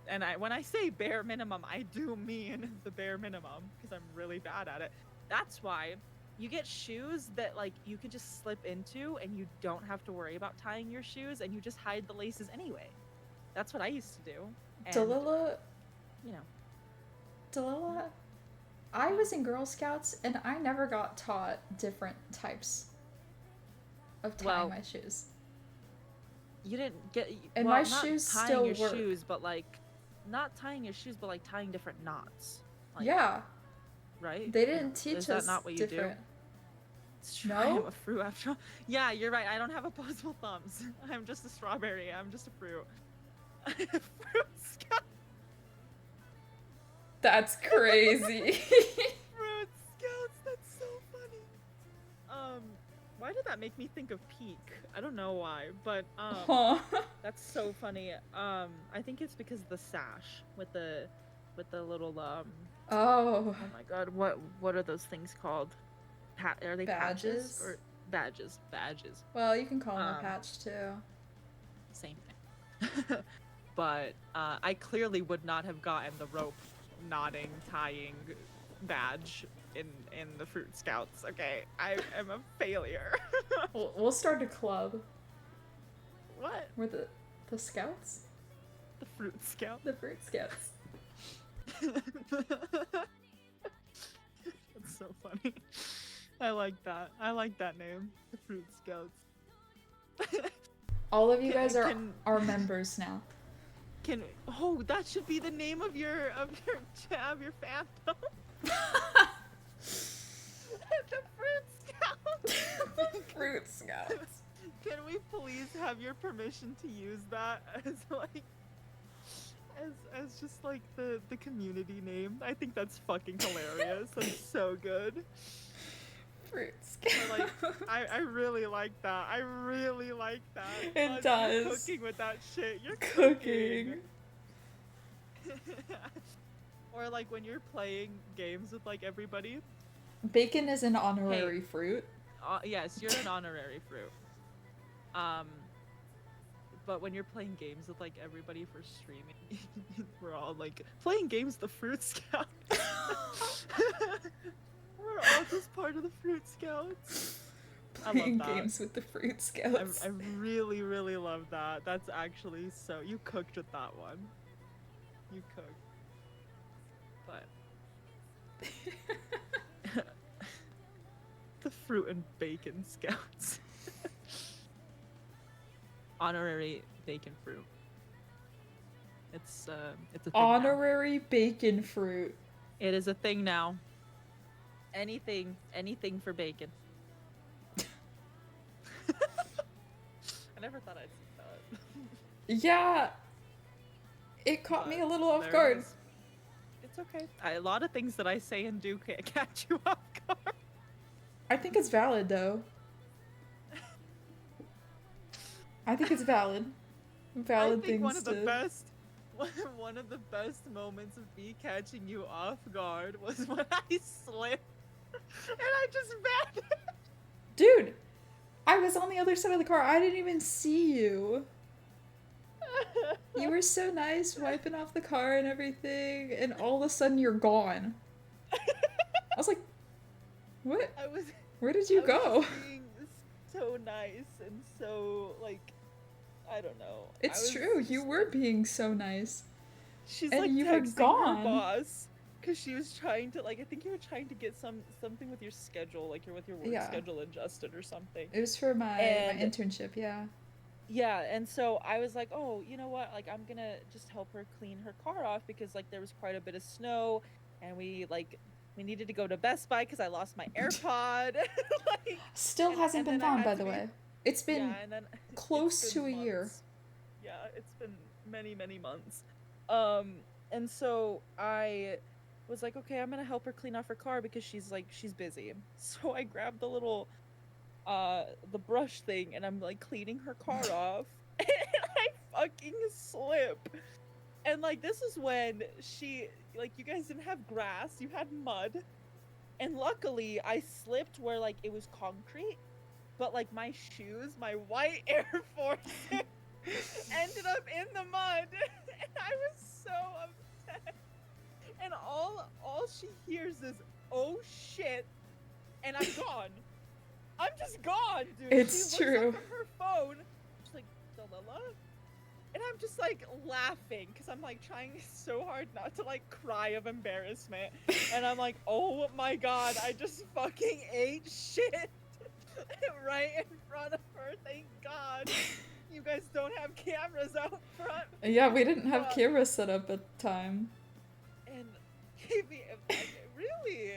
And when I say bare minimum, I do mean the bare minimum because I'm really bad at it. That's why you get shoes that like you can just slip into and you don't have to worry about tying your shoes and you just hide the laces anyway. That's what I used to do. And, Delila, you know, Delila, I was in Girl Scouts and I never got taught different types of tying my shoes. you didn't get And well, my not shoes tying still your work. shoes, but like not tying your shoes, but like tying different knots. Like, Yeah. Right? They didn't teach Is that us not what you different. do? It's true. I am a fruit after all. Yeah, you're right. I don't have opposable thumbs. I'm just a strawberry. I'm just a fruit. Fruit scout. That's crazy. Fruit scouts. That's so funny. Why did that make me think of Peak? I don't know why, but Huh. that's so funny. I think it's because of the sash with the little Oh. Oh my god, what are those things called? Are they Badges? patches or badges? Badges. Well, you can call them a patch too. Same thing. But I clearly would not have gotten the rope knotting, tying badge in the Fruit Scouts. Okay, I am a failure. We'll start a club. What? We're the Scouts? The Fruit Scout. The Fruit Scouts. That's so funny. I like that. I like that name. The Fruit Scouts. All of you guys Can- are members now. That should be the name of your fandom. The Fruit Scouts. Fruit Scouts. Can we please have your permission to use that as like as just like the community name? I think that's fucking hilarious. That's so good. Fruit Like I really like that. I really like that. It You're does. cooking with that shit. You're Cooking. Or like when you're playing games with like everybody. Bacon is an honorary fruit. Yes, you're an honorary fruit. But when you're playing games with like everybody for streaming, we're all like playing games the Fruit Scout. We're all just part of the Fruit Scouts. I love playing that. games with the fruit scouts. I really, really love that. That's actually so. You cooked with that one. You cooked. But. The fruit and bacon scouts. Honorary bacon fruit. It's a thing now. Honorary bacon fruit. It is a thing now. Anything for bacon. I never thought I'd see that. Yeah. It caught me a little off There it guard. is. It's okay. A lot of things that I say and do can't catch you off guard. I think it's valid though. I think it's valid. Valid I think things one of the to... best one of the best moments of me catching you off guard was when I slipped and I just vanished. Dude, I was on the other side of the car. I didn't even see you. You were so nice wiping off the car and everything, and all of a sudden you're gone. I was like, what? Where did you go? Just being so nice and so like, I don't know. It's true. You were being so nice. She's and like you were texting gone. her boss because she was trying to like. I think you were trying to get something with your schedule, like you're with your work Yeah. schedule adjusted or something. It was for my And- internship, yeah. Yeah, and so I was like, oh, you know what? Like, I'm gonna just help her clean her car off because like there was quite a bit of snow, and we needed to go to Best Buy because I lost my AirPod. Like, Still hasn't been then I found, had by to the be- way. It's been Yeah, and then close it's to a been year. months. Yeah, it's been many, many months. And so I was like, okay, I'm gonna help her clean off her car because she's busy. So I grabbed the little the brush thing and I'm like cleaning her car off and I fucking slip. And like this is when she like you guys didn't have grass, you had mud. And luckily I slipped where like it was concrete, but like my shoes, my white Air Force ended up in the mud. And I was so upset. And all she hears is oh shit, and I'm gone. I'm just gone, dude. It's she looks true. up from her phone. She's like, Dalila? And I'm just like laughing because I'm like trying so hard not to like cry of embarrassment. And I'm like, oh my god, I just fucking ate shit right in front of her. Thank God. You guys don't have cameras out front. Yeah, we didn't have But- cameras set up at the time. And gave me really.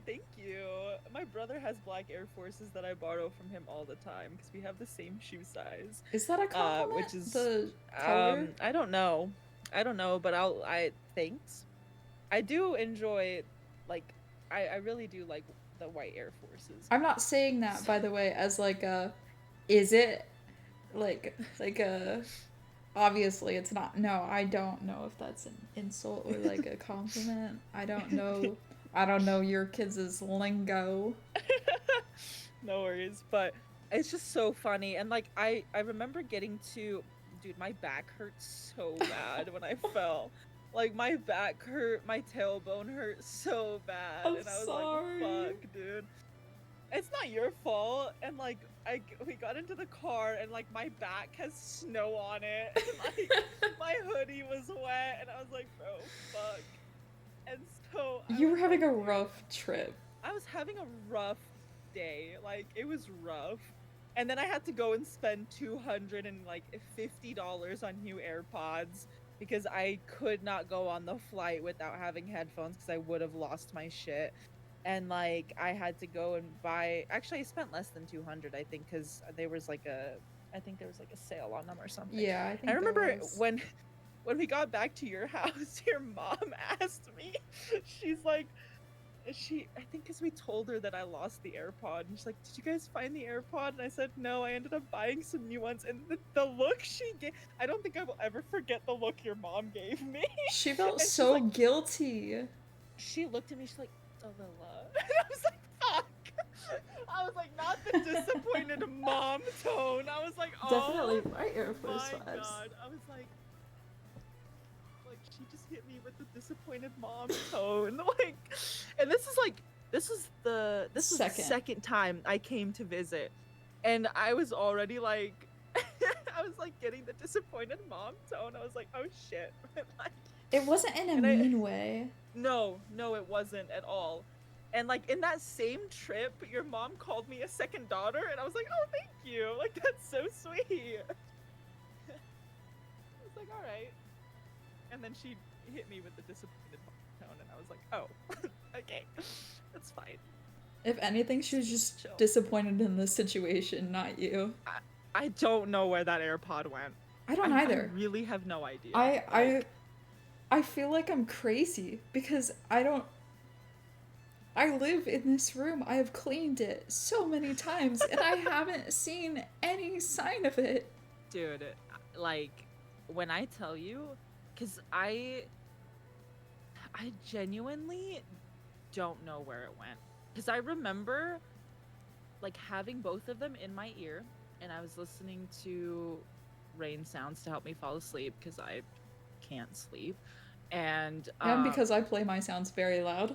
Thank you. My brother has black Air Forces that I borrow from him all the time because we have the same shoe size. Is that a compliment? Which is the color? I don't know, but thanks. I do enjoy, like, I really do like the white Air Forces. I'm not saying that, by the way, as like a, is it? Like a, obviously it's not. No, I don't know if that's an insult or like a compliment. I don't know. I don't know your kids' lingo. No worries, but it's just so funny. And like I remember getting to, dude, my back hurt so bad when I fell. Like my back hurt, my tailbone hurt so bad, I'm and I was sorry. like, "Fuck, dude, it's not your fault." And like we got into the car, and like my back has snow on it, and like my hoodie was wet, and I was like, "Bro, fuck." And so You were having a rough trip. I was having a rough day. Like it was rough. And then I had to go and spend $250 on new AirPods because I could not go on the flight without having headphones because I would have lost my shit. And like I had to go and buy, actually I spent less than 200 I think because there was like a sale on them or something. Yeah, I think I remember there was. when we got back to your house, your mom asked me, she's like, I think because we told her that I lost the AirPod, and she's like, did you guys find the AirPod? And I said, no, I ended up buying some new ones. And the look she gave, I don't think I will ever forget the look your mom gave me. She felt And she's so like- guilty. She looked at me, she's like, Dalila. And I was like, fuck. I was like, not the disappointed mom tone. I was like, oh. Definitely my Air Force my vibes. God. I was like she just hit me with the disappointed mom tone. Like, and this is like this was the Second. second time I came to visit, and I was already like, I was like getting the disappointed mom tone. I was like, oh shit. Like, It wasn't in a And I- mean way. no, it wasn't at all. And like in that same trip, your mom called me a second daughter, and I was like, oh, thank you. Like that's so sweet. I was like, all right. And then she hit me with the disappointed tone, and I was like, oh, okay, that's fine. If anything, she was just Chill. disappointed in the situation, not you. I don't know where that AirPod went. I don't I either. really have no idea. I feel like I'm crazy because I live in this room. I have cleaned it so many times and I haven't seen any sign of it. Dude, like when I tell you, because I genuinely don't know where it went. Because I remember like having both of them in my ear, and I was listening to rain sounds to help me fall asleep because I can't sleep. And Because I play my sounds very loud.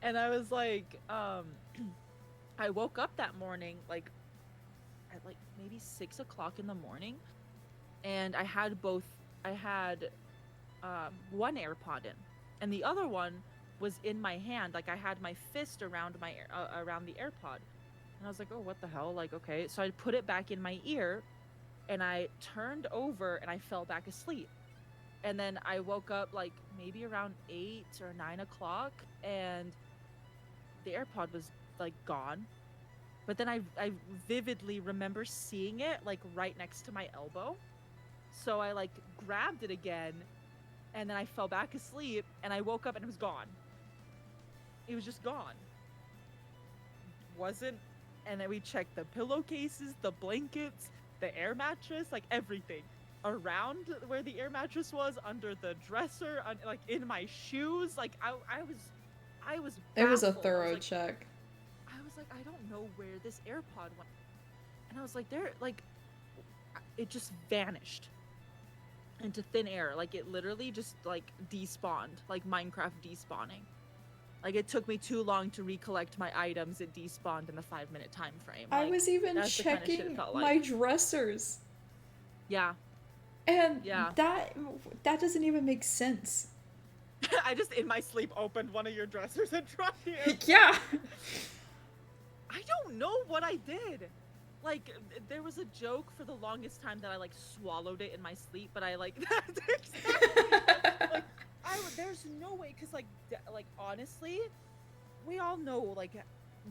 and I was like, I woke up that morning like at like maybe 6 o'clock in the morning, and I had one AirPod in, and the other one was in my hand. Like I had my fist around around the AirPod, and I was like, oh, what the hell? Like, okay. So I put it back in my ear, and I turned over and I fell back asleep. And then I woke up like maybe around 8 or 9 o'clock, and the AirPod was like gone. But then I vividly remember seeing it like right next to my elbow. So I like grabbed it again, and then I fell back asleep, and I woke up and it was gone. It was just gone. Wasn't, and then we checked the pillowcases, the blankets, the air mattress, like everything. Around where the air mattress was, under the dresser, like in my shoes, like I was It was a baffled. thorough check. I was like, I don't know where this AirPod went. And I was like, it just vanished into thin air. Like it literally just like despawned, like Minecraft despawning. Like it took me too long to recollect my items. It despawned in a 5-minute time frame. I Like, was even that's the kinda shit it checking felt my like. dressers. Yeah. And Yeah. that doesn't even make sense. I just in my sleep opened one of your dressers and dropped you. Yeah. I don't know what I did. Like there was a joke for the longest time that I like swallowed it in my sleep, but I like that's exactly like there's no way, because like honestly, we all know like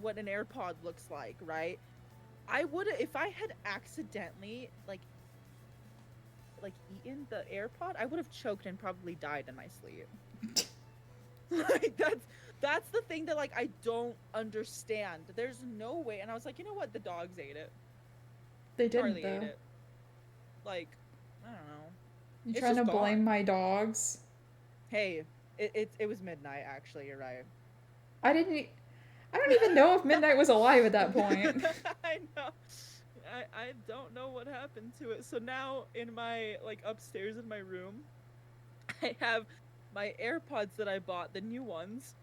what an AirPod looks like, right? I would, if I had accidentally like eaten the AirPod, I would have choked and probably died in my sleep. Like that's the thing that like I don't understand. There's no way. And I was like, you know what? The dogs ate it. They didn't Charlie ate though. it. Like, I don't know. You It's trying to just blame gone. my dogs? Hey, it was midnight actually. You're right. I don't even know if Midnight was alive at that point. I know. I don't know what happened to it. So now in my like upstairs in my room, I have my AirPods that I bought, the new ones,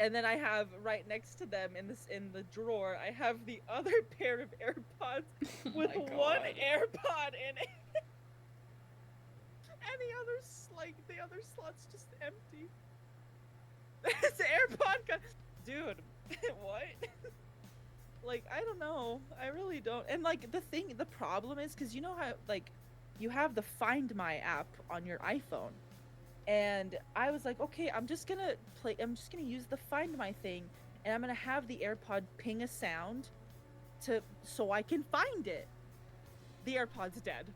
and then I have right next to them in the drawer, I have the other pair of AirPods with my one God. AirPod in it, and the other slot's just empty. It's AirPod, dude. What? Like, I don't know. I really don't. And like the problem is, because you know how like you have the Find My app on your iPhone, and I was like, okay, I'm just gonna use the Find My thing, and I'm gonna have the AirPod ping a sound so I can find it. The AirPod's dead.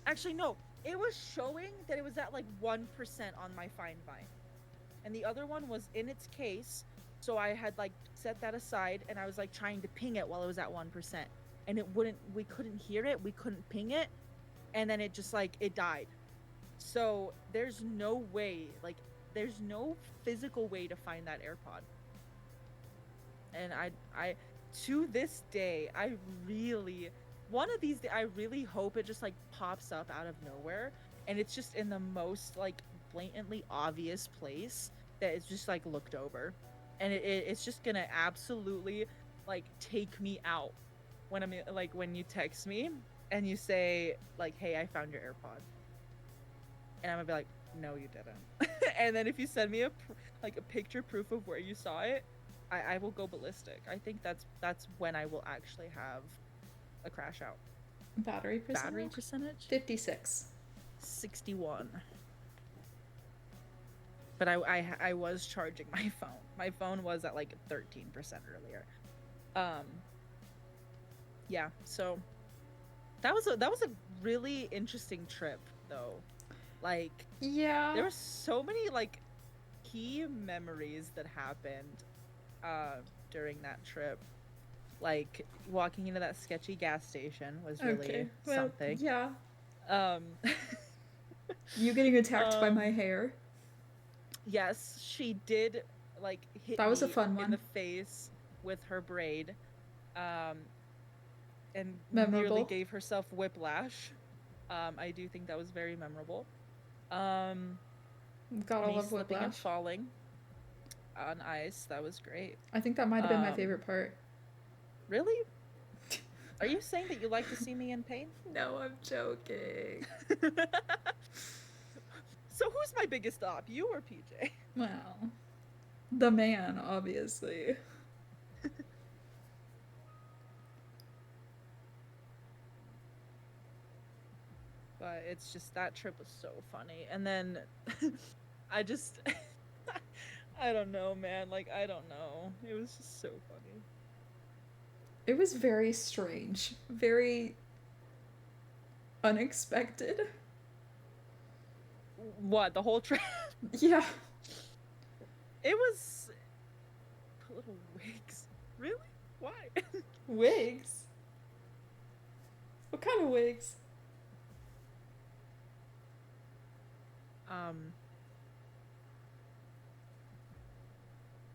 Actually, no. It was showing that it was at like 1% on my Find My, and the other one was in its case. So I had like set that aside, and I was like trying to ping it while it was at 1%, and we couldn't hear it, we couldn't ping it, and then it just like it died. So there's no way, like there's no physical way to find that AirPod. And I to this day, one of these days, I really hope it just like pops up out of nowhere, and it's just in the most like blatantly obvious place, that is just like looked over, and it's just gonna absolutely like take me out when I'm like when you text me and you say like, hey, I found your AirPod, and I'm gonna be like, no, you didn't. And then if you send me a picture proof of where you saw it, I will go ballistic. I think that's when I will actually have a crash out. Battery percentage? 56. 61. But I was charging my phone. My phone was at like 13% earlier. Yeah, so that was a really interesting trip though. Like, yeah, there were so many like key memories that happened during that trip. Like walking into that sketchy gas station was really something. Yeah. You getting attacked by my hair. Yes, she did like hit That was a me fun in one. the face with her braid. And Memorable. nearly gave herself whiplash. I do think that was very memorable. Gotta me love slipping and whiplash. falling on ice. That was great. I think that might have been my favorite part. Really? Are you saying that you like to see me in pain? No, I'm joking. So who's my biggest op, you or PJ? Well, the man, obviously. But it's just, that trip was so funny. And then I just I don't know, man. Like, I don't know. It was just so funny. It was very strange. Very unexpected. What, the whole trip? Yeah. It was little wigs. Really? Why? Wigs? What kind of wigs?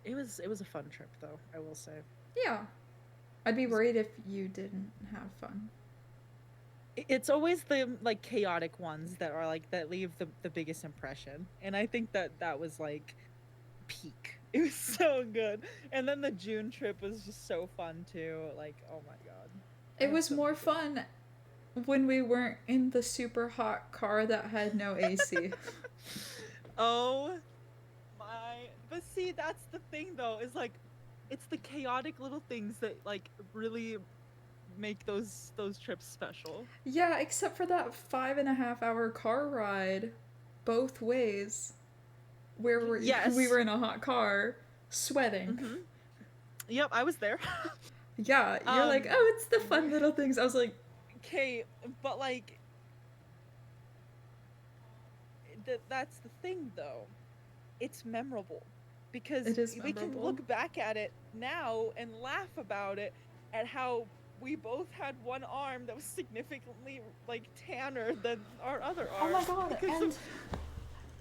It was a fun trip though, I will say. Yeah. I'd be worried if you didn't have fun. It's always the like chaotic ones that are like that leave the biggest impression, and I think that was like peak. It was so good. And then the June trip was just so fun too. Like, oh my god. It was more fun when we weren't in the super hot car that had no AC. Oh my. But see, that's the thing though, is like it's the chaotic little things that like really make those trips special. Yeah, except for that 5.5 hour car ride both ways where we were in a hot car sweating. Mm-hmm. Yep, I was there. Yeah, you're like, oh, it's the fun little things. I was like, okay, but like that's the thing though. It's memorable because It is we can memorable. look back at it now and laugh about it at how we both had one arm that was significantly like tanner than our other oh arm. my god, because of-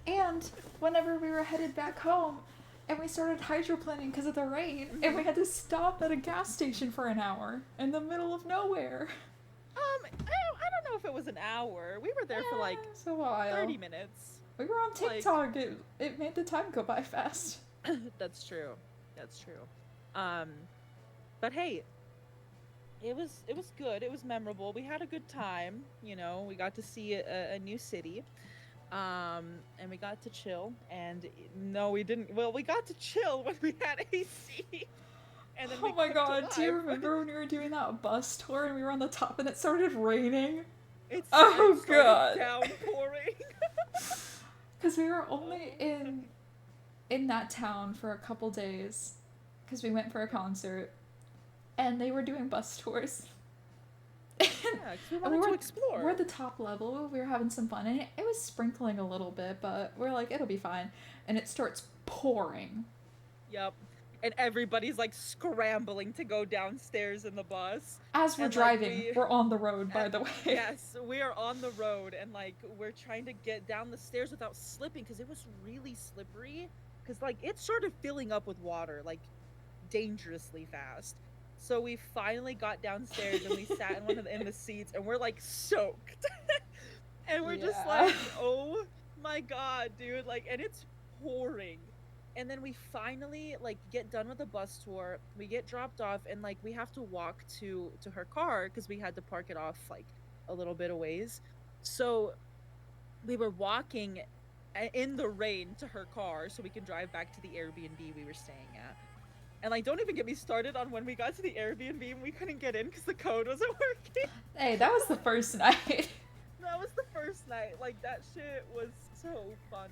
and whenever we were headed back home and we started hydroplaning because of the rain, and we had to stop at a gas station for an hour in the middle of nowhere. I don't know if it was an hour. We were there for like It's a while. 30 minutes. We were on Like- TikTok. It made the time go by fast. That's true. That's true. But hey, it was good. It was memorable. We had a good time. You know, we got to see a new city, and we got to chill. And no, we didn't. Well, we got to chill when we had AC. And then Oh my god, do you remember when we were doing that bus tour and we were on the top and it started raining? It Oh started god. downpouring. Because we were only in that town for a couple days because we went for a concert and they were doing bus tours. Yeah, 'cause we wanted to explore. We're at the top level. We were having some fun and it was sprinkling a little bit, but we're like, it'll be fine. And it starts pouring. Yep. And everybody's like scrambling to go downstairs in the bus. As we're And, like, driving, we're on the road, by the way. Yes, we are on the road and like we're trying to get down the stairs without slipping because it was really slippery. Because like it started filling up with water like dangerously fast. So we finally got downstairs and we sat in the seats and we're like soaked. And we're just Yeah. like, oh my god, dude! Like, and it's pouring. And then we finally like get done with the bus tour. We get dropped off, and like we have to walk to her car because we had to park it off like a little bit of ways. So we were walking in the rain to her car so we could drive back to the Airbnb we were staying at. And like, don't even get me started on when we got to the Airbnb and we couldn't get in because the code wasn't working. Hey, that was the first night. That was the first night. Like, that shit was so funny.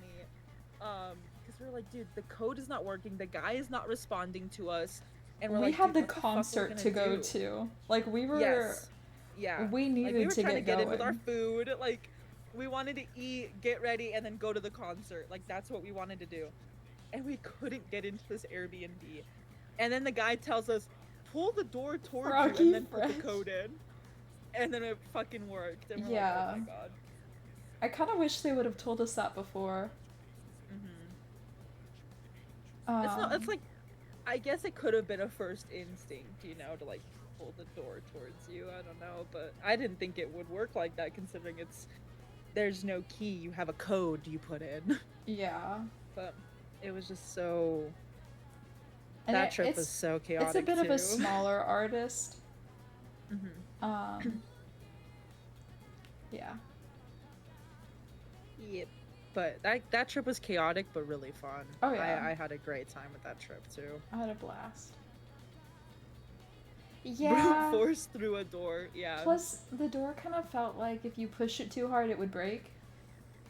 Because we were like, dude, the code is not working. The guy is not responding to us. And we're We like, had dude, the what fuck we're concert gonna to go do? to. Like, we were. Yes. Yeah. We Like, needed we were to trying to get get in with our going. food. Like, we wanted to eat, get ready, and then go to the concert. Like, that's what we wanted to do. And we couldn't get into this Airbnb. And then the guy tells us, pull the door towards you Rocky and then put French. the code in. And then it fucking worked. And we're Yeah. like, oh my god. I kind of wish they would have told us that before. It's not, it's like, I guess it could have been a first instinct, you know, to like pull the door towards you. I don't know, but I didn't think it would work like that considering there's no key, you have a code you put in. Yeah. But it was just so, And that trip was it's- so chaotic It's a bit of too. a smaller artist. Mhm. Yeah. Yep. But that trip was chaotic but really fun. Oh, yeah. I had a great time with that trip too. I had a blast. Brute Yeah. force through a door. Yeah. Plus, the door kind of felt like if you push it too hard, it would break.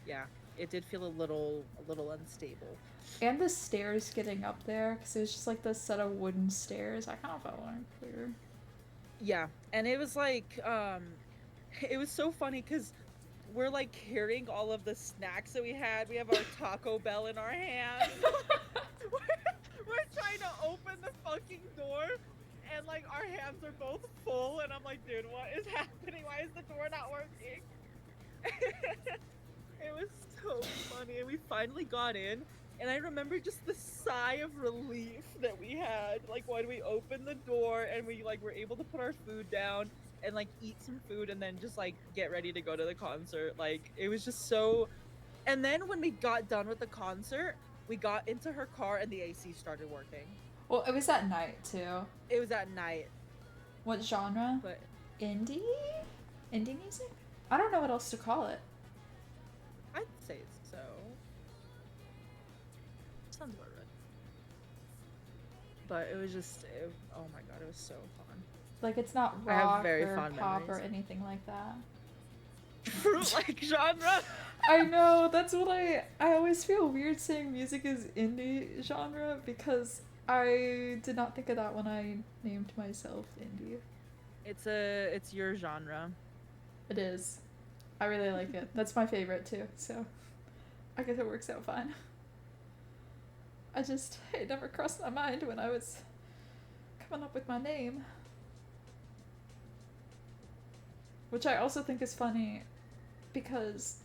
Yeah. It did feel a little unstable. And the stairs getting up there, because it was just like this set of wooden stairs. I kind of felt unclear. Yeah, and it was like, it was so funny because we're like carrying all of the snacks that we had. We have our Taco Bell in our hand. we're trying to open the fucking door, and like our hands are both full. And I'm like, dude, what is happening? Why is the door not working? It was so funny, and we finally got in. And I remember just the sigh of relief that we had, like when we opened the door and we like were able to put our food down and like eat some food and then just like get ready to go to the concert. Like it was just so. And then when we got done with the concert, we got into her car and the AC started working. Well, it was at night, too. It was at night. What genre? But Indie? Indie music? I don't know what else to call it. I'd say so. Sounds about right. But it was just, oh my god, it was so fun. Like, it's not I have rock very or fond pop or memories. anything like that. Fruit-like genre. I know, that's what I always feel weird saying music is indie genre because I did not think of that when I named myself indie. It's your genre. It is. I really like it. That's my favorite too, so I guess it works out fine. It never crossed my mind when I was coming up with my name. Which I also think is funny because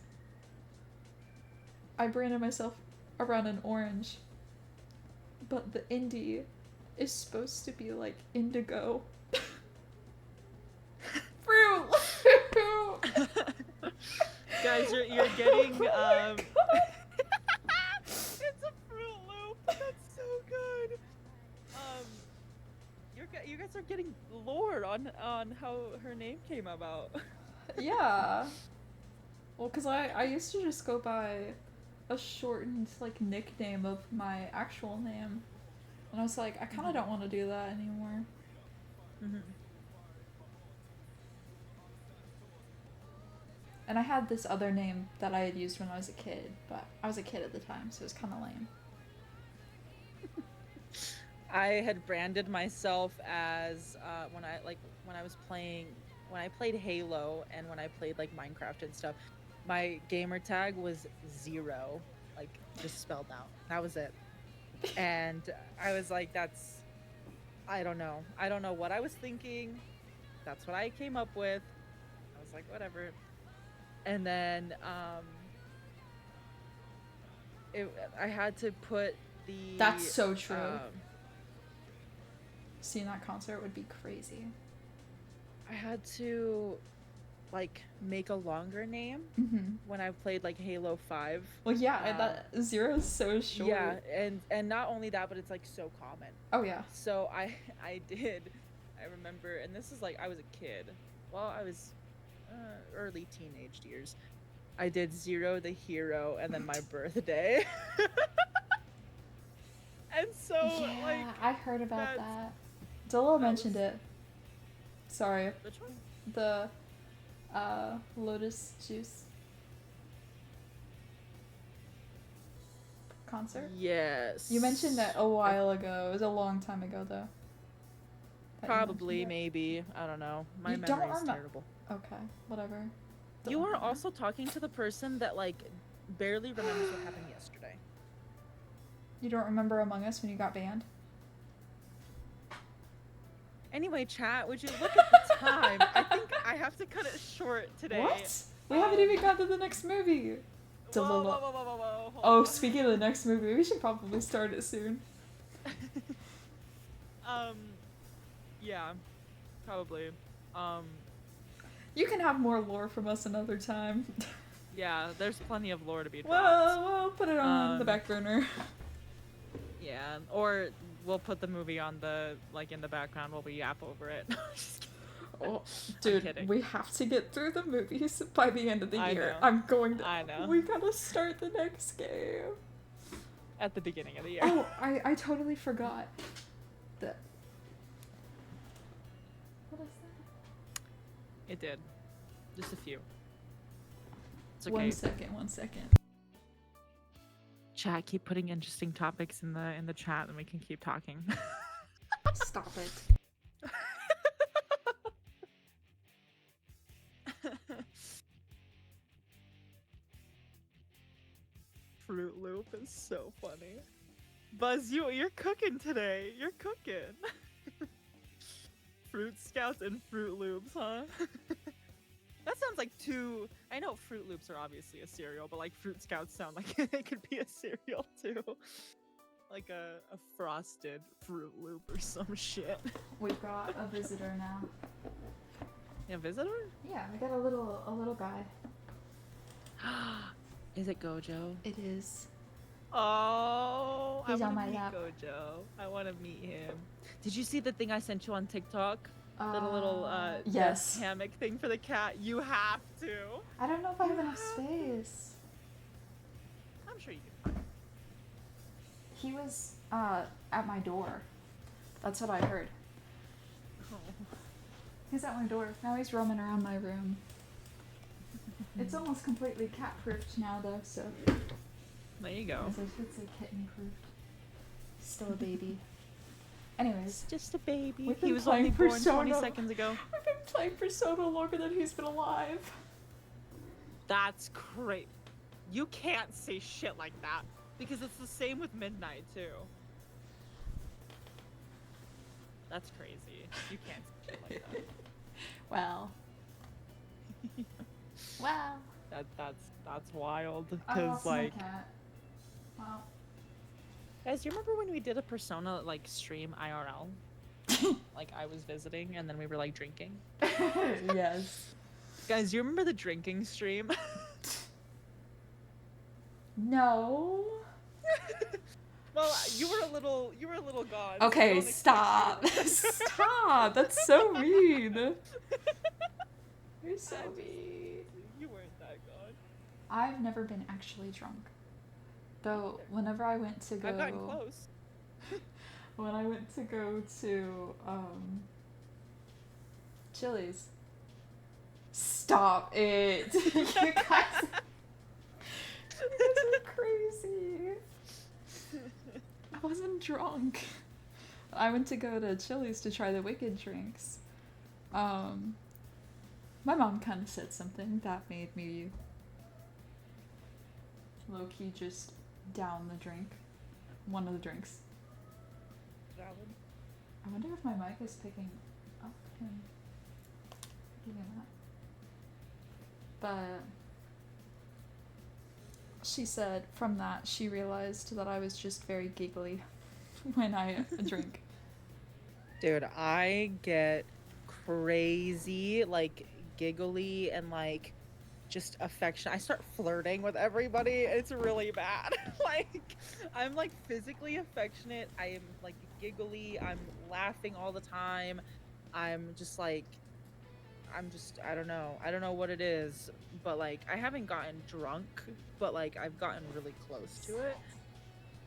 I branded myself around an orange, but the indie is supposed to be like indigo. Fruit! Guys, you're getting it's a Fruit Loop. That's so good. You guys are getting lore on how her name came about. Yeah. Well, because I used to just go by a shortened, like, nickname of my actual name. And I was like, I kind of don't want to do that anymore. And I had this other name that I had used when I was a kid, but I was a kid at the time, so it was kind of lame. I had branded myself as when I played Halo and when I played like Minecraft and stuff, my gamer tag was 0, like just spelled out. That was it. And I was like, I don't know what I was thinking. That's what I came up with. I was like, whatever. And then I had to put the. That's so true. Seeing that concert would be crazy. I had to like make a longer name Mhm. when I played like Halo 5. Well, yeah, that Zero is so short. Yeah, and not only that, but it's like so common. Oh yeah. So I remember, and this is like I was a kid. Well, I was early teenage years. I did Zero the Hero and then my birthday. And so Yeah, like I heard about that's- that. Dolo mentioned it. Sorry. Which one? The Lotus Juice concert? Yes. You mentioned that a while ago. It was a long time ago though. that you Probably, mentioned maybe. I don't know. My You don't memory is remem- terrible. it. Okay, whatever. You Don't are remember. also talking to the person that like barely remembers what happened yesterday. You don't remember Among Us when you got banned? Anyway, chat, would you look at the time? I think I have to cut it short today. What? We haven't even got to the next movie. Whoa, Delulu. whoa, whoa, whoa, whoa, whoa, hold Oh, on. speaking of the next movie, we should probably start it soon. Yeah, probably. You can have more lore from us another time. Yeah, there's plenty of lore to be dropped. Well, we'll put it on the Um, back burner. Yeah, or we'll put the movie on the like in the background while we yap over it. Just Oh, I'm dude, kidding. we have to get through the movies by the end of the I year. know. I'm going to. I know. We gotta start the next game. At the beginning of the year. Oh, I totally forgot. That. What is that? It did. Just a few. It's okay. 1 second. Chat, keep putting interesting topics in the chat and we can keep talking. Stop it. Fruit Loop is so funny. Buzz, you're cooking today. You're cooking. Fruit Scouts and Fruit Loops, huh? That sounds like two. I know Fruit Loops are obviously a cereal, but like Fruit Scouts sound like it could be a cereal too. Like a frosted Fruit Loop or some shit. We've got a visitor now. A visitor? Yeah, we got a little guy. Is it Gojo? It is. Oh, He's I on want my to meet lap. Gojo. I want to meet him. Did you see the thing I sent you on TikTok? The little yes. hammock thing for the cat. You have to. I don't know if I have enough space. I'm sure you can. He was at my door. That's what I heard. Oh. He's at my door. Now he's roaming around my room. It's almost completely cat-proofed now, though, so. There you go. Yes, I should say kitten-proofed. Still a baby. Anyways. Just a baby. We've been He was only playing born Persona. 20 seconds ago. We've been playing Persona longer than he's been alive. That's great. You can't say shit like that because it's the same with Midnight too. That's crazy. You can't say shit like that. Well. Well. That's wild I because lost like my cat. Well. guys, do you remember when we did a Persona like stream IRL? Like I was visiting and then we were like drinking. Yes. Guys, do you remember the drinking stream? No. Well, you were a little gone. so Okay, don't expect stop. me to- Stop. That's so mean. You're so mean. You weren't that gone. I've never been actually drunk. Though, whenever I went to go... I've gotten close. When I went to go to, Chili's. Stop it. You guys are crazy. I wasn't drunk. I went to go to Chili's to try the Wicked drinks. My mom kind of said something that made me low-key just down the drink. One of the drinks. Valid. I wonder if my mic is picking up him doing that. But she said from that she realized that I was just very giggly when I drink. Dude, I get crazy, like giggly and like just affectionate. I start flirting with everybody. It's really bad. Like I'm like physically affectionate. I am like giggly. I'm laughing all the time. I'm just like I don't know. I don't know what it is, but like I haven't gotten drunk, but like I've gotten really close to it.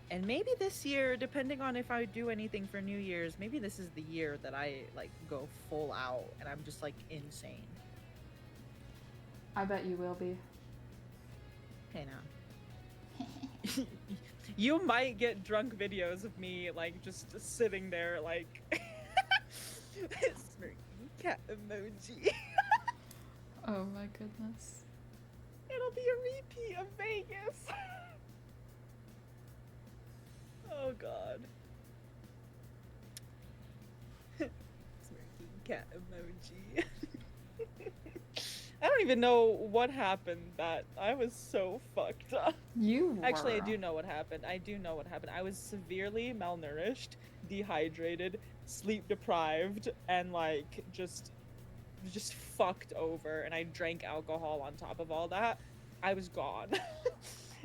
And maybe this year, depending on if I do anything for New Year's, maybe this is the year that I like go full out and I'm just like insane. I bet you will be. Hey now. You might get drunk videos of me like just sitting there like smirking cat emoji. Oh my goodness. It'll be a repeat of Vegas. Oh god. Smirking cat emoji. I don't even know what happened. That I was so fucked up. You were. Actually, I do know what happened. I was severely malnourished, dehydrated, sleep deprived, and like just fucked over. And I drank alcohol on top of all that. I was gone.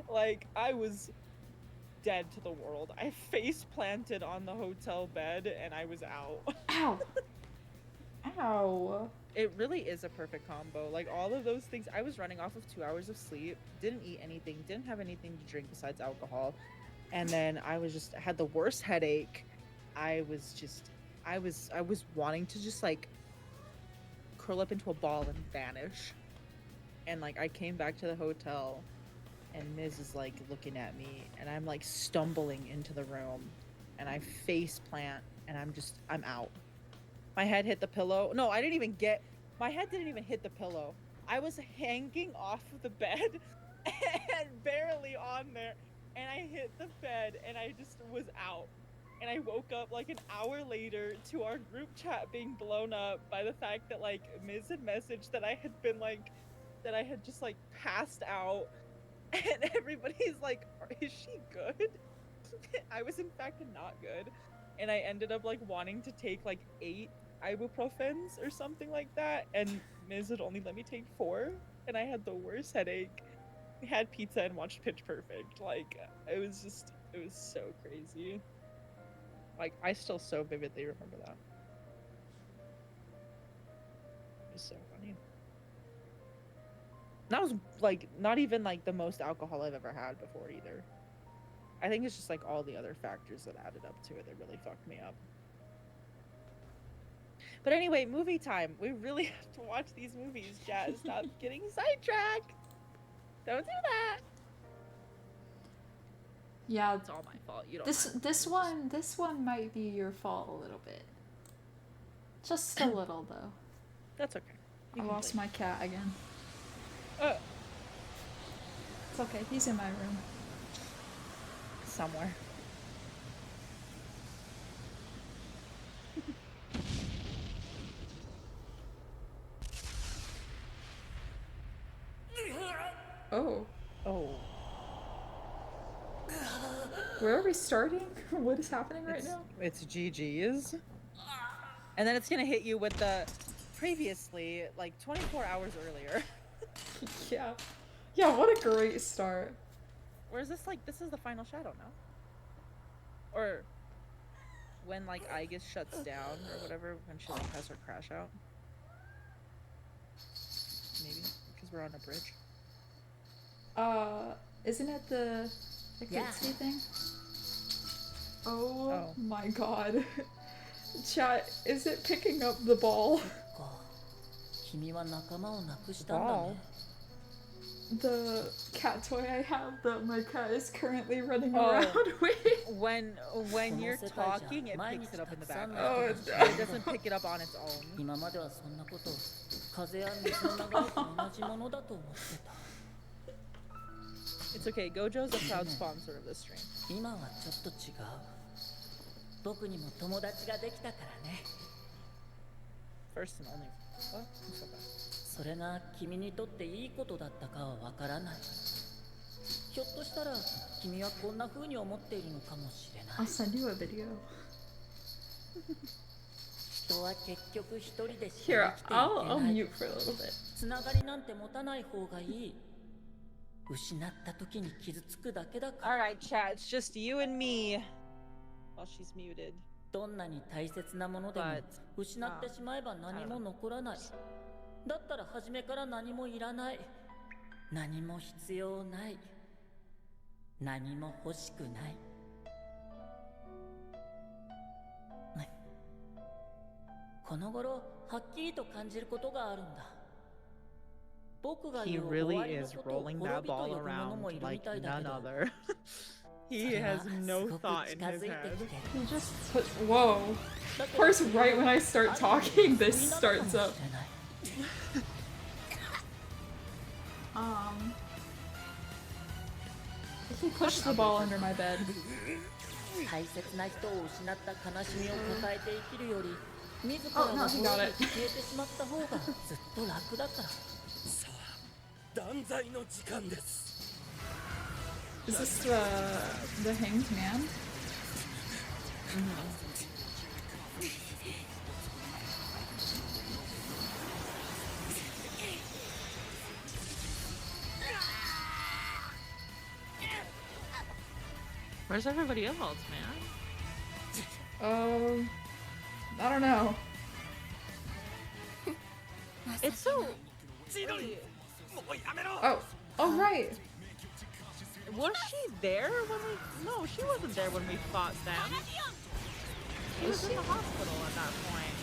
Like I was dead to the world. I face planted on the hotel bed and I was out. Ow. Ow. It really is a perfect combo. Like all of those things, I was running off of 2 hours of sleep, didn't eat anything, didn't have anything to drink besides alcohol. And then I had the worst headache. I was wanting to just like curl up into a ball and vanish. And like I came back to the hotel and Miz is like looking at me and I'm like stumbling into the room and I face plant and I'm out. My head hit the pillow. No, my head didn't even hit the pillow. I was hanging off of the bed and barely on there and I hit the bed and I just was out. And I woke up like an hour later to our group chat being blown up by the fact that like Miz had messaged that I had just like passed out. And everybody's like, is she good? I was in fact not good. And I ended up like wanting to take like 8 ibuprofens or something like that. And Miz had only let me take 4. And I had the worst headache. We had pizza and watched Pitch Perfect. Like, it was so crazy. Like, I still so vividly remember that. It was so funny. That was like not even like the most alcohol I've ever had before either. I think it's just like all the other factors that added up to it that really fucked me up. But anyway, movie time. We really have to watch these movies, Jazz. Stop getting sidetracked. Don't do that. Yeah, it's all my fault. You don't. This one might be your fault a little bit. Just a little though. That's okay. I lost my cat again. It's okay. He's in my room. Somewhere. Oh. Oh. Where are we starting? What is happening right now? It's GG's. And then it's gonna hit you with the previously, like 24 hours earlier. Yeah. Yeah, what a great start. Or is this like, this is the final shadow now? Or when like Aegis shuts down or whatever, when she like has her crash out? Maybe, because we're on a bridge. Isn't it the Ikitsuki thing? Oh my god. Chat, is it picking up the ball? Ball? The cat toy I have that my cat is currently running around with. When you're talking, it picks it up in the background. Oh, It doesn't pick it up on its own. It's okay, Gojo's a proud sponsor of this stream. 今はちょっと違う。僕にも友達ができたからね。 First and only. What? I'm so bad. それが君にとっていいことだったかはわからない。ひょっとしたら君はこんな風に思っているのかもしれない。I'll send you a video. 人は結局一人でし Here, か生きていけ I'll ない。 mute for a little bit. つながりなんて持たない方がいい。失った時に傷つくだけだから。 Alright, chat, it's just you and me. While she's muted. どんなに大切なものでも失ってしまえば何も残らない。だったら初めから何もいらない。何も必要ない。何も欲しくない。この頃はっきりと感じることがあるんだ。僕が He 言う really 終わりの is ことを rolling 滅 that びと ball 呼ぶ者もい around るみ like たいだけ none ど。 other. He has no thought in his head. He just put. Whoa. Of course, right when I start talking, this starts up. He pushed the ball under my bed. 大切な人を失った悲しみを抱えて生きるより、自ら Oh, no, が he 滅 got び it. て消えてしまった方がずっと楽だから。断罪の時間です。 Is this the hanged man? Where's everybody else, man? I don't know. It's so. Oh, right. Was she there when we? No, she wasn't there when we fought them. She was in the hospital at that point.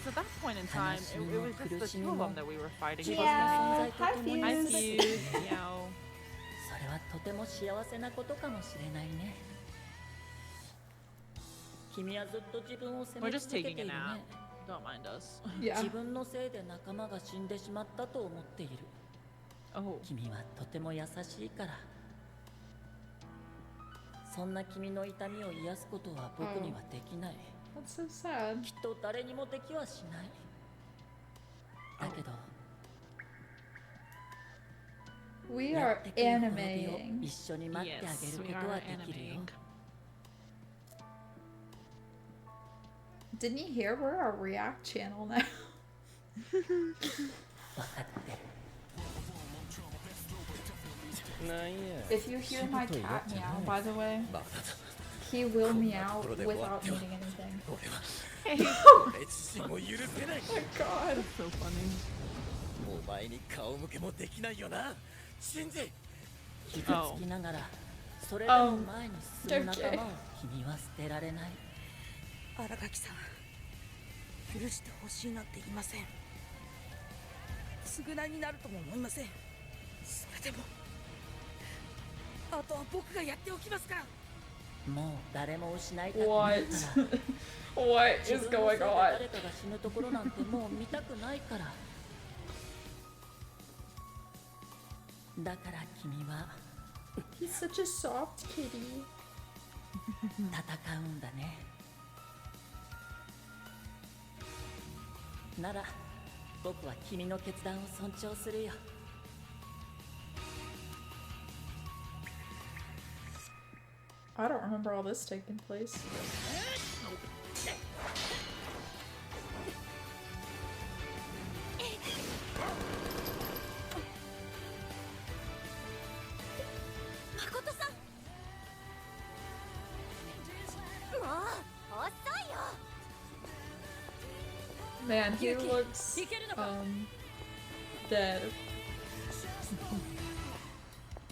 So at that point in time, it was just the two of them that we were fighting. Yeah, hi, Hi, Fuse. Fuse. Meow. それはとても幸せなことかもしれないね。君はずっと自分を責 We're め just 続けて taking い a るね。 nap. Don't mind us. Yeah. 自分のせいで仲間が死んでしまったと思っている。 Oh. 君はとても優しいから。そんな君の痛みを癒すことは僕にはできない。 That's so sad. きっと誰にもできはしない。だけど、 We や are ってくる滅びを animating. 一緒に待ってあげ Yes, る we こと are はできるよ。 animating. Didn't you hear we're a React channel now? 分かってる。 If you hear my cat meow, by the way, he will meow without meaning anything. Oh my god. That's so funny. お前に顔向けもできないよな。信じ。傷つきながら、それでも前に進む仲間を君は捨てられない。荒垣さん、許してほしいなんて言いません。償いになるとも思いません。それでも、あとは僕がやっておきますから。もう誰も失いたくない What? から。 What 自 is 分のせい going で on? 誰かが死ぬところなんてもう見たくないから。だから君は He's such a soft kitty. 戦うんだね。なら僕は君の決断を尊重するよ。 I don't remember all this taking place. Man, he looks dead.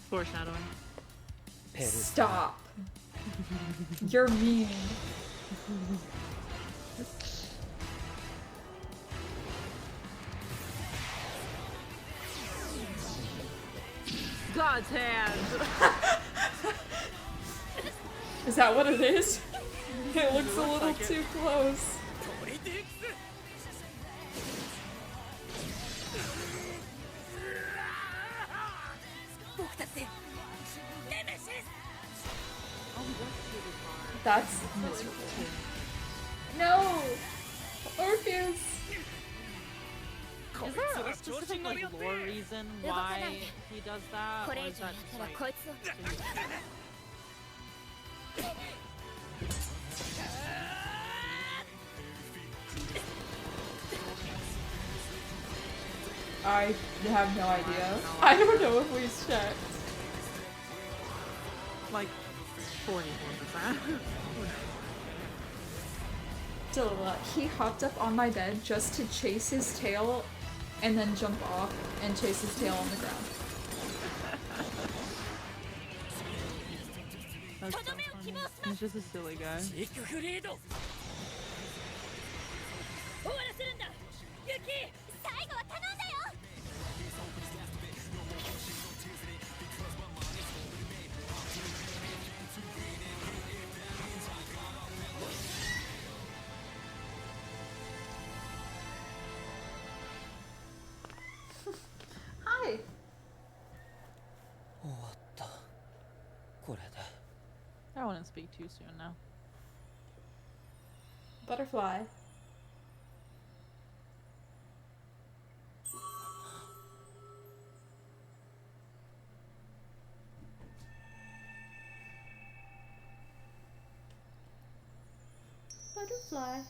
Foreshadowing. Stop. You're mean. God's hand. Is that what it is? It looks a little like it. too close. That's miserable. No! Orpheus! specific like lore reason why he does that, or is that just like? I have no idea. I don't know if we checked. Like 44%. Still, he hopped up on my bed just to chase his tail and then jump off and chase his tail on the ground. That's so funny. He's just a silly guy. Hi. I wouldn't speak too soon now. Butterfly. Butterfly.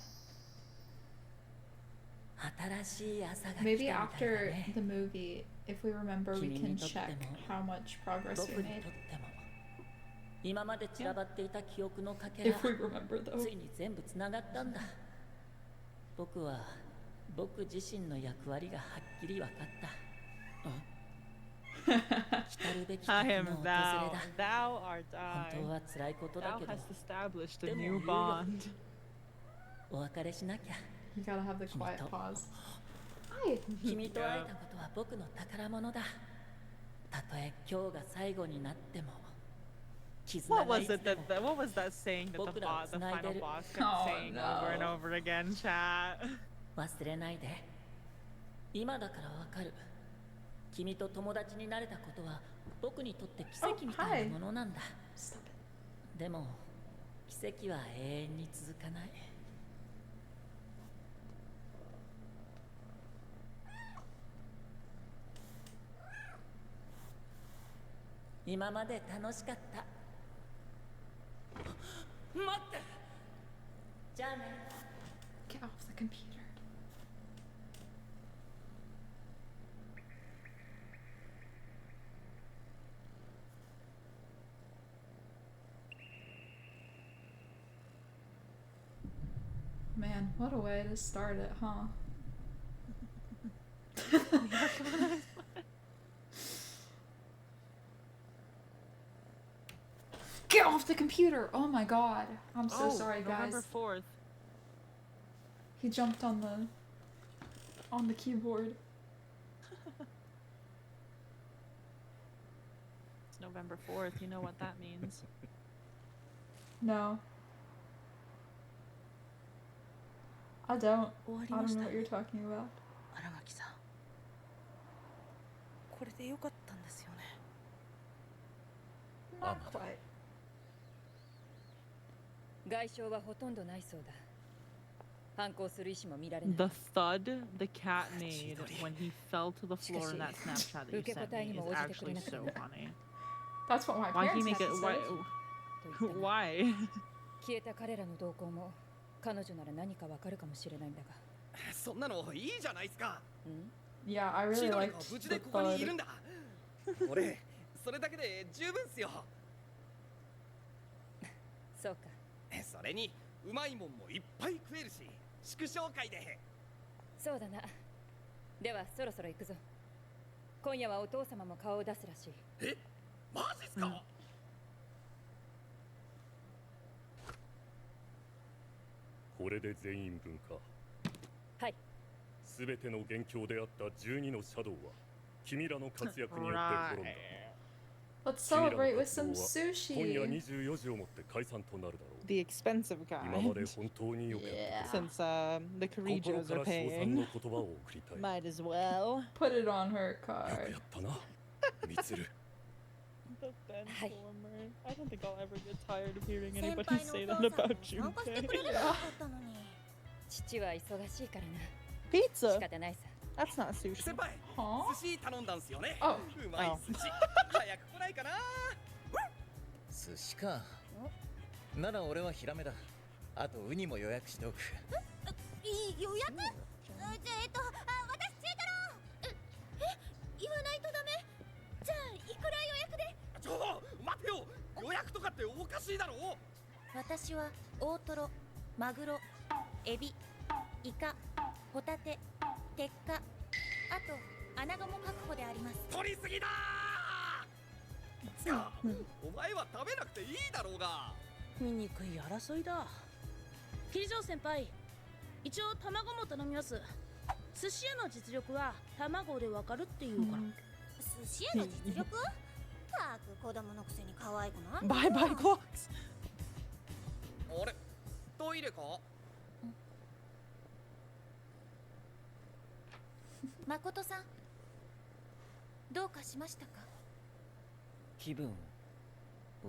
Maybe after the movie, if we remember, we can check how much progress we made. 今まで散らばっていた記憶のかけら If we remember, though. ついに全部つながったんだ。僕は僕自身の役割がはっきり分かった。来るべき時の訪れだ。 Thou art 本当 I. は辛いことだ Thou けど hast established a でも new 言うよ bond. お別れしなきゃ。 You gotta have the quiet pause. Hi. 君と会えたことは僕の宝物だ。たとえ今日が最後になっても。 What was it what was that saying that the final boss kept saying over and over again, chat? 忘れないで。今だからわかる。君と友達になれたことは僕にとって奇跡みたいなものなんだ。でも奇跡は永遠に続かない。今まで楽しかった。待って。じゃあね。Get off the computer. Man, what a way to start it, huh? Get off the computer! Oh my god. I'm so sorry, guys. November 4th. He jumped on the keyboard. It's November 4th. You know what that means. No. I don't know what you're talking about. 荒垣さん、これでよかったんですよね。 Not quite. 外傷はほとんどないそうだ。反抗する意思も見られない。 The thud the cat made when he fell to the floor in that Snapchat that you sent me is actually so funny. That's what my Why he parents make had it? to Why? say. Why? 消えた彼らの動向も彼女なら何かわかるかもしれないんだが。そんなのいいじゃないですか。Yeah, I really 千鳥 liked が無事 the でここにいる thud. んだ。俺、それだけで十分っすよ。そうか。それにうまいもんもいっぱい食えるし、祝勝会で。そうだな。ではそろそろ行くぞ。今夜はお父様も顔を出すらしい。え、マジっすか？これで全員分か。はい。すべての元凶であった12のシャドウは君らの活躍によって滅んだ。 Let's celebrate with some 今夜 sushi. 24時をもって解散となるだろう。 The expensive 今まで kind. 本当によくやったこと Since the 心 Correggios か are ら称賛 paying. の言葉を送りたい。 Might as well. Put it on her よく card. やったな、みつる。 The Ben Former. I don't think I'll ever get tired of hearing anybody say that about Junpei. 父は忙しいからな。 Pizza. 仕方ないさ。That's not sushi. 先輩、 Huh? 寿司頼んだんすよね。 Oh. うまい寿司。早く来ないかな。寿司か。なら俺はヒラメだ。あとウニも予約しておく。予約？じゃあ私中太郎。言わないとダメ？じゃあいくら予約で？ちょ待てよ。予約とかっておかしいだろ。私は大トロ、マグロ、エビ、イカ、ホタテ、鉄火、あとアナゴも確保であります。取りすぎだー。お前は食べなくていいだろうが。醜い争いだ。桐城先輩、一応卵も頼みます。寿司屋の実力は卵でわかるっていうから。寿司屋の実力？たく子供のくせに可愛くない？バイバイコックス。あれ、トイレか？誠さん、どうかしましたか？気分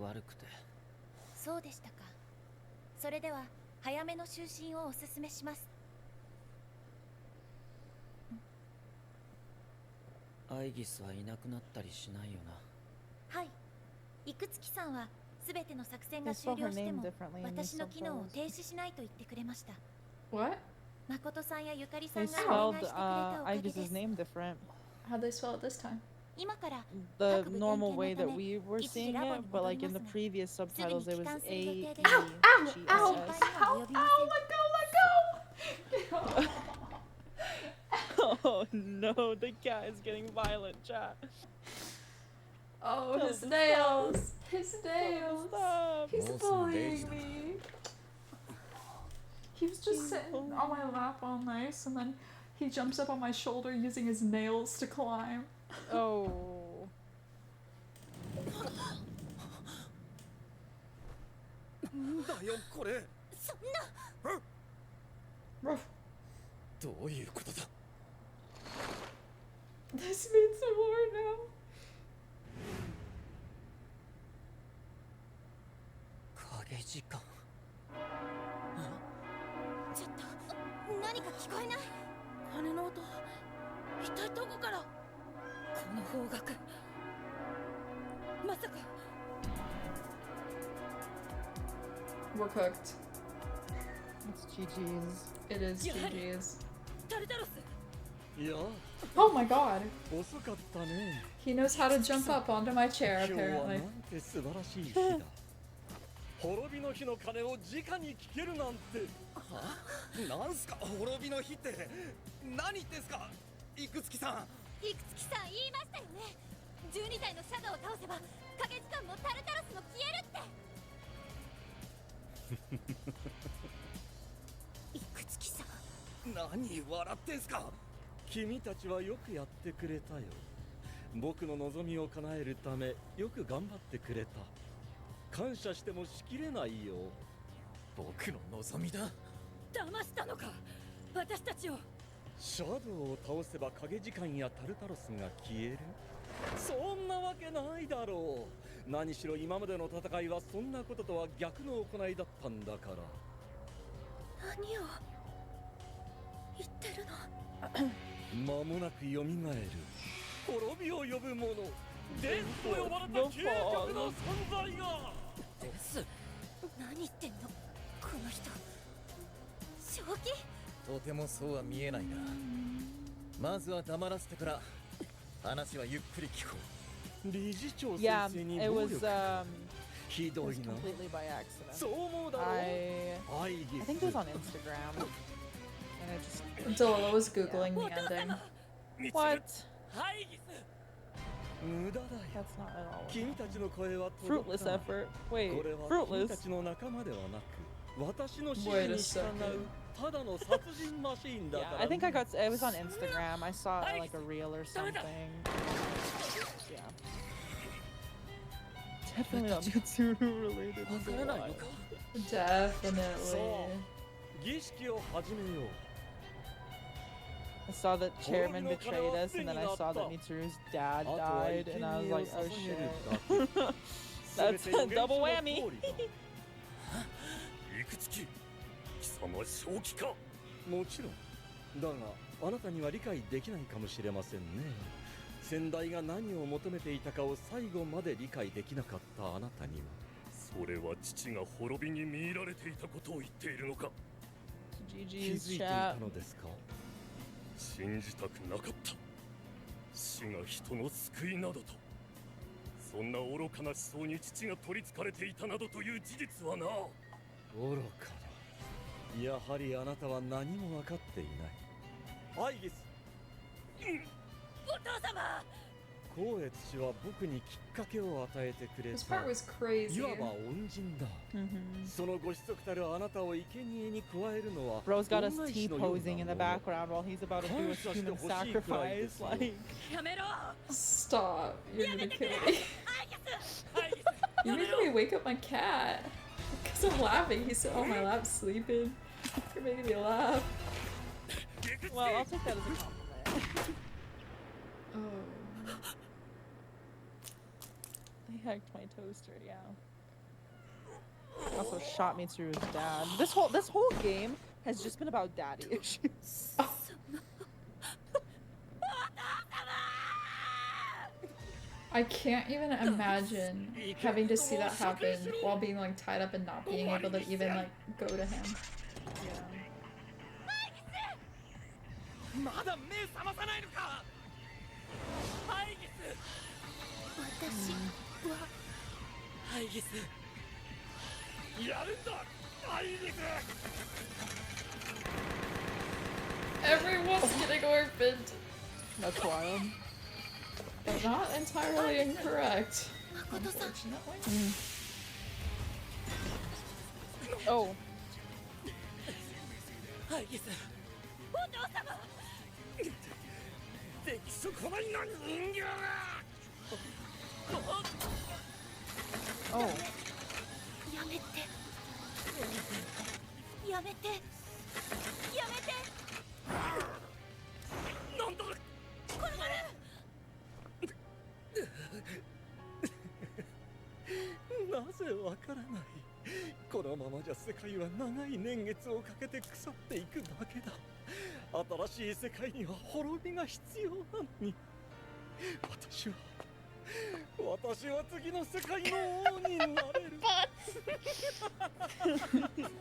悪くて。そうでしたか。それでは早めの就寝をおすすめします。アイギスはいなくなったりしないよな。はい。いくつきさんはすべての作戦が終了しても私の機能を停止しないと言ってくれました。What? 誠さんやゆかりさ They んがお願いしてくれ spelled たおかげです。 Aigis' name different. How'd they spell it this time? 今から The normal way that we were seeing it, but like in the previous subtitles, it was A E G S. Ow! Ow! Let go! Oh no, the cat is getting violent, chat. Oh, Tell his him to nails! stop. His Tell him to nails! stop. He's Most bullying engaged. me. He was just sitting on my lap all nice, and then he jumps up on my shoulder using his nails to climb. Oh. なんだよこれ。そんな。Ruff. どういうことだ。 This means more now. 影時間。ちょっと何か聞こえない？鐘の音、一体どこから？この方角、まさか。 We're cooked. It's GG's. It is GG's. タルタロス。いや、 Oh my god. 遅かったね。 He knows how to jump up onto my chair, 今日は apparently. なんて素晴らしい日だ。滅びの日の鐘を直に聞けるなんて。は？なんすか滅びの日って。何言ってんすか。いくつきさん。いくつきさん言いましたよね。12体のシャドウを倒せば影時間もタルタロスも消えるって。いくつきさん。何笑ってんすか。君たちはよくやってくれたよ。僕の望みを叶えるためよく頑張ってくれた。感謝してもしきれないよ。僕の望みだ。騙したのか、私たちを。シャドウを倒せば影時間やタルタロスが消える？そんなわけないだろう。何しろ今までの戦いはそんなこととは逆の行いだったんだから。何を言ってるの？間もなく蘇る滅びを呼ぶ者、デスと呼ばれた究極の存在が。デス？何言ってんのこの人。正気？とてもそうは見えないな。まずは黙らせてから話はゆっくり聞こう。理事長 Yeah, 先生に it 暴 was 力。ひ it ど was いな。 completely by accident. そう思うだろう。 I think it was on Instagram. And I just Zola was googling the ending. What? 無駄だよ。 That's not at all. 君たちの声は届 Fruitless かない。 effort. Wait, これは君た fruitless. ちの仲間ではなく、私の指示 Wait a に従 second. うただの殺人マシーンだか Yeah, ら。 I think I got it was on Instagram. I saw like a reel or something. Yeah. Definitely not Mitsuru related. わからないのか。 Definitely. 儀式を始めよう。 I saw that Chairman betrayed us, and then I saw that Mitsuru's dad died, and I was like, oh shit. That's a double whammy. いくつき貴様正気か。もちろんだがあなたには理解できないかもしれませんね。先代が何を求めていたかを最後まで理解できなかったあなたには。それは父が滅びに見入られていたことを言っているのか。気づいていたのですか。信じたくなかった。死が人の救いなどと。そんな愚かな思想に父が取りつかれていたなどという事実はな。愚かな。やはりあなたは何も分かっていない。アイギス、お父様。光悦氏は僕にきっかけを与えてくれ This た。 part was crazy. いわば恩人だ。そのご子息たるあなたを生贄に加えるのは Bro's got us 恩返しのようなもの。 T-posing in the background while he's about to do a human sacrifice. Like, やめろ。 Stop. You're gonna kill me. You're making me wake up my cat. Because I'm laughing. He's on my lap sleeping. You're making me laugh. well, I'll take that as a compliment. Oh. He hacked my toaster, yeah. Also shot me through his dad. This whole game has just been about daddy issues. I can't even imagine having to see that happen while being like tied up and not being able to even like go to him. まだ目覚まさないのか。ハイギス。私はハイギス。やるんだ。ハイギス。 Everyone's getting orphaned. That's wild. But not entirely incorrect. Oh. ハイギス。お父様。出来損ないな人形が。Oh. やめて。やめて。やめて。なんだ。転がる。なぜわからない。このままじゃ世界は長い年月をかけて腐っていくだけだ。新しい世界には滅びが必要なのに。私は次の世界の王になれる。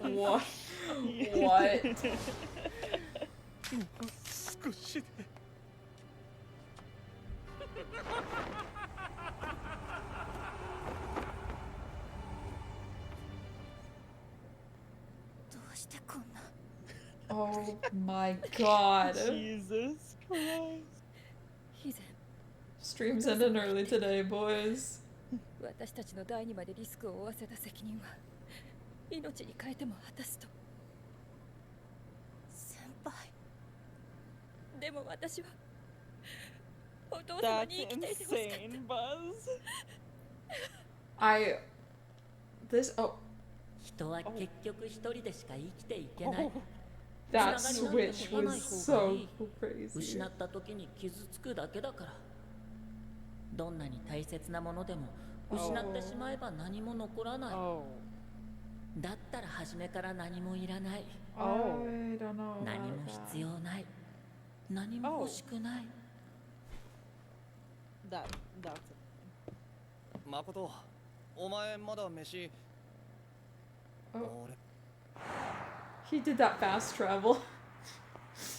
What? What? 少しで。どうしてこんな。Oh my god. Jesus Christ. 以前 Stream's ending early today, boys. 私たちの代にまでリスクを負わせた責任は命に変えても果たすと。先輩。でも私はお父様に生きていてほしかった。 That's insane, Buzz. Oh. 人は結局一人でしか生きていけない。 That switch was so crazy. 失った時に傷つくだけだから。どんなに大切なものでも失ってしまえば何も残らない。だったら初めから何もいらない。I don't know. 何も必要ない。何も欲しくない。That's it. 誠、お前まだ飯。 Oh. He did that fast travel.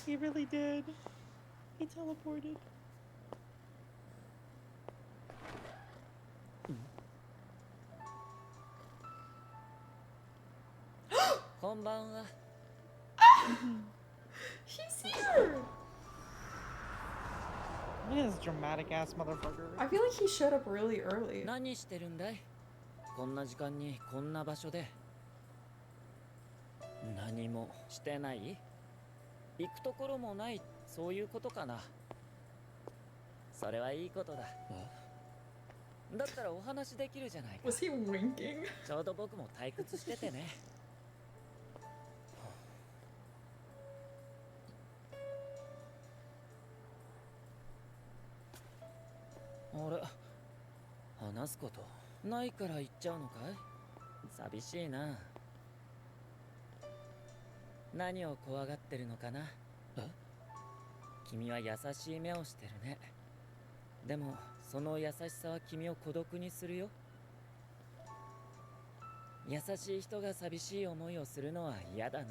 He really did. He teleported. こんばんは。He's here. Look at this dramatic ass motherfucker. I feel like he showed up really early. 何してるんだい？こんな時間にこんな場所で。何もしてない？行くところもない、そういうことかな。それはいいことだ。だったらお話できるじゃないか。 Was he winking? ちょうど僕も退屈しててね。あれ、話すことないから行っちゃうのかい？寂しいな。何を怖がってるのかな？君は優しい目をしてるね。でもその優しさは君を孤独にするよ。優しい人が寂しい思いをするのは嫌だな。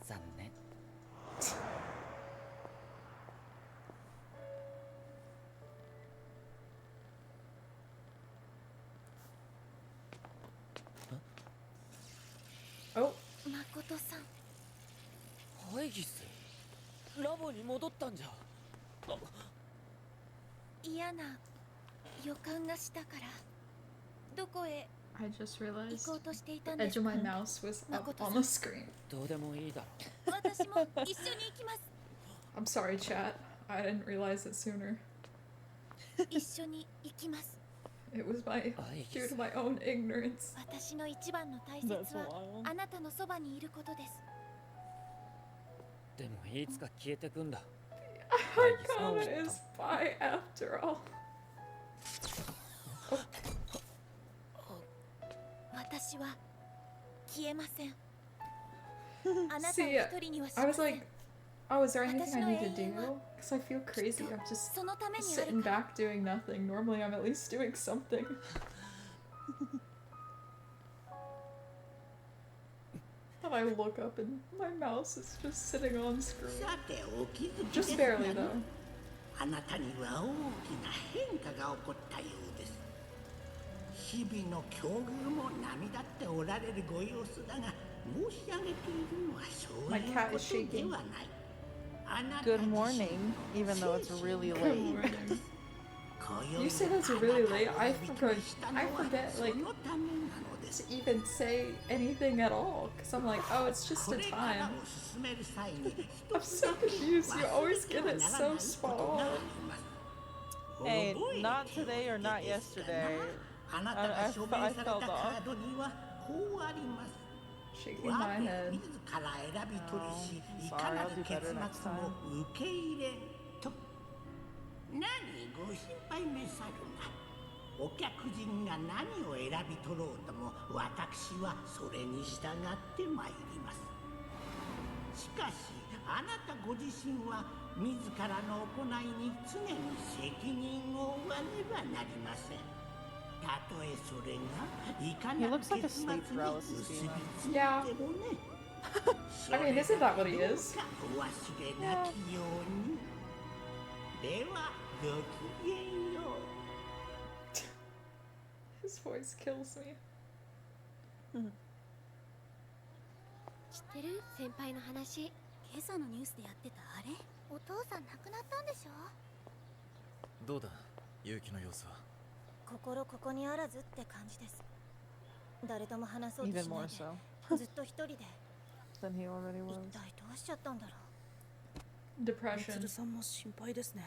残念。Oh. 誠さん。ハイギス、ラボに戻ったんじゃ。嫌な予感がしたから。どこへ I just 行 realized こうとしていたん the で edge す of か。 my mouse was up 誠 on さん。 the screen. どうでもいいだろ私も一緒に行きます。I'm sorry, chat. I didn't realize it sooner. 一緒に行きます。It was my due to my own ignorance. 私の一番の大切はあなたのそばにいることです。でもいつか消えてくんだ。 Our comment is bye after all. 私は消えません。あなた See, を一人にはし I ま was せん。 like, oh, is there anything I need to do? Because I feel crazy. I'm just そのためにあ sitting るから。 back doing nothing. Normally, I'm at least doing something. And I look up and my mouse is just sitting on screen. さてお気づき Just です barely か though. あなたには大きな変化が起こったようです。日々の境遇も波立っておられるご様子だが、申し上げているのはそう My いう cat こ is とで shaking. はない。あなた Good 自身 morning, even though it's really Good late. morning. You say that's really late. I forget like to even say anything at all because I'm like, oh, it's just a time. I'm so confused. You always get it so spot on. Hey, not today or not yesterday. あなたが署名されたカ fell ー off. ドにはこうあります。 Shaking my head. 自ら選び取りし、い sorry, かな I'll る do 結 better 末 next も受け入れと。何ご心配めさるな。お客人が何を選び取ろうとも、私はそれに従ってまいります。しかし、あなたご自身は自らの行いに常に責任を負わねばなりません。たとえそれがいかなる結末に結びついてもね。 I mean, isn't that what he is? お忘れなきように。では、ごきげんよう。 His voice kills me. 知ってる先輩の話。今朝のニュースでやってたあれ。お父さん亡くなったんでしょ。どうだ勇気の様子は。心ここにあらずって感じです。誰とも話そうと Even しない more で so ずっと一人で。 than he already 一 was. 体どうしちゃったんだろう。 Depression. さんも心配ですね。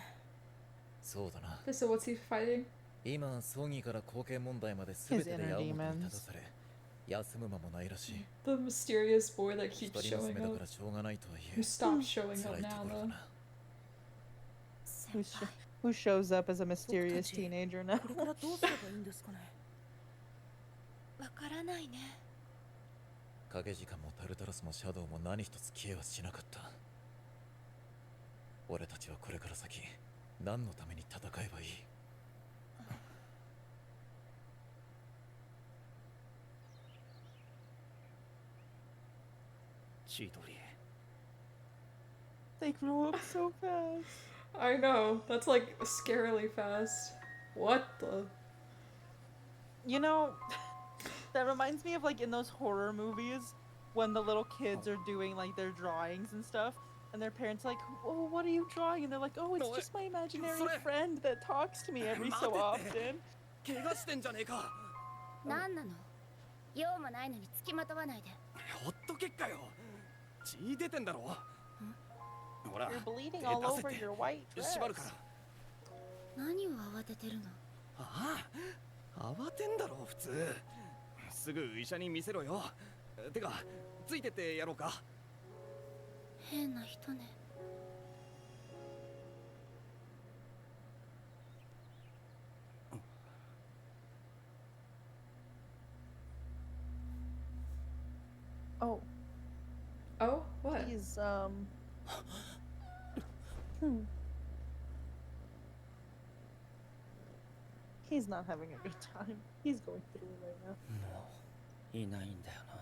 そうだな。 So what's he fighting? 今葬儀から後継問題まで全てで His 矢 inner 面に demons. 立たされ休む間もないらしい。 The mysterious boy that 一 keeps 人 showing 娘だ up. からしょうがないとはいえ Who stopped showing 辛 up いと now ころだ though. な。 Who shows up as a mysterious teenager now? これからどうすればいいんですかね。わからないね。影時間もタルタロスもシャドウも何一つ消えはしなかった。俺たちはこれから先何のために戦えばいい。千鳥。 They grow up so fast. I know. That's like scarily fast. What the? You know, that reminds me of like in those horror movies when the little kids are doing like their drawings and stuff, and their parents are like, "Oh, what are you drawing?" And they're like, "Oh, it's just my imaginary friend that talks to me every so often." 怪我してんじゃねえか。何なの。用もないのに付きまとわないで。ほっとけっかよ。血出てんだろ。ほら、 You're bleeding 手 all 出せ over て your white dress. 縛るから。何を慌ててるの。ああ、慌てんだろ普通。すぐ医者に見せろよ。てか、ついてってやろうか。変な人ね。Oh. Oh, what? He's He's not having a good time. He's going through it right now. もういないんだよな。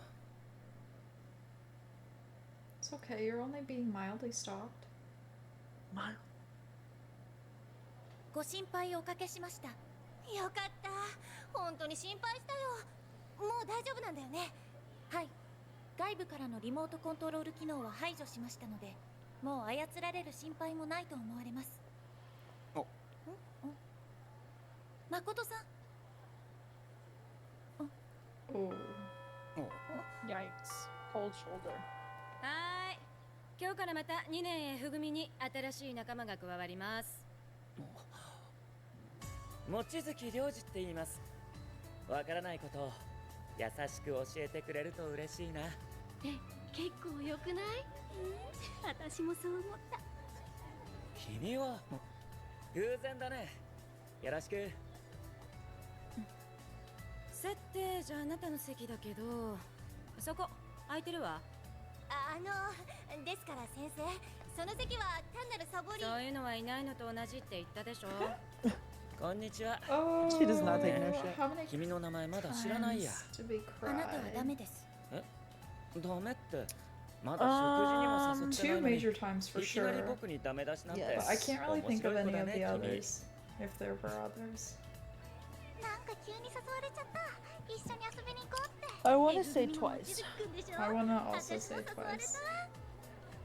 It's okay, you're only being mildly stalked. Mild? ご心配おかけしました。よかった。本当に心配したよ。もう大丈夫なんだよね。はい。外部からのリモートコントロール機能は排除しましたので、もう操られる心配もないと思われます。お。誠さん。Oh. Yikes. Cold shoulder. はーい。今日からまた2年 F 組に新しい仲間が加わります。望月良二って言います。わからないことを優しく教えてくれると嬉しいな。結構良くない？私もそう思った。君は偶然だね。よろしく。さて、じゃああなたの席だけど、そこ空いてるわ。ですから先生、その席は単なるサボり。そういうのはいないのと同じって言ったでしょ。こんにちは。She does not take no shit. 君の名前まだ知らないや。あなたはダメです。え？ダメって。まだ食事にも誘ってないのに。 Two major times for いきなり sure. 僕にダメ出しなんて。 But I can't really think of any of the 面白い子だね、 others. If there were others. なんか急に誘われちゃった。一緒に遊びに行こうって。I want to say twice. I want to also say twice.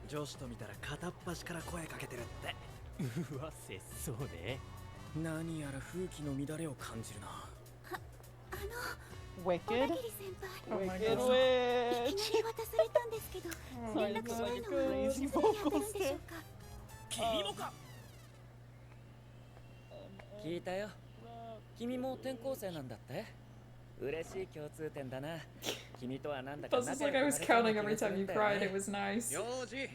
女子と見たら片っ端から声かけてるって。うわ、節操で。何やら風紀の乱れを感じるな。Wicked? Oh my Wicked god. Witch! いきなり渡されたんですけど、連絡しないのはcrazy いつにやってるんでしょうか。君もか。聞いたよ。君も転校生なんだって。嬉しい共通点だな。君とはなんだか Plus, it's like I was counting every time you cried. It was nice. 幼児。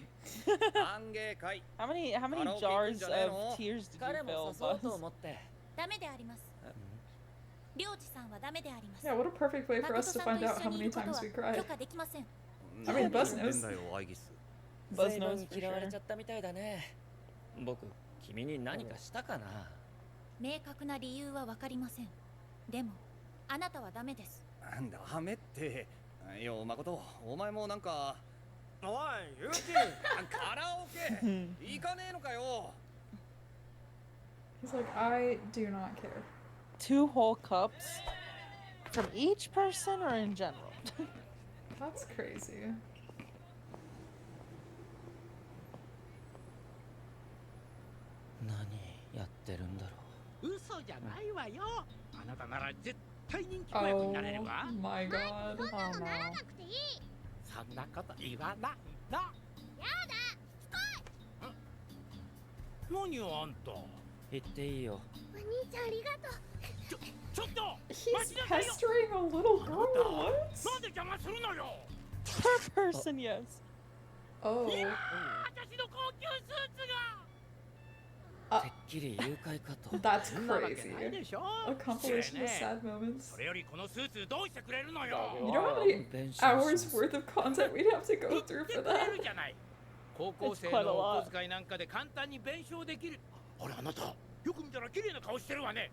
歓迎会。How many jars of tears did 彼 you も fill? 誘おうと思って。ダメであります。領事さんはダメであります。 Yeah, what a perfect way for us to find out how many times we cried. 許可できません。I mean, Buzz knows. 随分嫌われちゃったみたいだね。僕、君に何かしたかな。明確な理由はわかりません。でも、あなたはダメです。ダメって。よ、誠、お前もなんか。おい、ユキ、カラオケ行かねえのかよ。 He's like, I do not care. 2 whole cups? From each person or in general? That's crazy. 何やってるんだろう。嘘じゃないわよ。あなたなら絶対人気子役になれるわ。 Oh my god. そんなのならなくていい。そんなこと言わないの。やだ。何よあんた。言っていいよ。お兄ちゃんありがとう。ちょっと。 He's pestering a little girl. What? なんで邪魔するのよ。 Per person, yes. Oh. いやー、私の高級スーツが。てっきり誘拐かと。 That's そんなわけ crazy. ないでしょ。 A compilation of sad moments. それよりこのスーツどうしてくれるのよ。 You know how many hours worth of content we'd have to go through 言って for くれ that? るじゃない。高校生のお小遣いなんかで簡単に弁償できる。あれあなた、よく見たら綺麗な顔してるわね。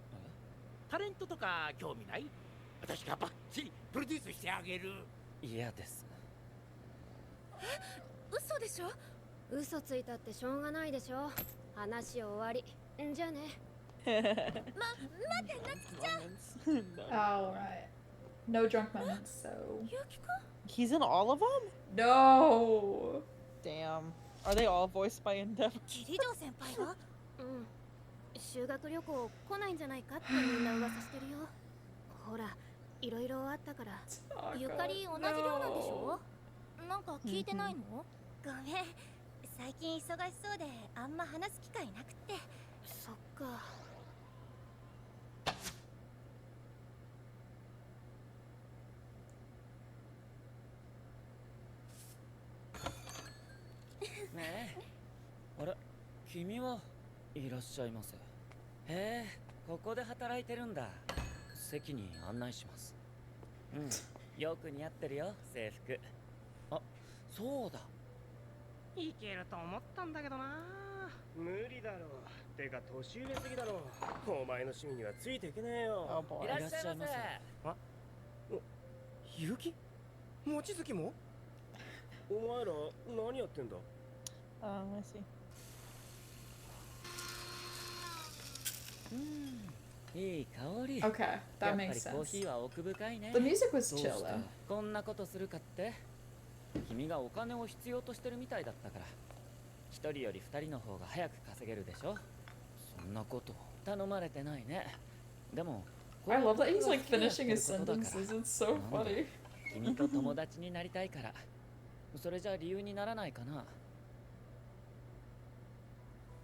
タレントとか興味ない？私がバッチリプロデュースしてあげる。嫌です。嘘でしょ？嘘ついたってしょうがないでしょ。話終わり。じゃあね。待って、なつきちゃん。 Alright. No drunk moments, so. He's in all of them? No! Damn. Are they all voiced by Endeavor? キリジョー先輩が？修学旅行来ないんじゃないかってみんな噂してるよ。ほら、いろいろあったから。ゆかり同じ寮なんでしょ？なんか聞いてないの？ごめん。最近忙しそうであんま話す機会なくって。そっか。ねえ。あれ、君はいらっしゃいませ。へえ、ここで働いてるんだ。席に案内します。うん、よく似合ってるよ、制服。あ、そうだ。いけると思ったんだけどな。無理だろう。てか年上すぎだろ。お前の趣味にはついていけねえよ。いらっしゃいませ。あ、ゆき？望月も？お前ら何やってんだ？let me see. いい香り。 Okay, や that っぱり makes コーヒ sense. ーは奥深いね。 The music was どう chill して though. こんなことするかって？君がお金を必要としてるみたいだったから。一人より二人の方が早く稼げるでしょ。そんなこと頼まれてないね。でも I love that he's like finishing his sentences. It's so funny. 君と友達になりたいから。それじゃ理由にならないかな。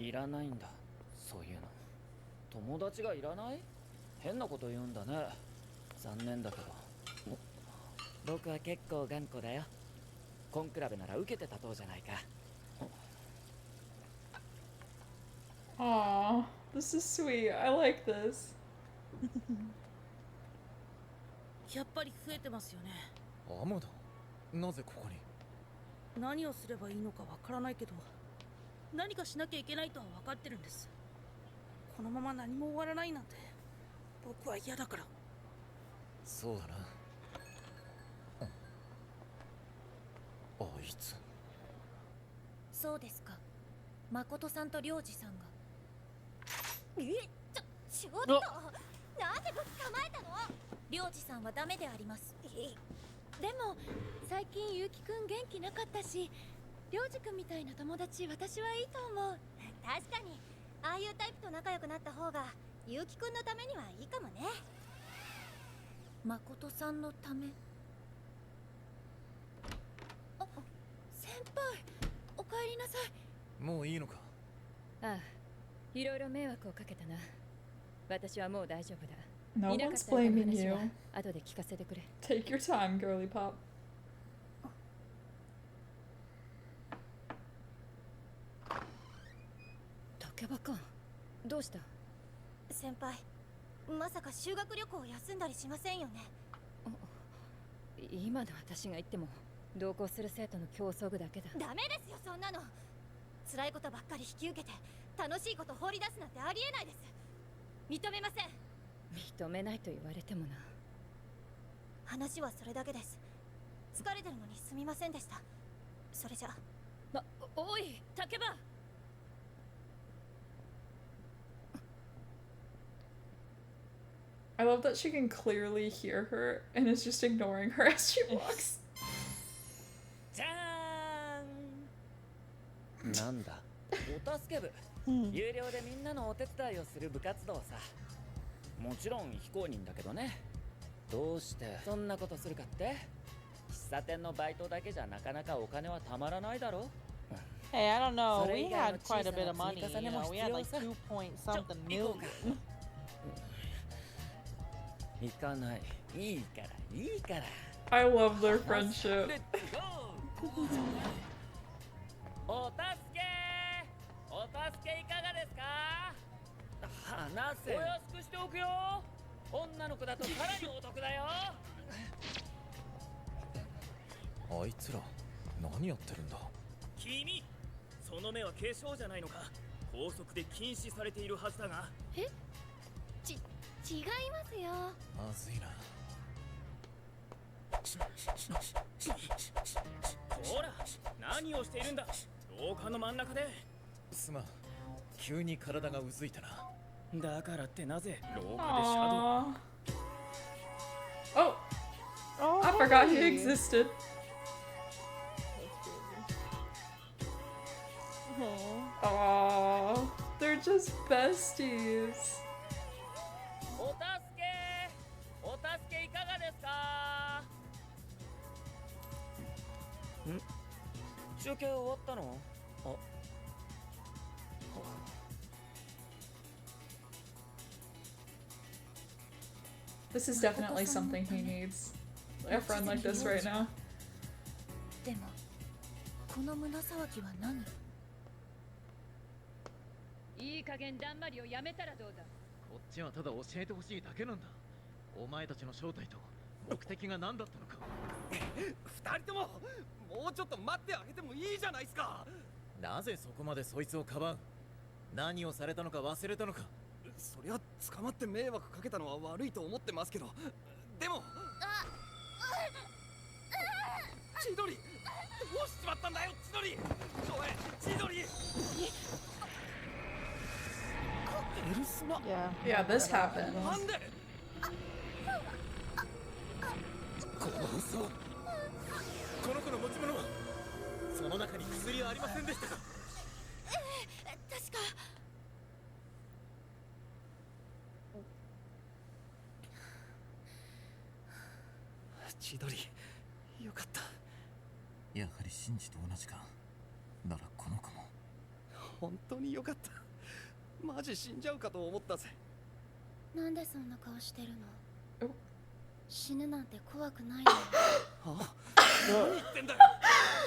いらないんだ、そういうの。友達がいらない？変なこと言うんだね。残念だけど。僕は結構頑固だよ。コンクラベなら受けて立とうじゃないか。Aw, this is sweet. I like this. やっぱり増えてますよね。アマダ、なぜここに？何をすればいいのかわからないけど、何かしなきゃいけないとは分かってるんです。このまま何も終わらないなんて僕は嫌だから。そうだな。あいつ。そうですか。誠さんと良二さんが。ちょっと、なんで僕構えたの？良二さんはダメであります。でも最近ゆうきくん元気なかったし、りょうじくんみたいな友達私はいいと思う。確かにああいうタイプと仲良くなった方がゆうきくんのためにはいいかもね。誠さんのため？あ、先輩、お帰りなさい。もういいのか？ああ、いろいろ迷惑をかけたな。私はもう大丈夫だ。 No いなかっ one's たら blaming 話 you. は後で聞かせてくれ。 Take your time, girly pop. 竹場か。どうした？先輩、まさか修学旅行を休んだりしませんよね？今の私が言っても同行する生徒の競争具だけだ。ダメですよ、そんなの。辛いことばっかり引き受けて楽しいこと放り出すなんてありえないです。認めません。認めないと言われてもな。話はそれだけです。疲れてるのにすみませんでした。それじゃ。おい、竹場。I love that she can clearly hear her and is just ignoring her as she walks. じゃーん。なんだ、お助け部。有料でみんなのお手伝いをする部活動さ。もちろん非公認だけどね。どうしてそんなことするかって？喫茶店のバイトだけじゃなかなかお金はたまらないだろ。 Hey, I don't know. それ We 以外の had quite a 小さ bit な of money. 積み重 You ねも know, we 必 had 要 like さ。 2 point something million. 行かない。いいから、いいから。 I love their friendship. お助けお助けいかがですか？話せ。お安くしておくよ。女の子だとさらにお得だよ。あいつら何やってるんだ？君、その目は化粧じゃないのか？校則で禁止されているはずだが。え？違いますよ。まずいな。ほら、何をしているんだ？廊下の真ん中で。すまん、急に体がうずいたな。だからってなぜ廊下でシャドウ？ Oh, I forgot he existed. Aww, they're just besties. お助けいかがですか？中継終わったの？あ。This is definitely something he needs. A friend like this right now. でもこの胸騒ぎは何？いい加減だんまりをやめたらどうだ。こっちはただ教えてほしいだけなんだ。お前たちの正体と目的が何だったのか。二人とももうちょっと待ってあげてもいいじゃないですか。なぜそこまでそいつをかばう？何をされたのか忘れたのか？そりゃ捕まって迷惑かけたのは悪いと思ってますけど、でも千鳥、どうしちまったんだよ千鳥。おい千鳥。エルスナ。Yeah, this happened. なんで？この嘘。この子の持ち物はその中に薬はありませんでしたか？確か千鳥、よかった。やはりシンジと同じか。ならこの子も。本当によかった。マジ死んじゃうかと思ったぜ。なんでそんな顔してるの？死ぬなんて怖くないの？は？何言ってんだよ。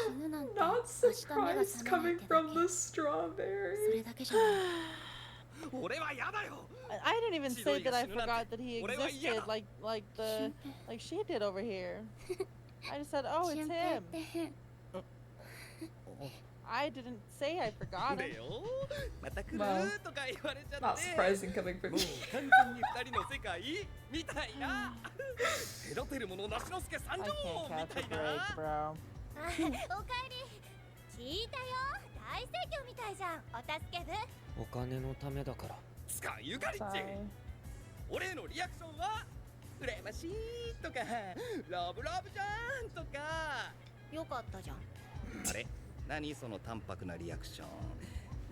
死ぬなんて Not 明日目が surprised 覚めない coming ってだ from け。 the strawberry. それだけじゃない。俺は嫌だよ。I didn't even say that I forgot that he existed like she did over here. I just said, oh, it's him. I didn't say I forgot him. Well, not surprising coming from me. 完全に二人の世界みたいな。隔てるものなしのすけ参上 I み can't たい catch a な。 break, bro. おかえり。聞いたよ。大盛況みたいじゃん。お助け部。お金のためだから。つかゆかりっち。俺へのリアクションは羨ましいとかラブラブじゃんとか。よかったじゃん。あれ？何その淡白なリアクショ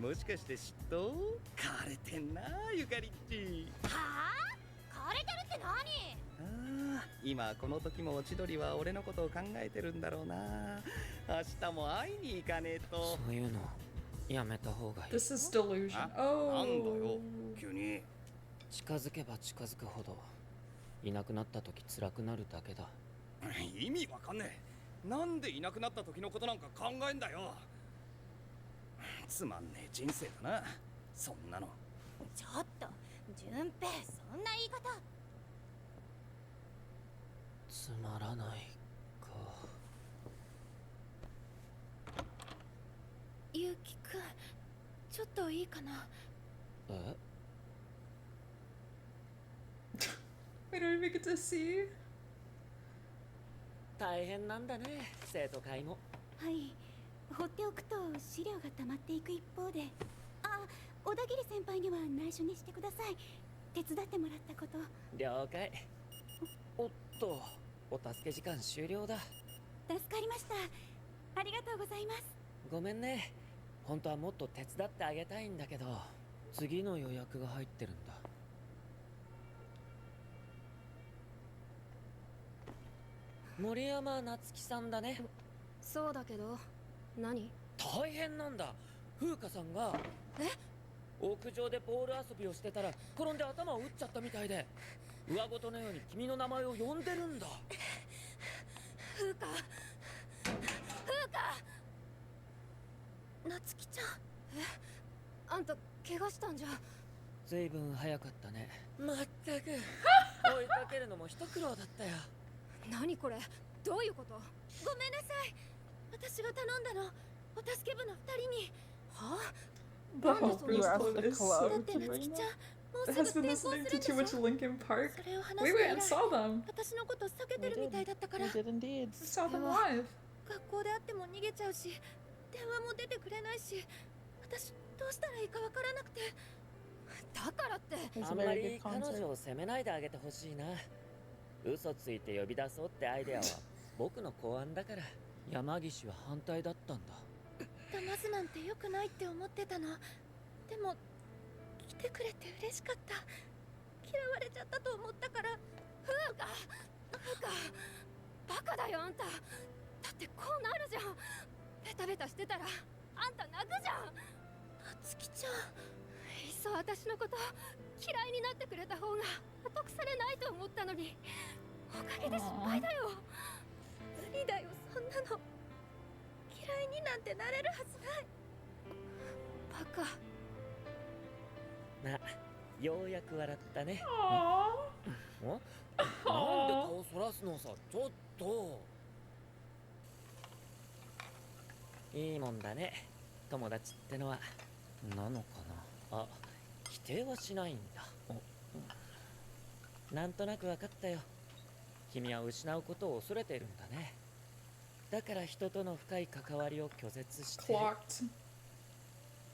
ン。もしかして嫉妬？枯れてんなゆかりっち。はあ？枯れてるって何？ああ、今この時も千鳥は俺のことを考えてるんだろうな。明日も会いに行かねえと。そういうのやめた方がいい。 This is delusion. なんだ Oh. よ急に。近づけば近づくほどいなくなった時辛くなるだけだ。意味わかんねえ。なんでいなくなった時のことなんか考えんだよ。つまんねえ人生だなそんなの。ちょっと順平、そんな言い方。つまらないか。ゆうきくん、ちょっといいかな。え？ We don't even get to see. 大変なんだね生徒会も。はい、放っておくと資料が溜まっていく一方で。あ、小田切先輩には内緒にしてください。手伝ってもらったこと。了解。おっと、お助け時間終了だ。助かりました。ありがとうございます。ごめんね。本当はもっと手伝ってあげたいんだけど、次の予約が入ってるんだ。森山夏樹さんだね。そうだけど何？大変なんだ。風花さんが屋上でボール遊びをしてたら転んで頭を打っちゃったみたいで、上ごとのように君の名前を呼んでるんだ。風花、夏希ちゃん。あんた怪我したんじゃ。ずいぶん早かったね。まったく追いかけるのも一苦労だったよ。何これ、どういうこと？ごめんなさい。私が頼んだの。お助け部の二人に。はあ？ The Hopper's club is so だって夏 cute. 希ちゃん、もう It すぐ has been 転校す listening る to んでし too ょ。 much Linkin Park. それを話 We す went 以 and 来 saw them. 私のこと避けてるみたいだったから。 We did indeed. Saw them live. 学校で会っても逃げちゃうし、電話も出てくれないし、私どうしたらいいかわからなくて。だからって。あんまり彼女を責めないであげてほしいな。嘘ついて呼び出そうってアイデアは僕の考案だから。山岸は反対だったんだ。騙すなんて良くないって思ってたの。でも来てくれて嬉しかった。嫌われちゃったと思ったから。風花、バカだよあんた。だってこうなるじゃん。ベタベタしてたらあんた泣くじゃん。夏希ちゃん、いっそ私のこと嫌いになってくれた方が得されないと思ったのに、おかげで失敗だよ。無理だよそんなの。嫌いになんてなれるはずない。バカ。な、ようやく笑ったね。Aww. なんで顔そらすのさ、ちょっと。いいもんだね。友達ってのはなのかな。あ、否定はしないんだ。なんとなく分かったよ。君は失うことを恐れているんだね。だから人との深い関わりを拒絶してる。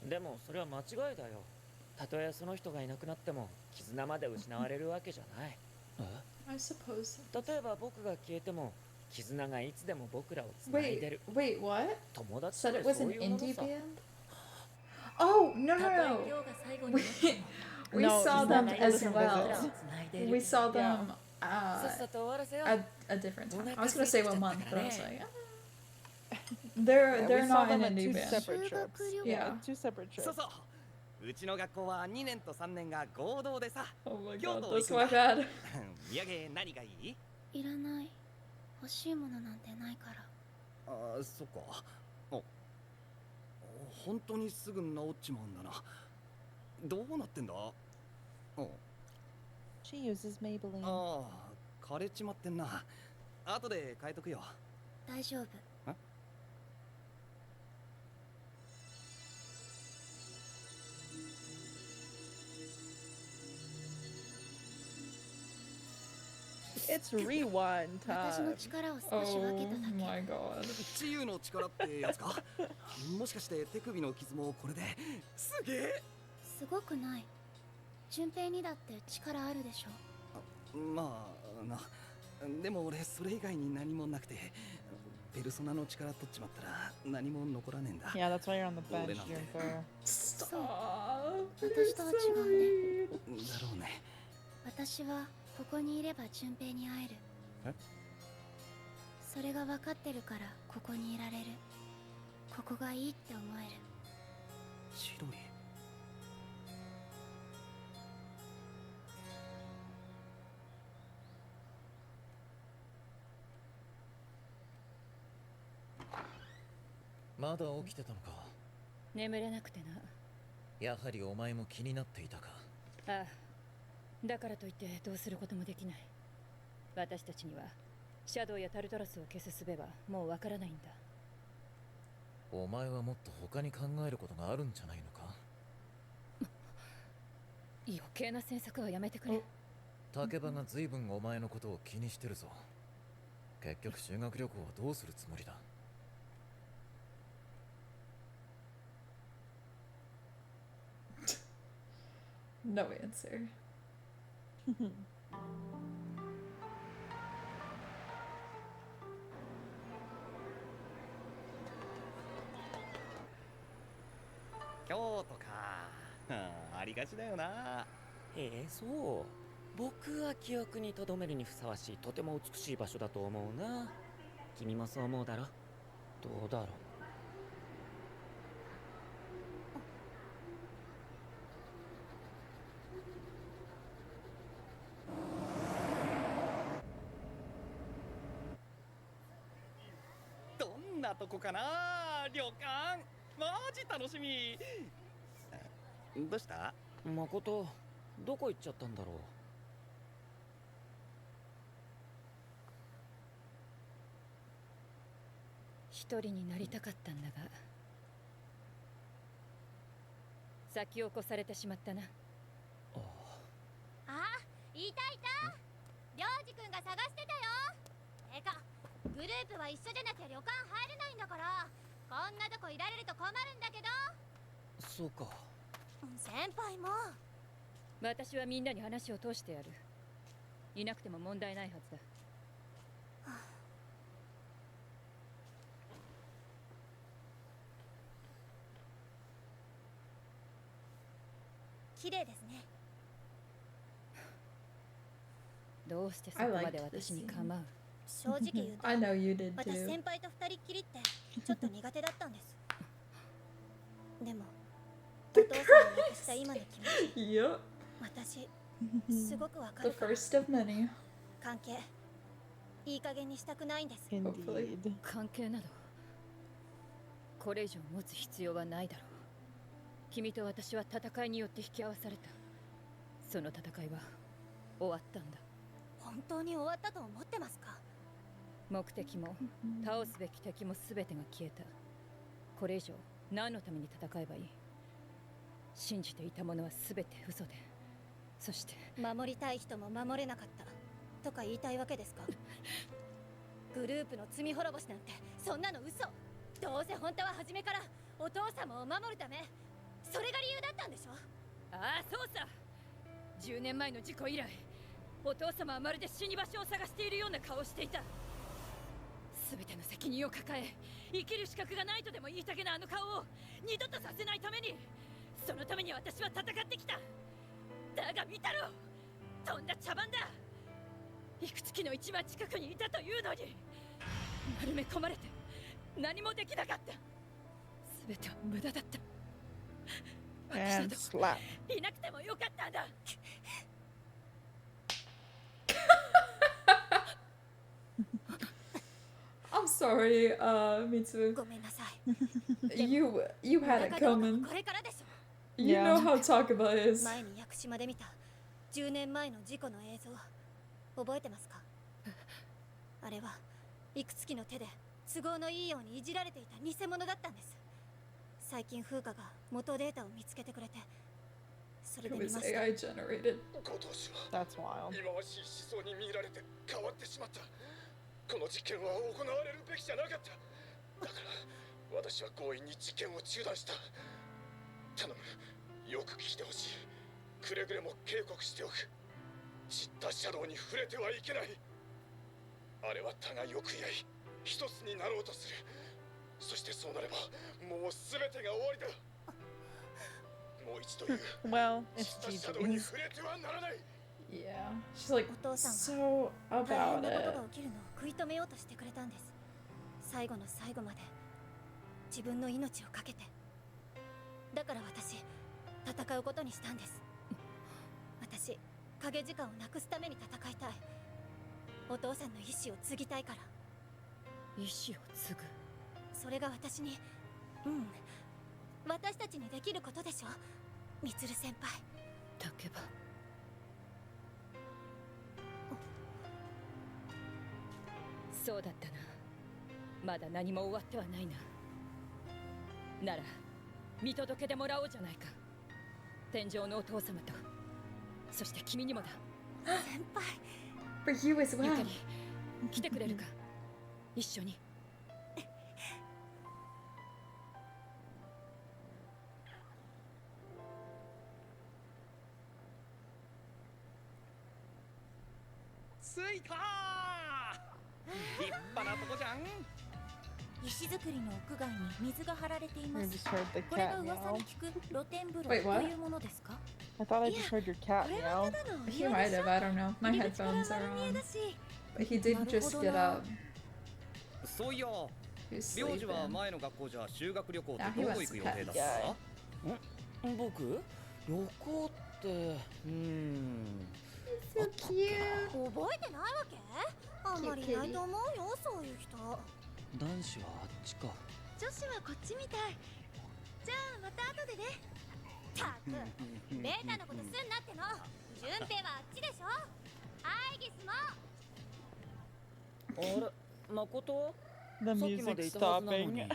でもそれは間違いだよ。たとえその人がいなくなっても絆まで失われるわけじゃない。I suppose. 例えば僕が消えても絆がいつでも僕らをつないでる。 Wait, what? 友達 Said って it was そ an ういうもの indie さ。 band? Oh, no, no, no. We No, saw it's them not as different well. visits. We saw Yeah. them at a different time. I was gonna say what month, but I was like, Yeah, they're we saw not in them a at new two band. separate trips. Yeah. Two separate そう trips. そう。うちの学校は2年と3年が合同でさ。Oh my 京 god, 都行 that's くん my だ。 bad. 土産何がいい？いらない。欲しいものなんてないから。ああ、そっか。本当にすぐ治っちまうんだな。どうなってんだ？ She uses Maybelline. ああ、枯れちまってんな。後で変えとくよ。大丈夫。It's rewind 私の time. 力を少し分けただけ。 my god. 治癒の力ってやつか？もしかして手首の傷もこれですげえ。すごくない。順平にだって力あるでしょ。まあな。でも俺それ以外に何もなくて、ペルソナの力取っちまったら何も残らねえんだ。 Yeah, that's why you're on the bench, 俺なんて。 Junpei. そう。私とは違うね。だろうね。私はここにいれば順平に会える。え？それが分かってるからここにいられる。ここがいいって思える。白い。まだ起きてたのか。眠れなくてな。やはりお前も気になっていたか。ああ、だからといってどうすることもできない。私たちにはシャドウやタルトラスを消す術はもうわからないんだ。お前はもっと他に考えることがあるんじゃないのか。余計な詮索はやめてくれ。竹場が随分お前のことを気にしてるぞ。結局修学旅行はどうするつもりだ。No answer. 京都か。ありがちだよな。そう。僕は記憶に留めるにふさわしいとても美しい場所だと思うな。君もそう思うだろ。どうだろう。どんなとこかな。旅館マジ楽しみ。どうした？誠、どこ行っちゃったんだろう。一人になりたかったんだが、先を越されてしまったな。あ、いたいた。りょうじくんが探してたよ。てか、グループは一緒じゃなきゃ旅館入れないんだから、こんなとこいられると困るんだけど。そうか。先輩も。私はみんなに話を通してやる。いなくても問題ないはずだ。綺麗ですね。どうしてそこまで私に構う？正直言うと I know you did 私 too. 先輩と二人っきりってちょっと苦手だったんです。でもお父さんを亡くした今の気持ち Yep. 私すごくわか The るから。 first of many. 関係いい加減にしたくないんです。 Indeed. 関係などこれ以上持つ必要はないだろう。君と私は戦いによって引き合わされた。その戦いは終わったんだ。本当に終わったと思ってますか？目的も倒すべき敵も全てが消えた。これ以上何のために戦えばいい？信じていたものは全て嘘で、そして守りたい人も守れなかったとか言いたいわけですか？グループの罪滅ぼしなんてそんなの嘘。どうせ本当は初めからお父様を守るため、それが理由だったんでしょ？ああ、そうさ。10年前の事故以来、お父様はまるで死に場所を探しているような顔をしていた。全ての責任を抱え、生きる資格がないとでも言いたげなあの顔を二度とさせないために、そのために私は戦ってきた。だが見たろ、とんだ茶番だ。いくつきの一番近くにいたというのに、丸め込まれて何もできなかった。全ては無駄だった。私などいなくてもよかったんだ。I'm sorry, Mitsu. You had it coming. You know how Takaba is. 前に屋久島で見た10年前の事故の映像覚えてますか？あれはいくつきの手で都合のいいようにいじられていた偽物だったんです。最近風花が元データを見つけてくれて、それで見ました。 AI generated. 後藤氏は忌まわしい思想に見られて変わってしまった。この実験は行われるべきじゃなかった。だから私は強引に実験を中断した。頼む、よく聞いてほしい。くれぐれも警告しておく。散ったシャドウに触れてはいけない。あれは互いを食い合い一つになろうとする。そしてそうなればもう全てが終わりだ。もう一度言う。Well, 散ったシャドウに触れてはならない。Yeah, she's like お父さん so は大 about 変なことが it. 起きるのを食い止めようとしてくれたんです。最後の最後まで自分の命を懸けて。だから私戦うことにしたんです。私影時間をなくすために戦いたい。お父さんの意志を継ぎたいから。意志を継ぐ？それが私に、私たちにできることでしょ、みつる先輩。竹場。そうだったな。まだ何も終わってはないな。なら見届けてもらおうじゃないか。天上のお父様と、そして君にもだ。先輩。 For you as well. ゆかり、来てくれるか？一緒に。着いたー。立派なとこじゃん。石造りの屋外に水が張られていま I す。 just heard the これが cat 噂 meow. に聞く露天風呂 Wait, と what? いうものですか？ I thought I just heard your cat meow. He might have, I don't know. My headphones are on. But he did just get up. そういや、 He's 領事は sleeping. 前の学校じゃ修学旅行ってあどこ行く予定だった？僕？旅行って、So cute. 覚えてないわけ？あんまりいないと思うよ、そういう人。男子はあっちか。女子はこっちみたい。じゃあまた後でね。たく、ベータのことすんなっての。順平はあっちでしょ。アイギスも。あれ、誠？ The さっきまで music いたはずなの stopping に。 is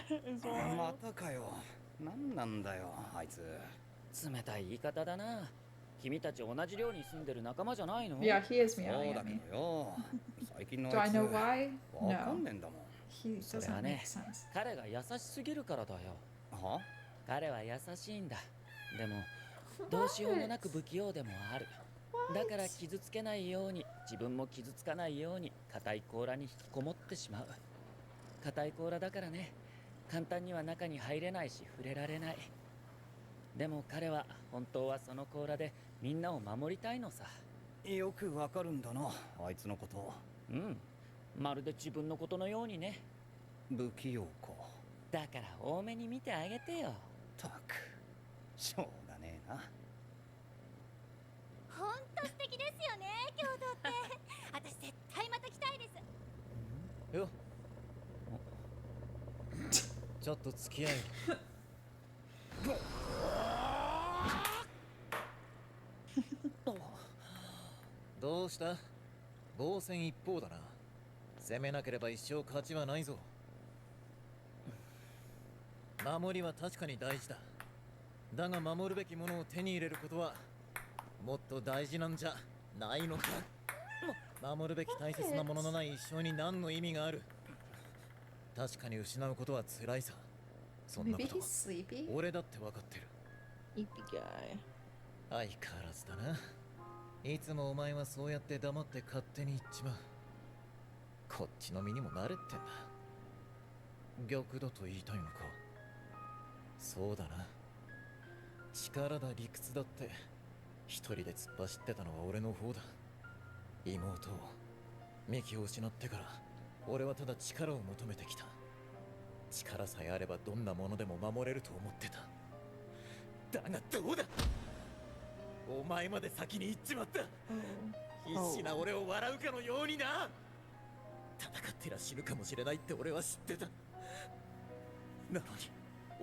wild. またかよ。なんなんだよ、あいつ。冷たい言い方だな。君たち同じ寮に住んでる仲間じゃないの？ Yeah, he is そう meowing だ at け me. どよ。最近の Do あ I いつ know why? わか No. んねえんだもん。 He それ doesn't は make ね、 sense. 彼が優しすぎるからだよ。は？彼は優しいんだ。でも、どうしようもなく不器用でもある。だから傷つけないように、自分も傷つかないように硬い甲羅に引きこもってしまう。硬い甲羅だからね、簡単には中に入れないし触れられない。でも彼は本当はその甲羅でみんなを守りたいのさ。よくわかるんだな、あいつのこと。うん、まるで自分のことのようにね。不器用か。だから多めに見てあげてよ。たく、しょうがねえな。ほんと素敵ですよね、京都って。私絶対また来たいです。よちょっと付き合いどうした？防戦一方だな。攻めなければ一生勝ちはないぞ。守りは確かに大事だ。だが守るべきものを手に入れることはもっと大事なんじゃないのか。守るべき大切なもののない一生に何の意味がある。確かに失うことは辛いさ。そんなことは俺だって分かってる。Sleepy guy. 相変わらずだな。いつもお前はそうやって黙って勝手に言っちまう。こっちの身にも慣れってんだ。逆だと言いたいのか。そうだな。力だ理屈だって一人で突っ走ってたのは俺の方だ。妹をミキを失ってから俺はただ力を求めてきた。力さえあればどんなものでも守れると思ってた。だがどうだ、お前まで先に行っちまった。必死な俺を笑うかのようにな。戦ってら死ぬかもしれないって俺は知ってた。なのに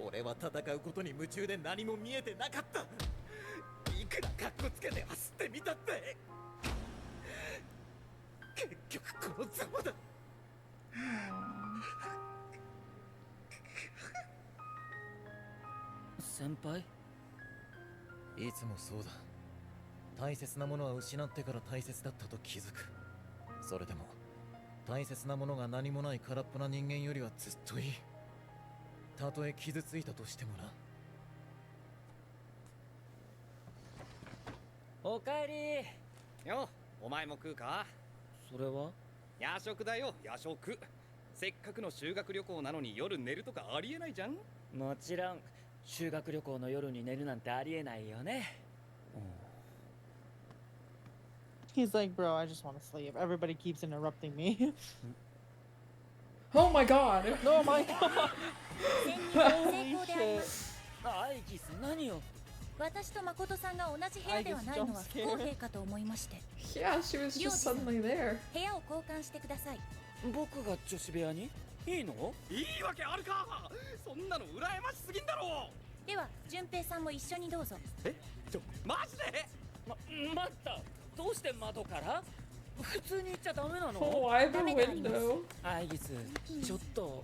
俺は戦うことに夢中で何も見えてなかった。いくらカッコつけて走ってみたって結局このざまだ。先輩、いつもそうだ。大切なものは失ってから大切だったと気づく。それでも大切なものが何もない空っぽな人間よりはずっといい。たとえ傷ついたとしてもな。おかえり。よ、お前も食うか。それは夜食だよ、夜食。せっかくの修学旅行なのに夜寝るとかありえないじゃん。もちろん修学旅行の夜に寝るなんてありえないよね。He's like, bro, I just want to sleep. Everybody keeps interrupting me. Oh my god! Oh my god! Holy shit. アイギス、何よ。私と誠さんが同じ部屋ではないのは不公平かと思いまして。Yeah, she was just suddenly there. 部屋を交換してください。僕が女子部屋にいいの？いいわけあるか。そんなの羨ましすぎんだろう。では、順平さんも一緒にどうぞ。マジで？待った。どうして窓から？普通に行っちゃダメなの？ Why the window? アイギス、ちょっと。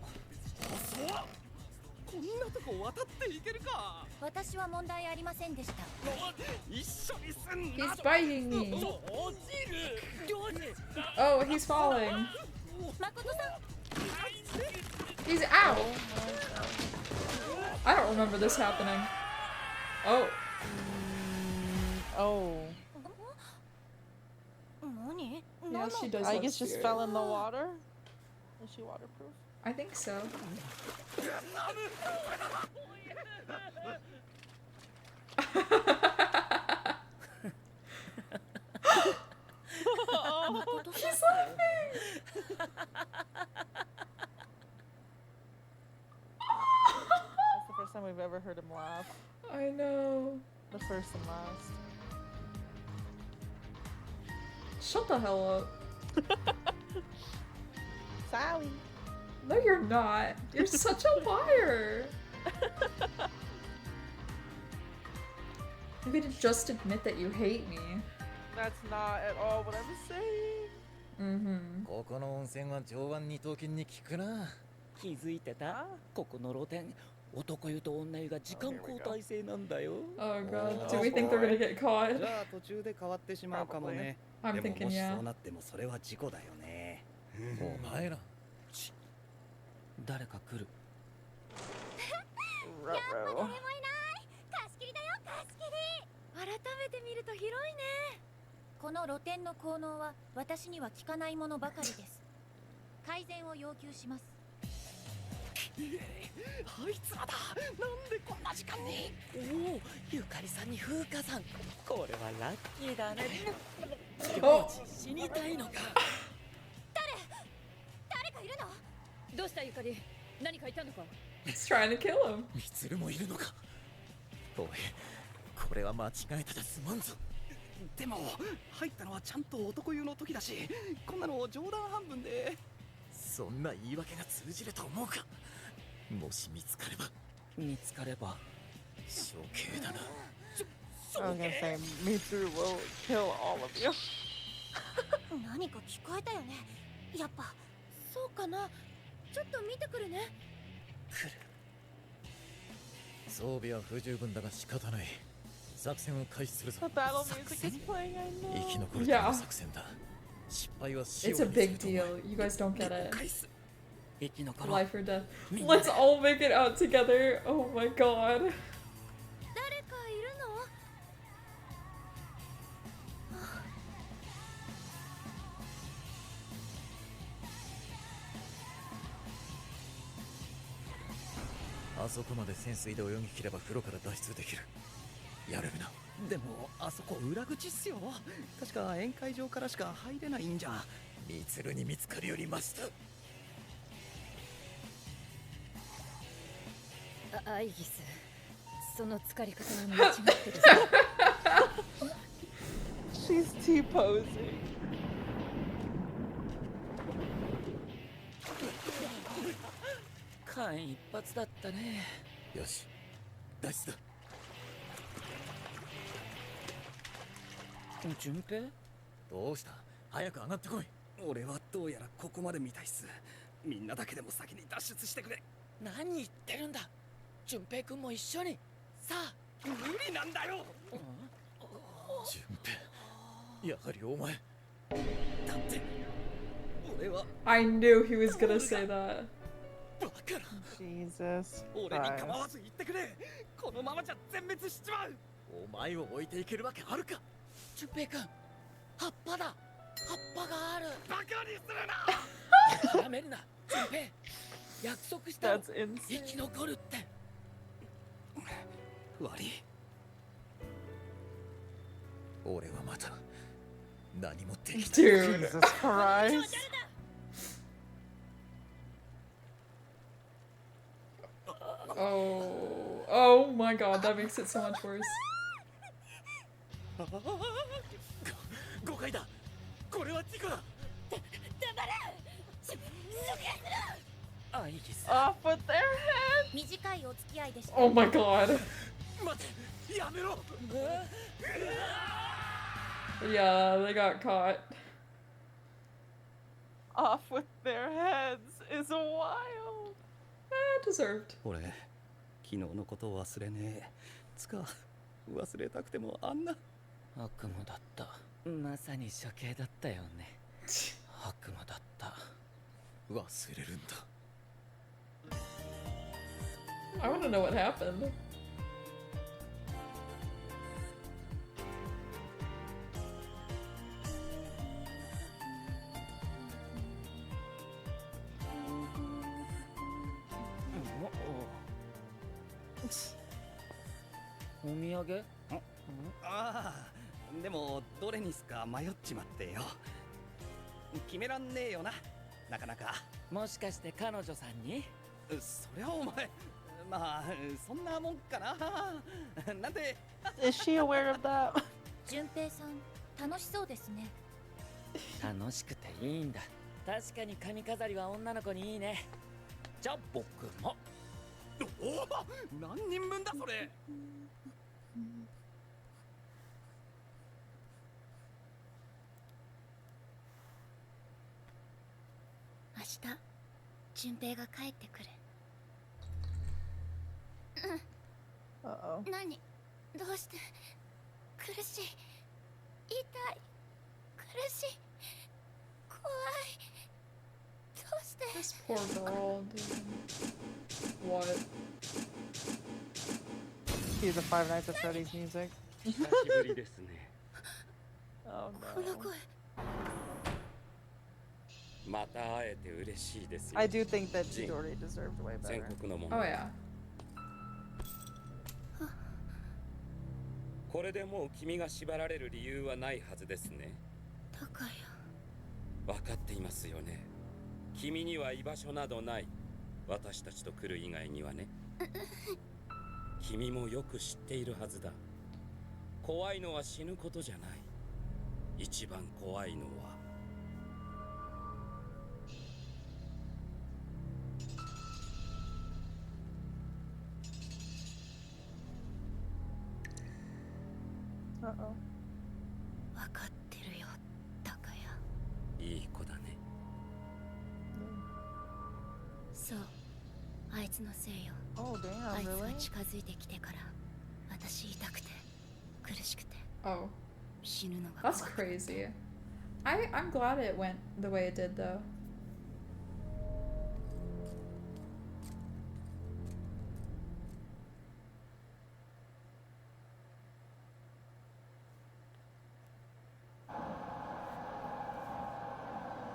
こんなとこ渡っていけるか。私は問題ありませんでした。一緒にすんな。 He's biting me. 落ちる。 Oh, he's falling. 誠さん。 He's out. I don't remember this happening. Oh. Oh. Yeah, she does. I guess just fell in the water. Is she waterproof? I think so. He's laughing. That's the first time we've ever heard him laugh. I know. The first and last. Shut the hell up. Sally. No, you're not. You're such a liar. Maybe to just admit that you hate me. That's not at all what I was saying. Mm-hmm. ここの温泉は上腕二頭筋に効くな。気づいてた？ここの露店、男湯と女湯が時間交代制なんだよ。Oh god, do we think they're gonna get caught? じゃあ途中で変わってしまうかもね。I'm でも thinking, もし yeah. そうなってもそれは事故だよね。お前ら。誰か来る。やっぱ誰もいない。貸し切りだよ、貸し切り。改めて見ると広いね。この露店の効能は私には効かないものばかりです。改善を要求します。あいつらだ。なんでこんな時間に。おお、ゆかりさんに風花さん。これはラッキーだね。お、死にたいのか。誰かいるの？どうしたゆかり？何かいたのか？ He's trying to kill him. ミツルもいるのか。おい、これは間違えたですまんぞ。でも入ったのはちゃんと男湯の時だし、こんなの冗談半分で。そんな言い訳が通じると思うか。もし見つかれば。見つかれば処刑だな。I was gonna say, Mitsuru will kill all of you. 何か聞こえたよね。やっぱそうかな。ちょっと見てくるね。来る。装備は不十分だが仕方ない。作戦を開始するぞ。 The battle music is playing, I 生き know. 残るための作戦だ。失敗は死を It's a 見つけ big ると思う。 deal. You guys don't get it. 生き残ろう。 Life or death. Let's all make it out together. Oh my god. 誰かいるの？あそこまで潜水で泳ぎ切れば風呂から脱出できる。やれるな。でもあそこ裏口っすよ。確か宴会場からしか入れないんじゃ。ミツルに見つかるよりマシだ。アイギス、その疲れ方は間違ってる。 She's T-posing. 間一髪だったね。よし、脱出だ。順平？どうした？早く上がってこい。俺はどうやらここまでみたいっす。みんなだけでも先に脱出してくれ。何言ってるんだ。順平くんも一緒に。さあ。無理なんだよ。順平、やはりお前。だって俺は I knew he was gonna say that. Jesus. 俺に構わず言ってくれ。このままじゃ全滅しちまう。お前を置いていけるわけあるか。順平くん、葉っぱだ。葉っぱがある。バカにするな。やめるな、順平。約束したろ。生き残るって。悪い。俺はまた何もできない。Dude. Jesus Christ. Oh my god, that makes it so much worse. 誤解だ。これは事故だ。黙れ！処刑する！アイギス。 Off with their head. 短いお付き合いでした。 Oh my god. 待て、やめろ。 Yeah, they got caught. Off with their heads is wild. Deserved. 俺、昨日のことを忘れねえ。つか、忘れたくてもあんな。悪夢だった。まさに処刑だったよね。悪夢だった。忘れるんだ。I want to know what happened. Oh. お土産？ああ、でもどれにすか迷っちまってよ。決めらんねえよな、なかなか。もしかして彼女さんに？そりゃお前、まあそんなもんかな。なんで Is she aware of that? 順平さん、楽しそうですね。楽しくていいんだ。確かに髪飾りは女の子にいいね。じゃあ僕も。おお、何人分だそれ。明日、順平が帰ってくる。何？どうして？苦しい。痛い。苦しい。怖い。どうして？ This poor girl, dude. What? He's a Five Nights at Freddy's music. 久しぶりですね。 Oh この no. 声。また会えて嬉しいですよ。 I do think that Chidori deserved way 全 better. 国のもの。 Oh yeah. これでもう君が縛られる理由はないはずですね。高谷。分かっていますよね。君には居場所などない。私たちと来る以外にはね。君もよく知っているはずだ。怖いのは死ぬことじゃない。一番怖いのはUh oh. 分かってるよ、高谷。いい子だね。そう、あいつつのせいよ。 Oh, damn, あいつが really? 近づいてきてから私痛くて苦しくて Oh, 死ぬのが怖 that's くて。 crazy. I'm glad it went the way it did though.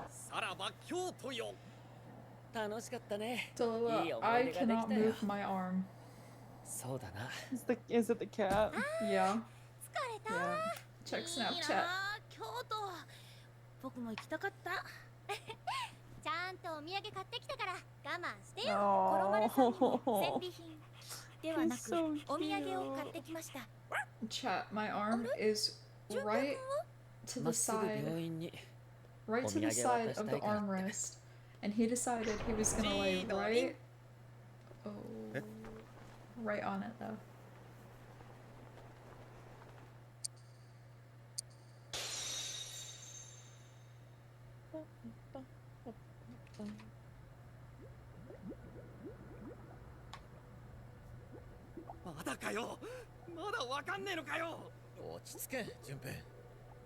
さらば京都よ。楽しかったね。 Tallulah, いい思 I い出がで cannot きたよ。 move my arm. そうだな。Is it the cat? Yeah. 疲れた Yeah. Check いい Snapchat. な京都僕も行きたかったちゃんとお土産買ってきたから我慢してよ Oh. コロマルさんにも戦利品ではなく He's so お土産を買ってきました Chat, my arm is right to ま the っすぐ side, 病院に。 right to the side of the armrest, and he decided he was gonna lay right, right on it though. Oh, まだかよ。まだわかんねえのかよ。落ち着け順平。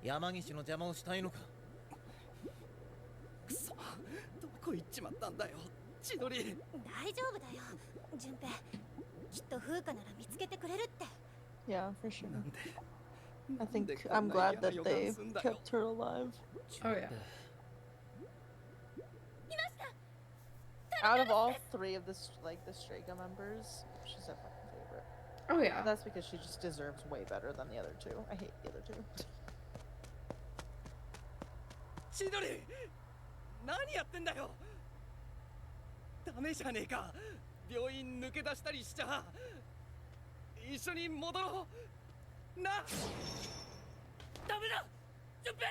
山岸の邪魔をしたいのか。くそ、どこ行っちまったんだよ千鳥。大丈夫だよ順平きっと風花なら見つけてくれるって Yeah, for sure. I think I'm glad that they kept her alive. Oh yeah. Out of all three of this, like the Strega members, she's a fucking favorite. Oh yeah. That's because she just deserves way better than the other two. I hate the other two. 千鳥、何やってんだよ。ダメじゃねえか。病院抜け出したりしちゃ。一緒に戻ろう。な。ダメだ。順平。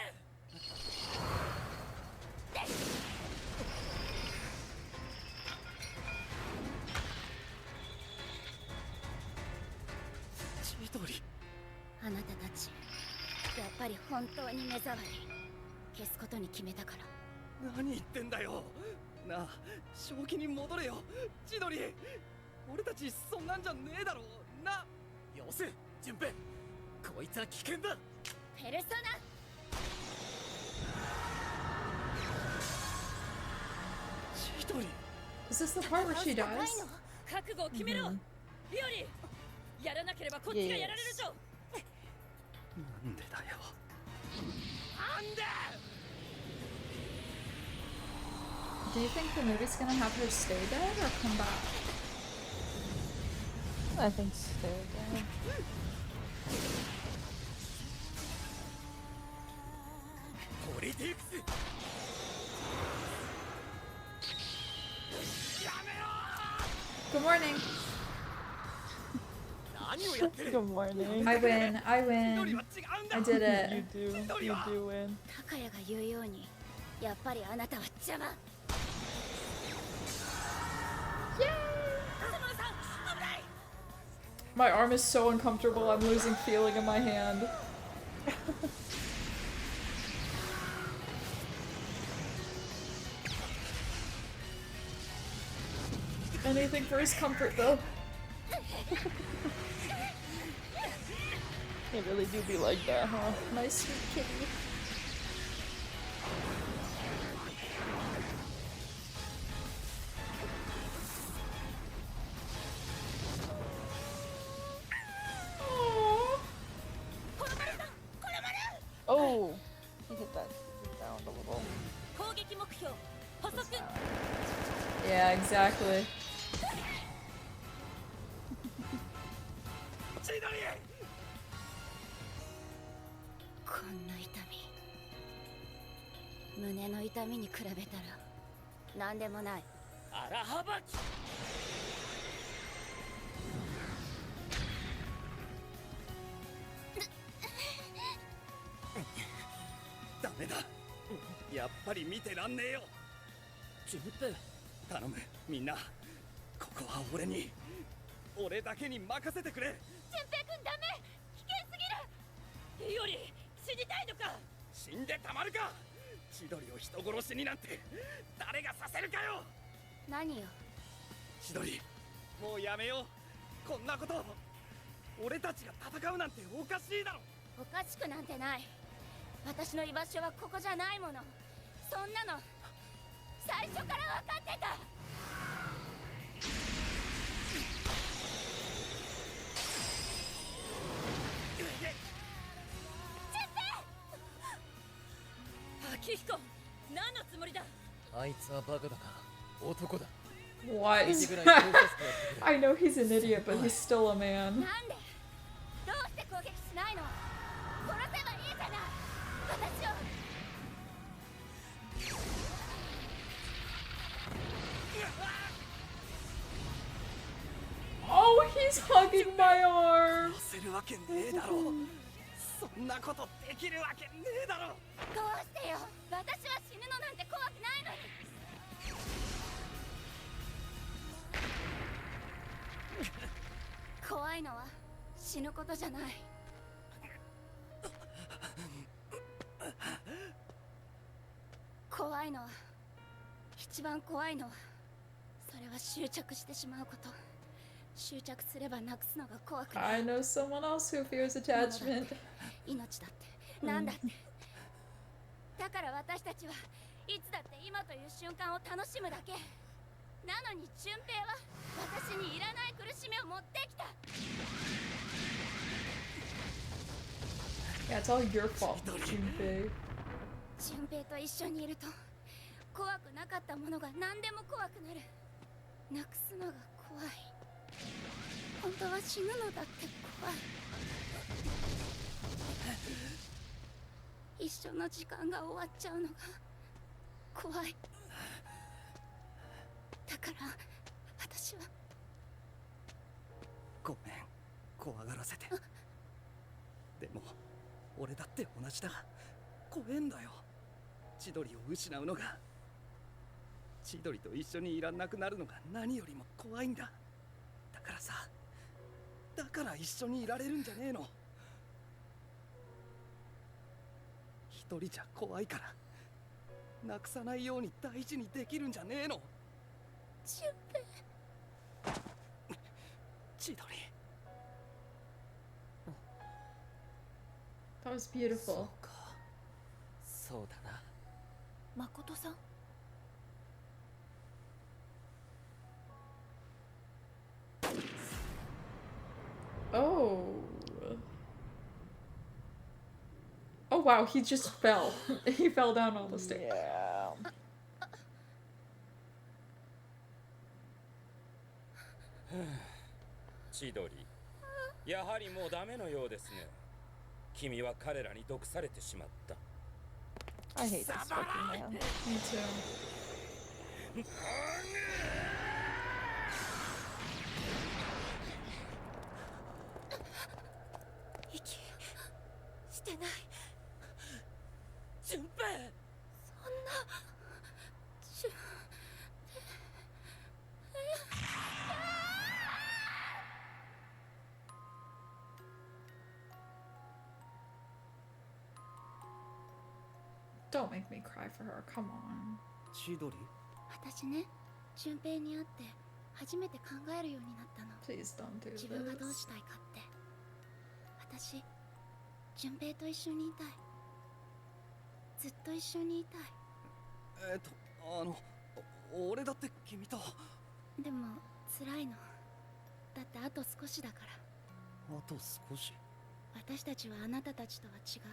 千鳥。あなたたちやっぱり本当に目障り消すことに決めたから。何言ってんだよ。なあ、正気に戻れよ千鳥。俺たちそんなんじゃねえだろうな。よせ順平、こいつは危険だ。ペルソナ 千鳥。 Is this the part where she dies? 覚悟を決めろ。リオリ、やらなければこっちがやられるぞ。なんでだよ。なんで。 Do you think the movie's gonna have her stay dead or come back? I think stay again. Good morning. Good morning. I win. I win. I did it. You do win. 高谷が言うようにやっぱりあなたは邪魔。 My arm is so uncomfortable. I'm losing feeling in my hand. Anything for his comfort, though. They really do be like that, huh? My sweet kitty. Oh, he hit that down a little. Yeah, exactly. こんな痛み、胸の痛みに比べたら何でもない。あらはばき。ダメだ。やっぱり見てらんねえよ。順平。頼む、みんな。ここは俺に。俺だけに任せてくれ。順平くんダメ危険すぎるリオリ、死にたいのか。死んでたまるか。千鳥を人殺しになんて誰がさせるかよ。何よ。千鳥、もうやめよう。こんなこと俺たちが戦うなんておかしいだろ。おかしくなんてない。私の居場所はここじゃないもの。そんなの最初から分かってた。秋彦、何のつもりだ。あいつはバカだな。男だ。 What? I know he's an idiot, but he's still a man. なんでどうして攻撃しないの。殺せばいいじゃない私を。Oh, he's hugging my arm. 殺せるわけねえだろ。そんなことできるわけねえだろ。どうしてよ。私は死ぬのなんて怖くないのに。怖いのは死ぬことじゃない。怖いのは、一番怖いのは、それは執着してしまうこと。執着すればなくすのが怖くない。 I know someone else who fears attachment. 命だってなんだって。だから私たちはいつだって今という瞬間を楽しむだけ。なのに純平は私にいらない苦しみを持ってきた。 Yeah, it's all your fault, Junpei. 純平と一緒にいると怖くなかったものが何でも怖くなる。なくすのが怖い。本当は死ぬのだって怖い。一緒の時間が終わっちゃうのが怖い。だから私はごめん、怖がらせて。でも俺だって同じだ。怖えんだよ、千鳥を失うのが。千鳥と一緒にいらんなくなるのが何よりも怖いんだ。だからさ、だから一緒にいられるんじゃねえの。一人じゃ怖いからなくさないように大事にできるんじゃねえの。純平。千鳥。That was beautiful. そうだな。誠さん。Oh. Oh wow, he just fell. He fell down all the stairs. Yeah. 千鳥、やはりもうダメのようですね。君は彼らに毒されてしまった。 I hate this fucking man. Me too. 息してない。純平。そんな。純平。Don't make me cry for her. Come on. 千鳥。私ね、純平に会って初めて考えるようになったの。 Please don't do 自分がどう this. したいかって。私、純平と一緒にいたい。ずっと一緒にいたい。俺だって君と。でも辛いの。だってあと少しだから。あと少し。私たちはあなたたちとは違う。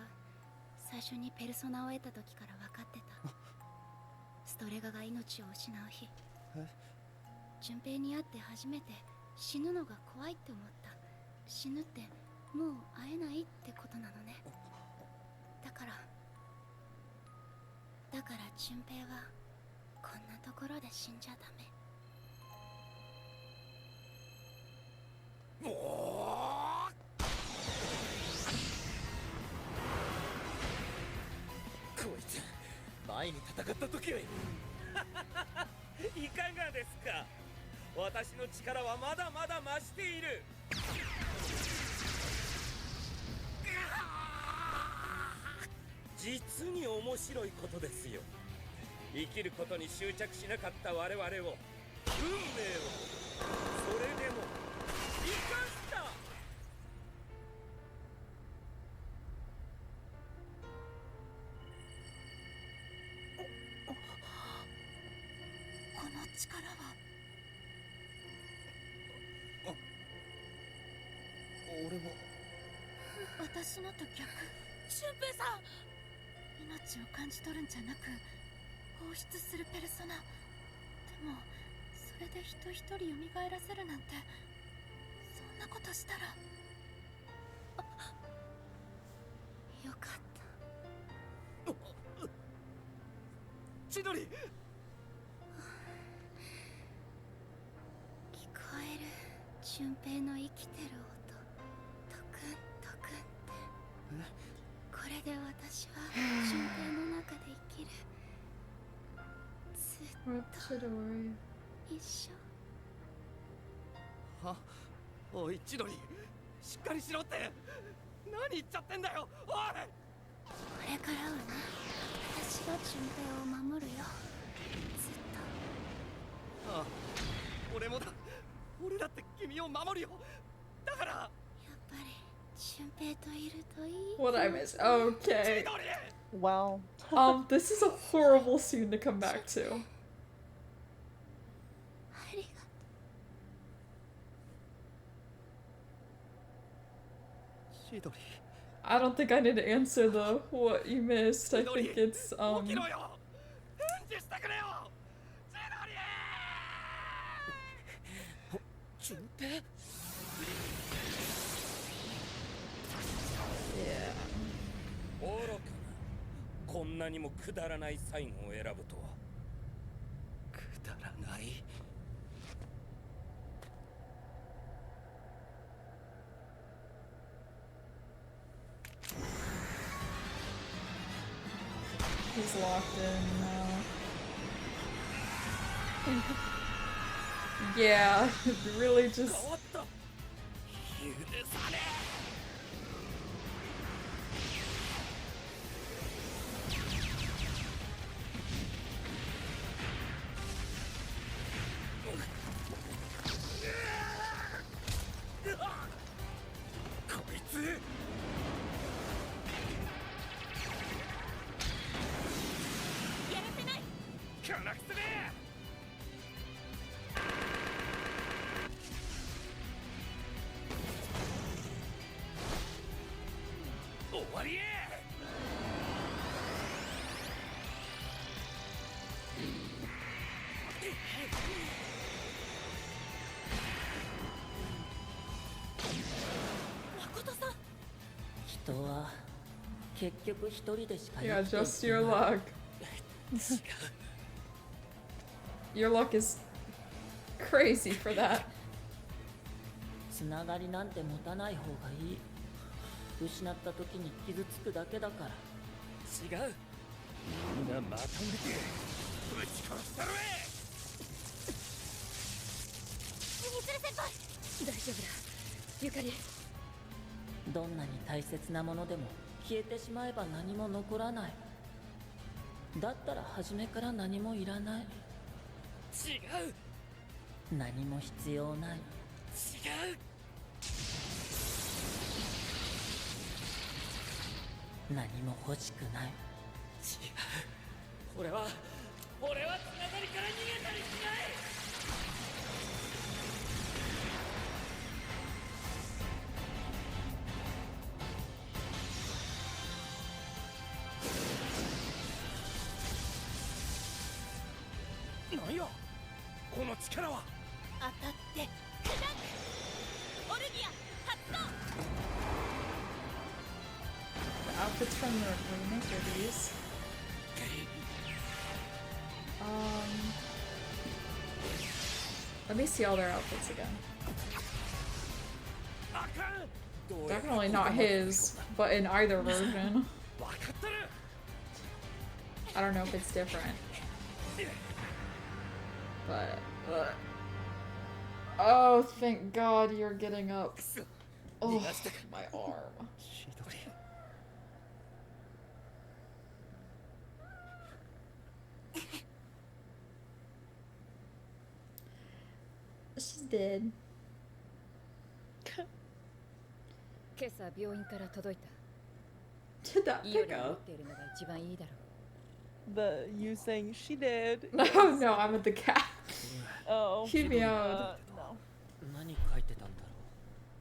最初にペルソナを得た時から分かってた。ストレガが命を失う日。純平に会って初めて死ぬのが怖いって思った。死ぬってもう会えないってことなのね。だから純平はこんなところで死んじゃダメ。こいつ前に戦った時よりいかがですか。私の力はまだまだ増している。実に面白いことですよ。生きることに執着しなかった我々を、運命をそれでも生かした。この力は俺も私のと逆。俊平さん、命を感じ取るんじゃなく放出するペルソナ。でもそれで人一人蘇らせるなんて、そんなことしたら。よかった。千鳥。聞こえる俊平の生きてる音。トクントクンって。これで私は俊平の中で生きる。ずっと一緒。は、おい千鳥、しっかりしろって。何言っちゃってんだよ、おい。これからはね、私が俊平を守るよ。ずっと。ああ、俺もだ。俺だって君を守るよ。だから。やっぱり俊平といるといい。 What I miss? Okay. Wow. This is a horrible scene to come back to. I don't think I need to answer the what you missed. I think it's Yeah. 愚かな。こんなにもくだらない最後を選ぶとは。くだらない。He's locked in now. Yeah, really just.人は結局一人でしか Yeah, just your luck. Your luck is crazy for that. つながりなんて持たない方がいい。失った時に傷つくだけだから。違う。みんなまとめてぶち殺したるわ。みつる先輩、大丈夫だ。ゆかり。どんなに大切なものでも消えてしまえば何も残らない。だったら初めから何もいらない。違う。何も必要ない。違う。何も欲しくない。違う。俺はつながりから逃げたりしない。なんやこの力は。当たって砕く。オルギア発動。 The outfits from the remake are these. Let me see all their outfits again. Definitely not his, but in either version. I don't know if it's different. But oh, thank God you're getting up. Oh, my arm. She's did. 今朝病院から届いた。 Did that いいよ pick り持っ up? ているのが一番いいだろ The you saying she did. No, no, I'm with the cat. Oh. He meowed. No. 何書いてたんだろ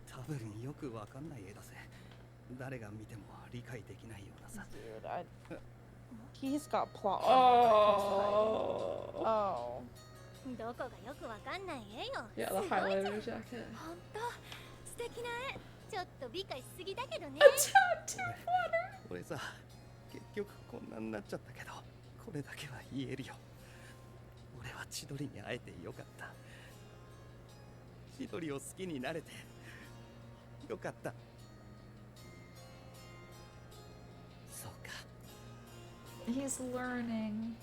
う。多分よくわかんない絵だぜ。誰が見ても理解できないようなさ。 Dude, he's got plot. Oh. Oh. どこがよくわかんない絵よ。 Yeah, the すごいじゃん highlighter jacket. ほんと素敵な絵。ちょっと美化しすぎだけどね。俺さ、結局こんなになっちゃったけど、これだけは言えるよ。俺は千鳥に会えてよかった。千鳥を好きになれてよかった。そうか。 He's learning.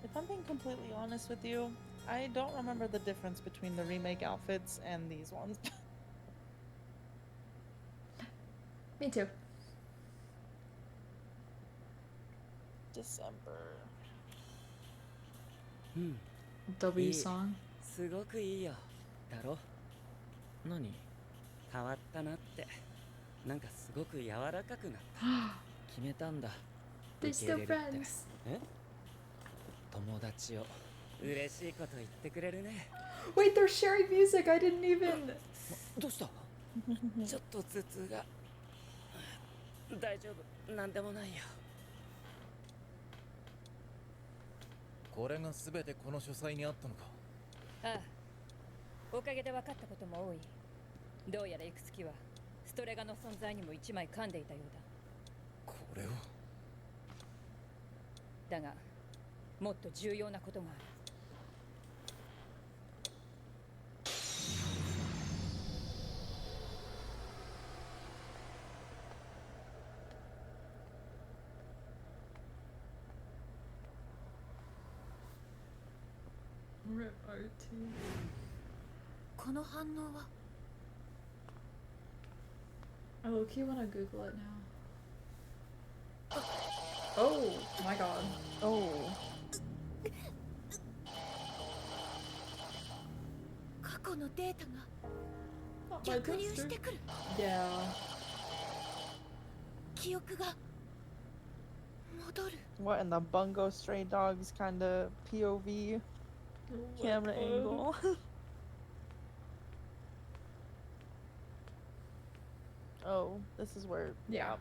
If I'm being completely honest with you, I don't remember the difference between the remake outfits and these ones. Me too. December. W いい song. すごくいいよだろ。何変わったなって。なんかすごく柔らかくなった決めたんだ。 They're 受け入 still れるって friends. え友達を嬉しいこと言ってくれるね。 Wait, they're sharing music. I didn't even. どうしたちょっと頭痛が。大丈夫なんでもないよ。これが全てこの書斎にあったのか。ああ、おかげで分かったことも多い。どうやらいくつきはストレガの存在にも一枚噛んでいたようこれをだ。だがもっと重要なことがある。Rip RT. この反応は I low-key wanna Google it now. Oh my god. Oh. 過去のデータが Not my 逆流 toaster. してくる。 Yeah. 記憶が戻る。 What in the Bungo Stray Dogs kind of POV camera angle? Oh, this is where. Yeah.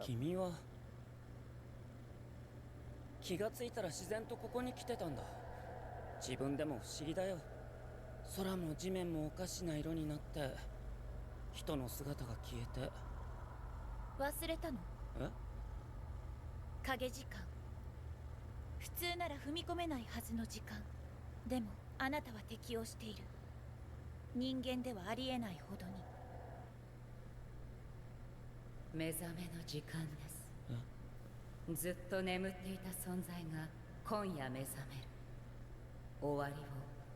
君は気がついたら自然とここに来てたんだ。自分でも不思議だよ。空も地面もおかしな色になって人の姿が消えて。忘れたの？え？影時間。普通なら踏み込めないはずの時間。でもあなたは適応している。人間ではありえないほどに。目覚めの時間です。ずっと眠っていた存在が今夜目覚める。終わりを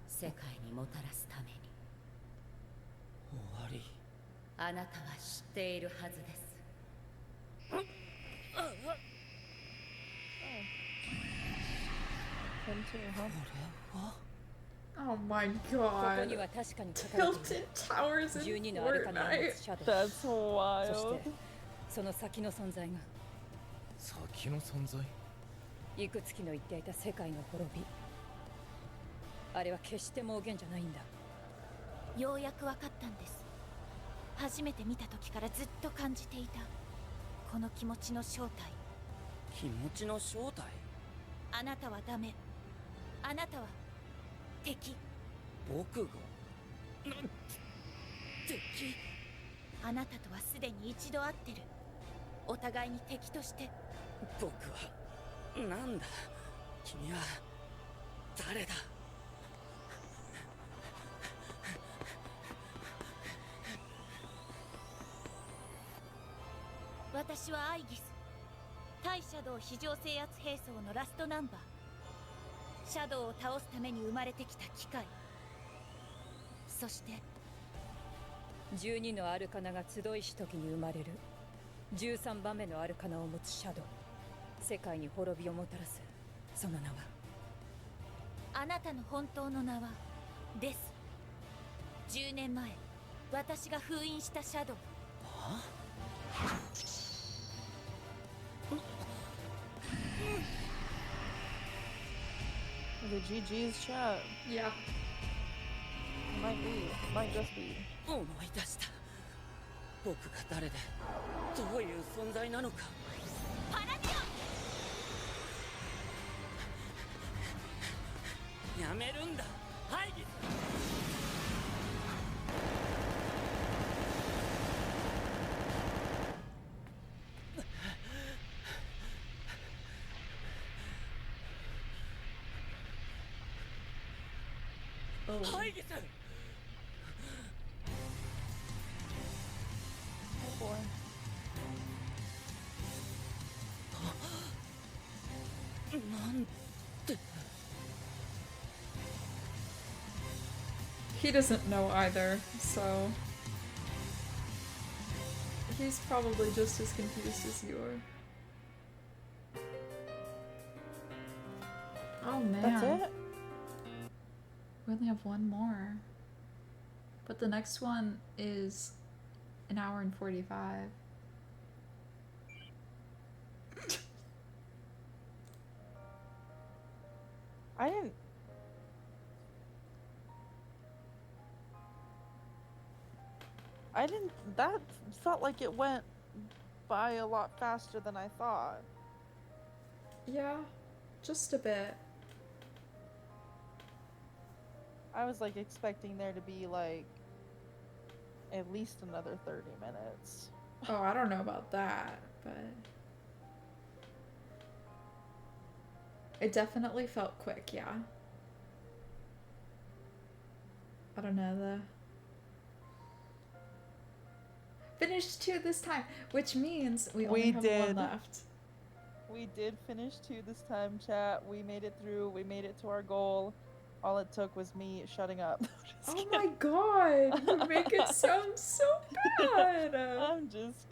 世界にもたらすために。終わり。あなたは知っているはずです。Oh my ここ god. には確かに書かれてい Tilted る。 towers in 12のアルカナを持 Fortnite. つシャドウ。 That's そ wild. してその先の存在が先の存在。いくつきの言っていた世界の滅び。あれは決して妄言じゃないんだ。ようやく分かったんです。初めて見た時からずっと感じていたこの気持ちの正体。気持ちの正体。あなたはダメ。あなたは敵。僕がなん敵。あなたとはすでに一度会ってる。お互いに敵として。僕はなんだ。君は誰だ。私はアイギス。対シャドウ非常制圧兵装のラストナンバー。シャドウを倒すために生まれてきた機械。そして12のアルカナが集いし時に生まれる13番目のアルカナを持つシャドウ。世界に滅びをもたらすその名はあなたの本当の名はです。10年前私が封印したシャドウ。The GG's chat. Yeah. Might be. Might just be. 思い出した。僕が誰でどういう存在なのか。パラディオン。やめるんだ、ハイギス。ハイギス。Oh boy. He doesn't know either, so he's probably just as confused as you are. Oh man. That's it? We only have one more. But the next one is an hour and 45. That felt like it went by a lot faster than I thought. Yeah, just a bit. I was like expecting there to be like at least another 30 minutes. Oh, I don't know about that, but it definitely felt quick, yeah. I don't know though. Finished 2 this time, which means we only have one left. We did finish 2 this time, chat. We made it through. We made it to our goal. All it took was me shutting up. Oh my god, you make it sound so bad. I'm just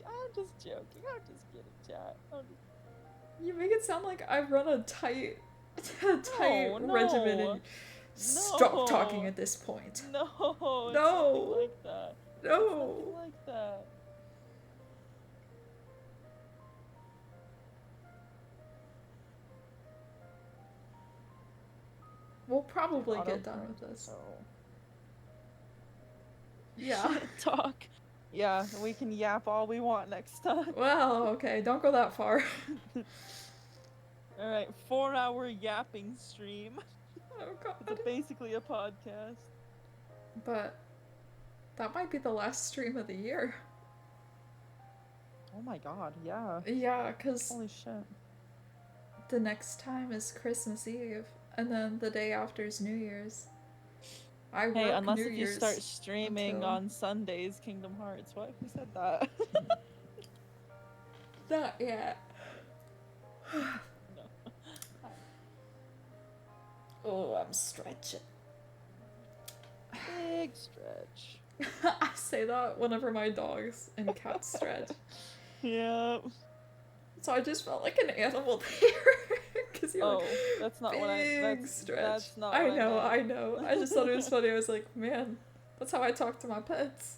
joking. I'm just kidding, chat. You make it sound like I run a tight regimen and stop talking at this point. No, it's No. nothing like that. No. It's nothing like that. We'll probably get done with this. Yeah. Talk. Yeah, we can yap all we want next time. Well, okay, don't go that far. Alright, 4-hour yapping stream. Oh god. It's basically a podcast. But that might be the last stream of the year. Oh my god, yeah. Yeah, because holy shit. The next time is Christmas Eve, and then the day after is New Year's. I work Hey, unless New if you Year's start streaming until- on Sundays, Kingdom Hearts. What? Who said that? Not yet. Oh, I'm stretching. Big stretch. I say that whenever my dogs and cats stretch. Yep. So I just felt like an animal there. Cause you're like, that's not what I. big That's stretch. That's not. I what know, I I meant. know. I just thought it was funny. I was like, man, that's how I talk to my pets.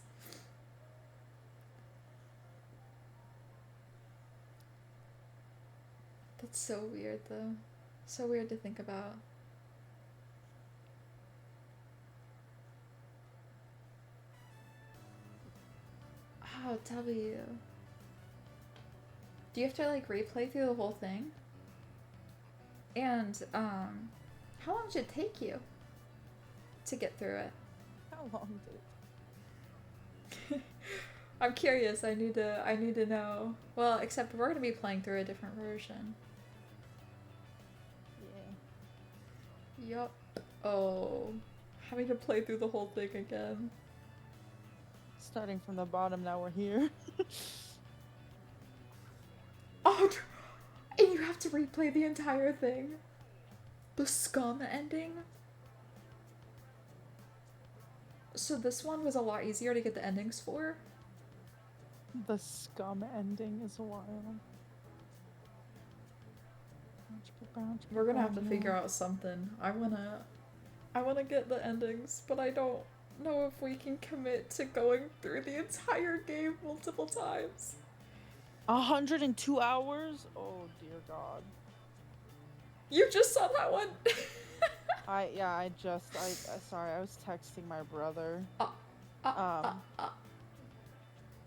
That's so weird, though. So weird to think about. Oh, W. Do you have to like replay through the whole thing? And how long did it take you to get through it? How long did it? I'm curious. I need to know. Well, except we're gonna be playing through a different version. Yeah. Yup. Oh, having to play through the whole thing again. Starting from the bottom, now we're here. Oh, and you have to replay the entire thing. The scum ending. So this one was a lot easier to get the endings for. The scum ending is wild. Much We're gonna have to figure out something. I wanna get the endings, but I don't know if we can commit to going through the entire game multiple times. 102 hours? Oh dear God. You just saw that one. Sorry, I was texting my brother.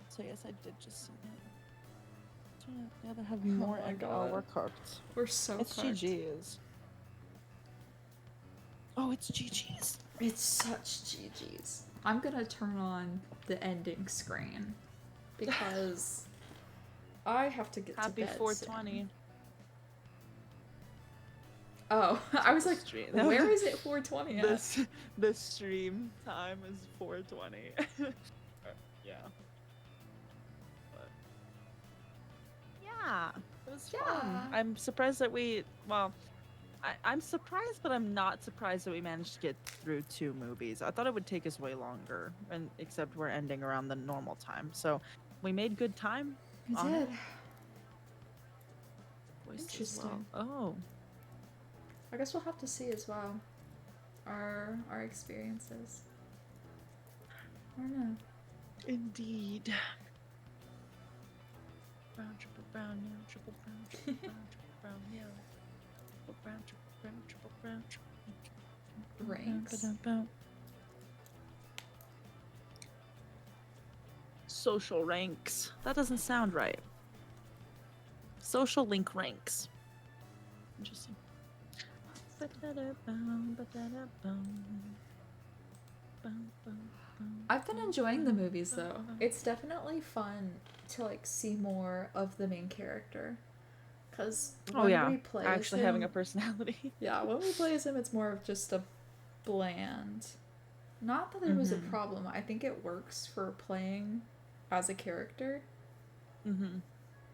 So yes, I did just see that. Yeah, they have more. Oh my God. We're cooked. We're so It's cooked. GG's. Oh, it's GG's. It's such GG's. I'm gonna turn on the ending screen because I have to get Happy to bed 420. soon. Oh, I was like, where is it 420 at? The stream time is 420. Yeah. But yeah, it was fun. I'm surprised that I'm surprised, but I'm not surprised that we managed to get through 2 movies. I thought it would take us way longer, and except we're ending around the normal time. So we made good time. We on did. it. Voiced as well. Interesting. Oh. I guess we'll have to see as well our experiences. I don't know. Indeed. Brown, triple brown, yellow, triple brown, triple brown, triple brown, yellow. Triple brown, triple brown, triple brown, triple brown, Ranks. ba-dum-bum. Social ranks. That doesn't sound right. Social link ranks. Interesting. I've been enjoying the movies though. It's definitely fun to like see more of the main character. Cause when we play actually as having a him, personality. yeah, when we play as him, it's more of just a bland. Not that there was a problem. I think it works for playing as a character.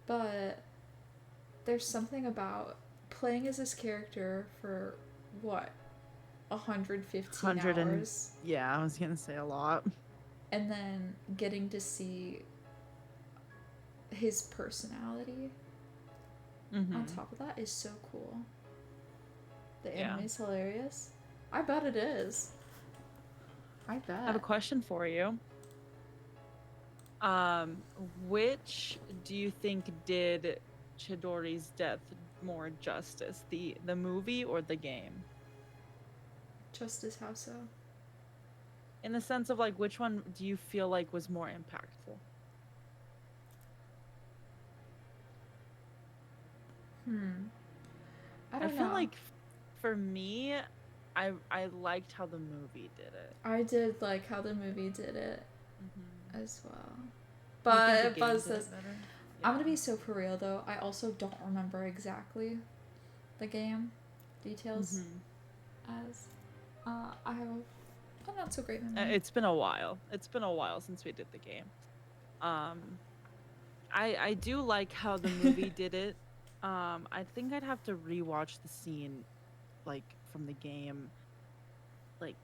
But there's something about playing as this character for what, 115 hours, Yeah, I was gonna say a lot. and then getting to see his personality on top of that is so cool. The Yeah. anime is hilarious. I bet it is. I bet. I have a question for you. Which do you think did Chidori's death more justice? The movie or the game? Justice, how so? In the sense of like, which one do you feel like was more impactful? I don't feel know. like for me, I liked how the movie did it. I did like how the movie did it as well. I think But the game Buzz did it says, better. I'm gonna be so for real though. I also don't remember exactly the game details as I have a not so great memory. It's been a while. It's been a while since we did the game. I do like how the movie did it. I think I'd have to rewatch the scene, like from the game, like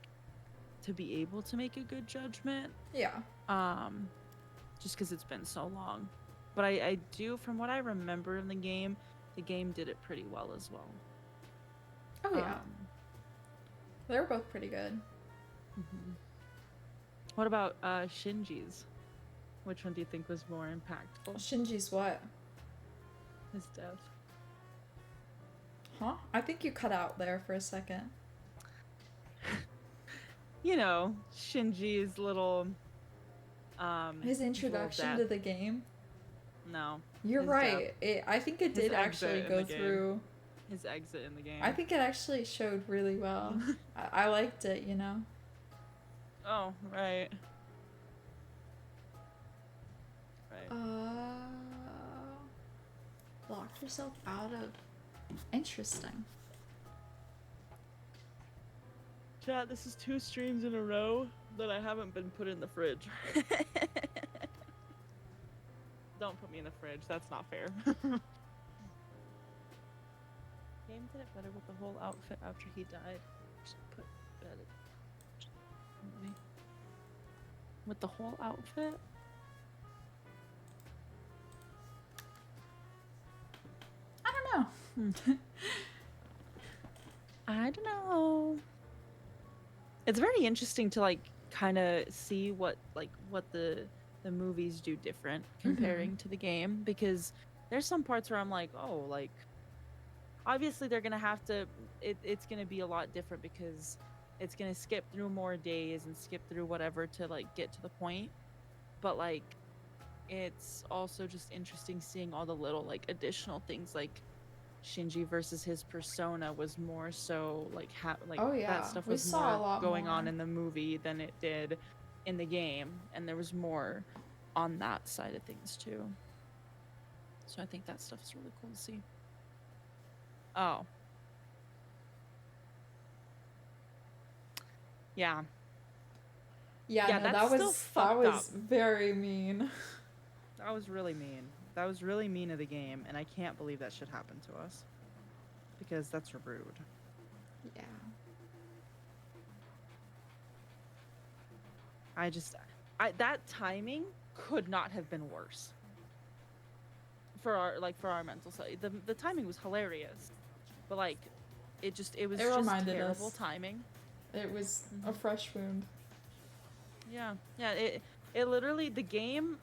to be able to make a good judgment. Yeah. Just because it's been so long, but I do, from what I remember in the game did it pretty well as well. Oh yeah. They were both pretty good. What about Shinji's? Which one do you think was more impactful? Shinji's what? His death. Huh? I think you cut out there for a second. You know, Shinji's little His introduction to the game. No. You're his right. death. I think it His did actually exit in go the game. through. His exit in the game. I think it actually showed really well. I liked it, you know. Oh, right. Locked yourself out of. Interesting. Chat, this is 2 streams in a row that I haven't been put in the fridge. Don't put me in the fridge. That's not fair. Game did it better with the whole outfit after he died. Just put better. With the whole outfit? I don't know. I don't know. It's very interesting to like kind of see what the movies do different comparing to the game, because there's some parts where I'm like, oh, like obviously they're gonna have to. It's gonna be a lot different because it's gonna skip through more days and skip through whatever to like get to the point. But like, it's also just interesting seeing all the little like additional things, like Shinji versus his persona was more so like Oh, yeah. that stuff We was saw a more lot going on more. in the movie than it did in the game, and there was more on that side of things too. So I think that stuff's really cool to see. Oh. Yeah. Yeah, Yeah, no, that's that still was fucked up. very mean. That was really mean. That was really mean of the game, and I can't believe that should happen to us. Because that's rude. Yeah. That timing could not have been worse. For our mental side. The timing was hilarious. But like it was It just reminded terrible us. timing. It was a fresh wound. Yeah. Yeah, it literally, the game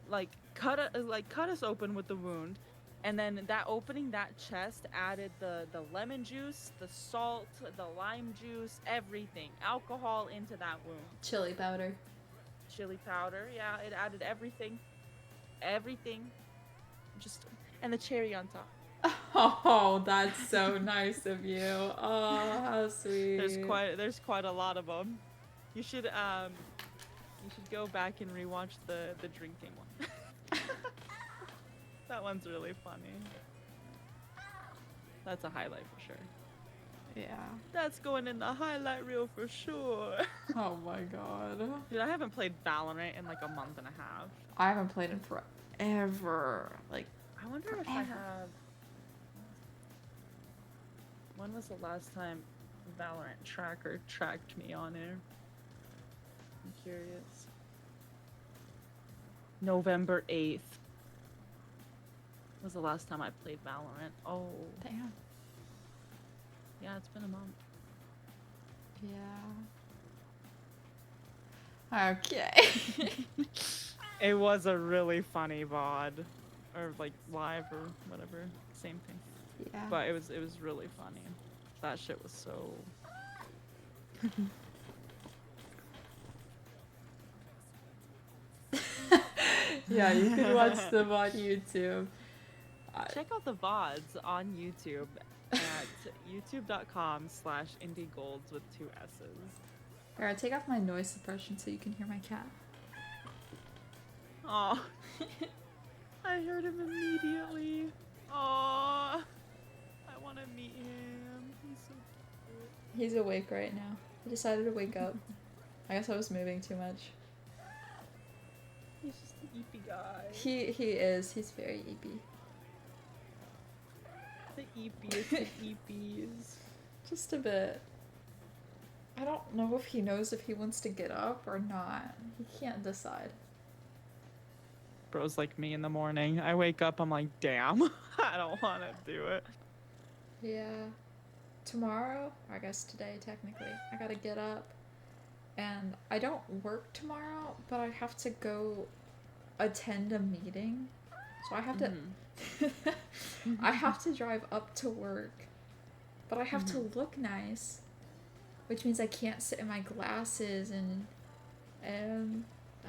like cut us open with the wound, and then that opening that chest added the lemon juice, the salt, the lime juice, everything, alcohol into that wound. Chili powder. Chili powder, yeah, it added everything, just, and the cherry on top. Oh, that's so nice of you. Oh, how sweet. There's quite a lot of them. You should go back and rewatch the drinking one. That one's really funny. That's a highlight for sure. Yeah. That's going in the highlight reel for sure. Oh my god. Dude, I haven't played Valorant in like a month and a half. I haven't played it forever. Like, I wonder if I have. When was the last time Valorant Tracker tracked me on air? I'm curious. November 8th was the last time I played Valorant. Oh. Damn. Yeah, it's been a month. Yeah. Okay. It was a really funny VOD. Or like live or whatever. Same thing. Yeah. But it was really funny. That shit was so Yeah, you can watch them on YouTube. Check out the VODs on YouTube at youtube.com/indiegolds with 2 S's. Alright, take off my noise suppression so you can hear my cat. Aw. I heard him immediately. Aw. I want to meet him. He's so cute. He's awake right now. He decided to wake up. I guess I was moving too much. He's just an eepy guy. He is. He's very eepy. The eepiest of eepies. Just a bit. I don't know if he knows if he wants to get up or not. He can't decide. Bro's like me in the morning. I wake up, I'm like, damn, I don't want to do it. Yeah. Tomorrow, I guess today technically, I gotta get up. And I don't work tomorrow, but I have to go attend a meeting. So I have to I have to drive up to work. But I have to look nice. Which means I can't sit in my glasses and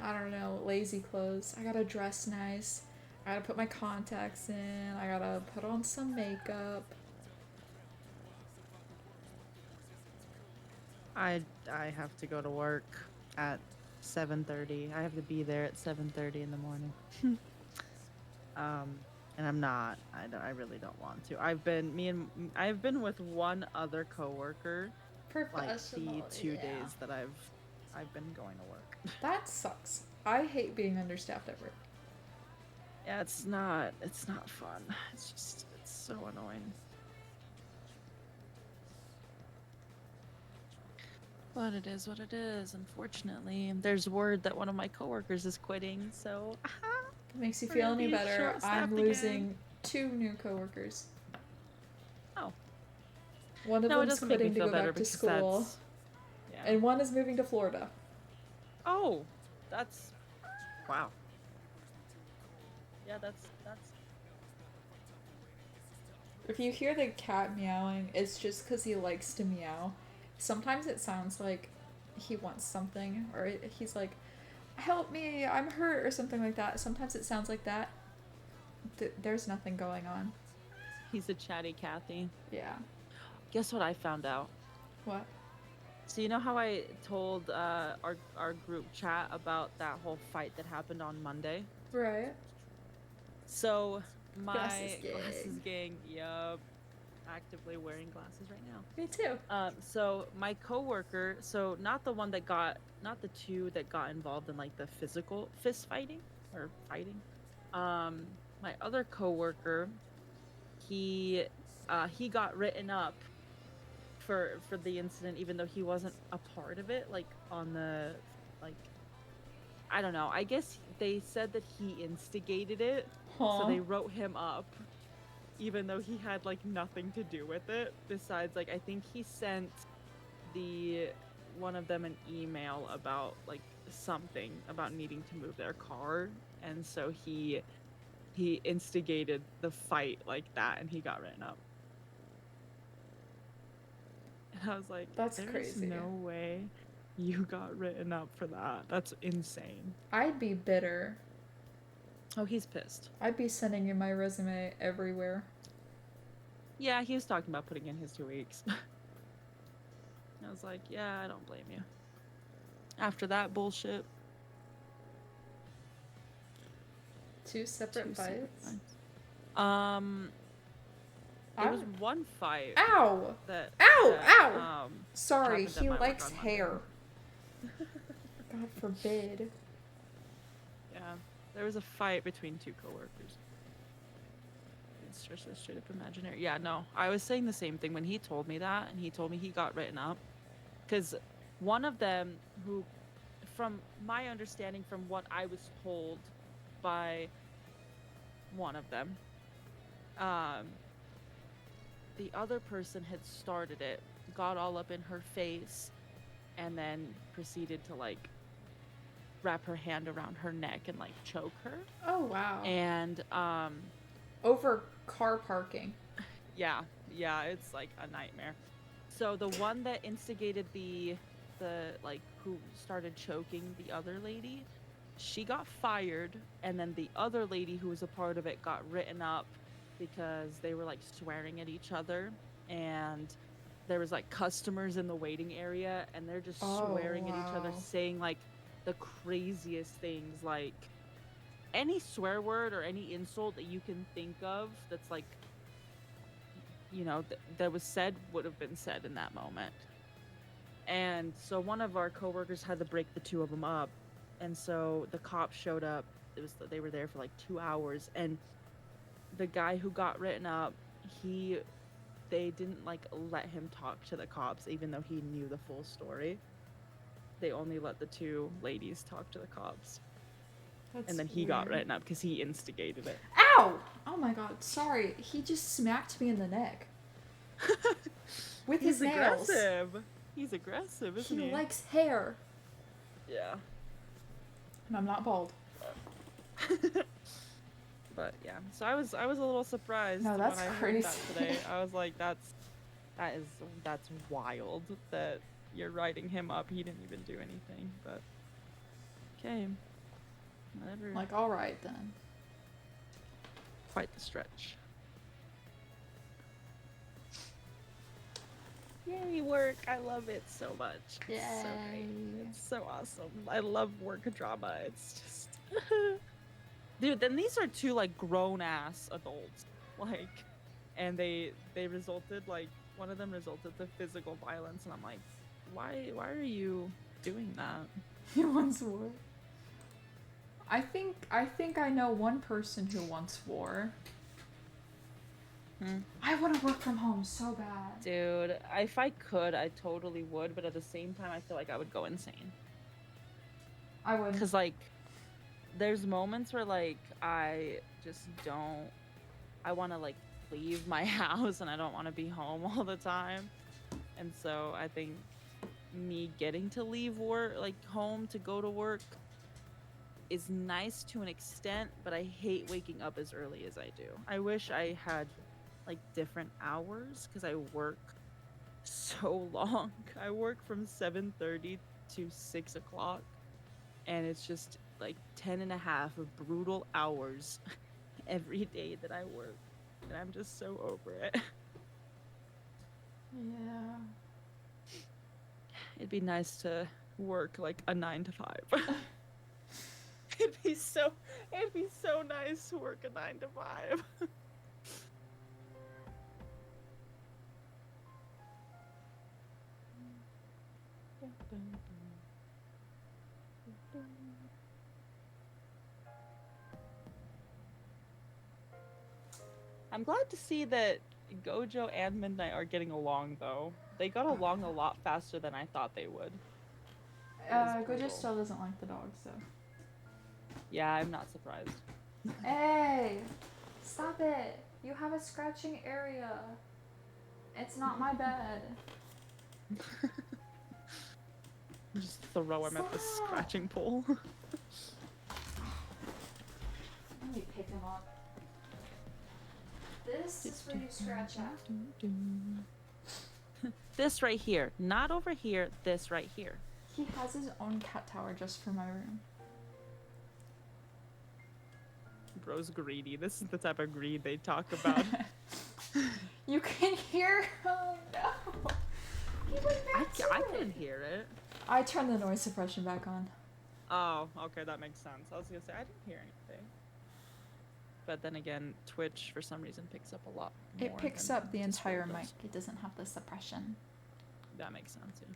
I don't know, lazy clothes. I gotta dress nice. I gotta put my contacts in. I gotta put on some makeup. I have to go to work at 7:30. I have to be there at 7:30 in the morning. And I'm not. I really don't want to. I've been with one other coworker like the 2 days that I've been going to work. That sucks. I hate being understaffed at work. Yeah, it's not fun. It's so annoying. But it is what it is, unfortunately. There's word that one of my coworkers is quitting, so If it makes you We're feel gonna any be better, short-staffed I'm again. losing 2 new coworkers. Oh. One of No, it them's doesn't make me quitting to feel go better back to because school, that's- yeah. and one is moving to Florida. Oh, that's wow. Yeah, that's If you hear the cat meowing, it's just because he likes to meow. Sometimes it sounds like he wants something, or he's like, help me, I'm hurt, or something like that. Sometimes it sounds like that. There's nothing going on. he's a chatty Cathy. Yeah. Guess what I found out? What? So you know how I told our group chat about that whole fight that happened on Monday? Right. So my Glasses glasses gang, yup, actively wearing glasses right now. Me too. So my coworker, so not the two that got involved in like the physical fist fighting or fighting. My other coworker, he got written up for the incident, even though he wasn't a part of it. Like on the, like, I don't know. I guess they said that he instigated it, Huh. so they wrote him up, even though he had like nothing to do with it. Besides, like, I think he sent one of them an email about like something about needing to move their car, and so he instigated the fight like that, and he got written up. And I was like, That's "There's crazy. no way you got written up for that. That's insane." I'd be bitter. Oh, he's pissed. I'd be sending you my resume everywhere. Yeah, he was talking about putting in his 2 weeks. I was like, yeah, I don't blame you. After that bullshit. Two separate fights? There was one fight. Ow! That. Ow! that, Ow! Sorry, happened at he my work likes on Monday. hair. God forbid. Yeah, there was a fight between two coworkers. It's just a straight up imaginary. Yeah, no, I was saying the same thing when he told me that, and he told me he got written up, because one of them, who, from my understanding, from what I was told by one of them, the other person had started it, got all up in her face, and then proceeded to like wrap her hand around her neck and like choke her. Oh wow. And over car parking. yeah, it's like a nightmare. So the one that instigated the like who started choking the other lady, she got fired, and then the other lady who was a part of it got written up because they were like swearing at each other, and there was like customers in the waiting area, and they're just swearing at each other, wow. saying like the craziest things, like any swear word or any insult that you can think of that's like, you know, that was said would have been said in that moment. And so one of our coworkers had to break the two of them up, and so the cops showed up. They were there for like 2 hours, and the guy who got written up, they didn't like let him talk to the cops, even though he knew the full story. They only let the two ladies talk to the cops. And then he got weird. written up because he instigated it. Ow! Oh my god, sorry. He just smacked me in the neck. With He's his nails. aggressive. He's aggressive, isn't he? He likes hair. Yeah. And I'm not bald. But yeah, so I was a little surprised No, that's when I heard that crazy. today. I was like, that's wild that you're writing him up. He didn't even do anything, but okay, whatever. Like, alright then. Quite the stretch. Yay, work! I love it so much. It's so great. It's so awesome. I love work drama. It's just dude. Then these are two like grown ass adults, like, and they resulted, like, one of them resulted to physical violence, and I'm like, why are you doing that? He wants war. I think I know one person who wants war. I want to work from home so bad. Dude, if I could, I totally would, but at the same time, I feel like I would go insane. I would. Because, like, there's moments where, like, I just don't... I want to, like, leave my house, and I don't want to be home all the time. And so I think me getting to leave work, like home to go to work, is nice to an extent, but I hate waking up as early as I do. I wish I had like different hours because I work so long. I work from 7:30 to 6 o'clock, and it's just like 10 and a half of brutal hours every day that I work, and I'm just so over it. Yeah. It'd be nice to work like a 9 to 5. It'd be so nice to work a 9 to 5. I'm glad to see that Gojo and Midnight are getting along, though. They got along a lot faster than I thought they would. Gojo still doesn't like the dog, so. Yeah, I'm not surprised. Hey! Stop it! You have a scratching area. It's not my bed. Just throw him at the scratching pole. Let me pick him up. This is where you scratch at. This right here. Not over here, this right here. He has his own cat tower just for my room. Bro's greedy. This is the type of greed they talk about. You can hear. Oh no. He went back to I it. can hear it. I turned the noise suppression back on. Oh, okay, that makes sense. I was gonna say I didn't hear anything. But then again, Twitch for some reason picks up a lot more. It picks than up the entire Discord mic. does. It doesn't have the suppression. That makes sense, yeah.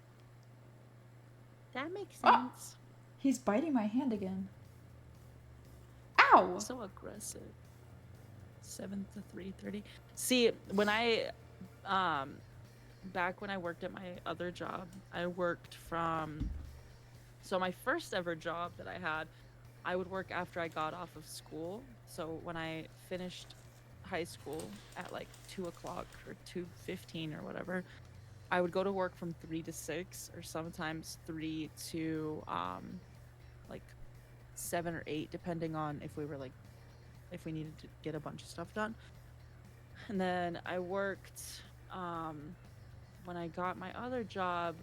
That makes Ah! sense. He's biting my hand again. Ow! So aggressive. 7 to 3:30. See, when I back when I worked at my other job, I worked from, so my first ever job that I had, I would work after I got off of school. So when I finished high school at like 2 o'clock or 2:15 or whatever, I would go to work from 3 to 6, or sometimes 3 to like 7 or 8, depending on if we were like, if we needed to get a bunch of stuff done. And then I worked, when I got my other job,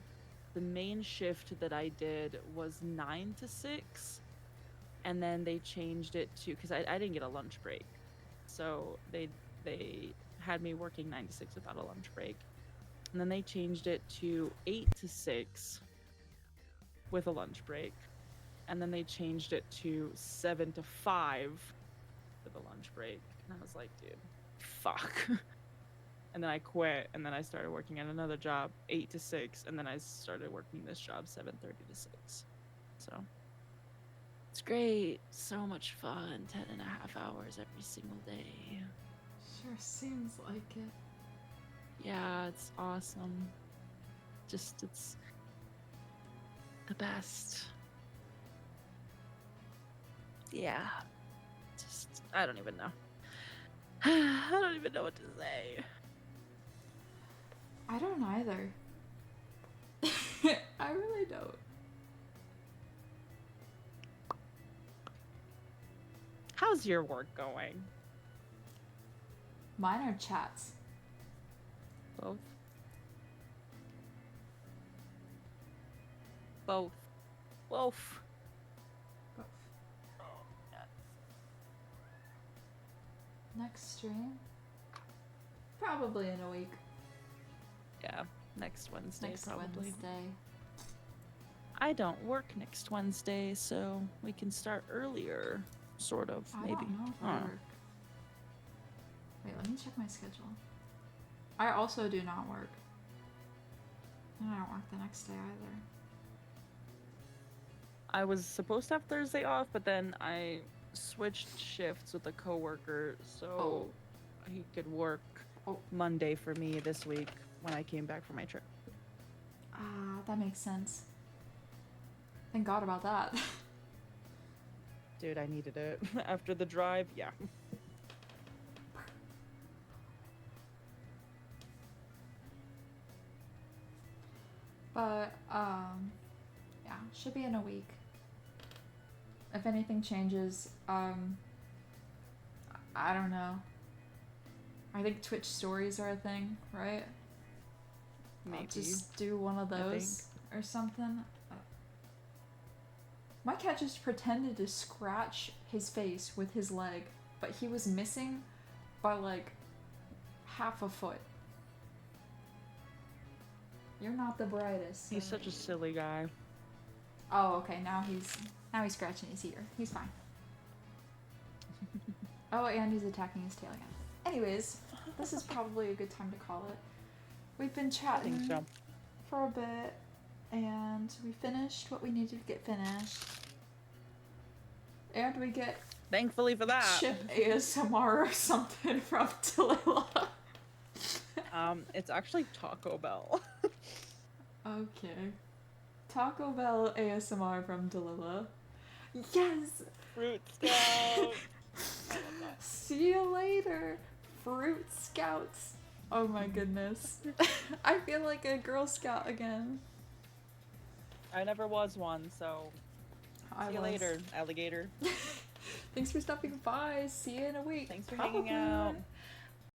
the main shift that I did was 9 to 6. And then they changed it to, because I didn't get a lunch break. So they had me working 9 to 6 without a lunch break. And then they changed it to 8 to 6 with a lunch break. And then they changed it to 7 to 5 with a lunch break. And I was like, dude, fuck. And then I quit, and then I started working at another job, 8 to 6, and then I started working this job, 7:30 to 6. So it's great. So much fun. 10 and a half hours every single day. Sure seems like it. Yeah, it's awesome. Just, it's the best. Yeah. Just, I don't even know. I don't even know what to say. I don't either. I really don't. How's your work going? Mine are chats. Both. Both. Both. Next stream? Probably in a week. Yeah, next Wednesday Next probably. Wednesday. I don't work next Wednesday, so we can start earlier, sort of, I maybe. don't know if I don't know. work. Wait, let me check my schedule. I also do not work. And I don't work the next day either. I was supposed to have Thursday off, but then I switched shifts with a coworker, so he could work Monday for me this week when I came back from my trip. Ah, that makes sense. Thank God about that. Dude, I needed it. After the drive, yeah. But yeah, should be in a week. If anything changes, I don't know. I think Twitch stories are a thing, right? Maybe. I'll just do one of those or something. My cat just pretended to scratch his face with his leg, but he was missing by like half a foot. You're not the brightest. He's such a silly guy. Oh, okay. Now he's scratching his ear. He's fine. Oh, and he's attacking his tail again. Anyways, this is probably a good time to call it. We've been chatting for a bit, and we finished what we needed to get finished. And we get thankfully for that chip ASMR or something from Talila. It's actually Taco Bell. Okay. Taco Bell ASMR from Dalila. Yes! Fruit Scout! See you later, Fruit Scouts. Oh my goodness. I feel like a Girl Scout again. I never was one, so see you later, alligator. Thanks for stopping by. See you in a week. Thanks for hanging out.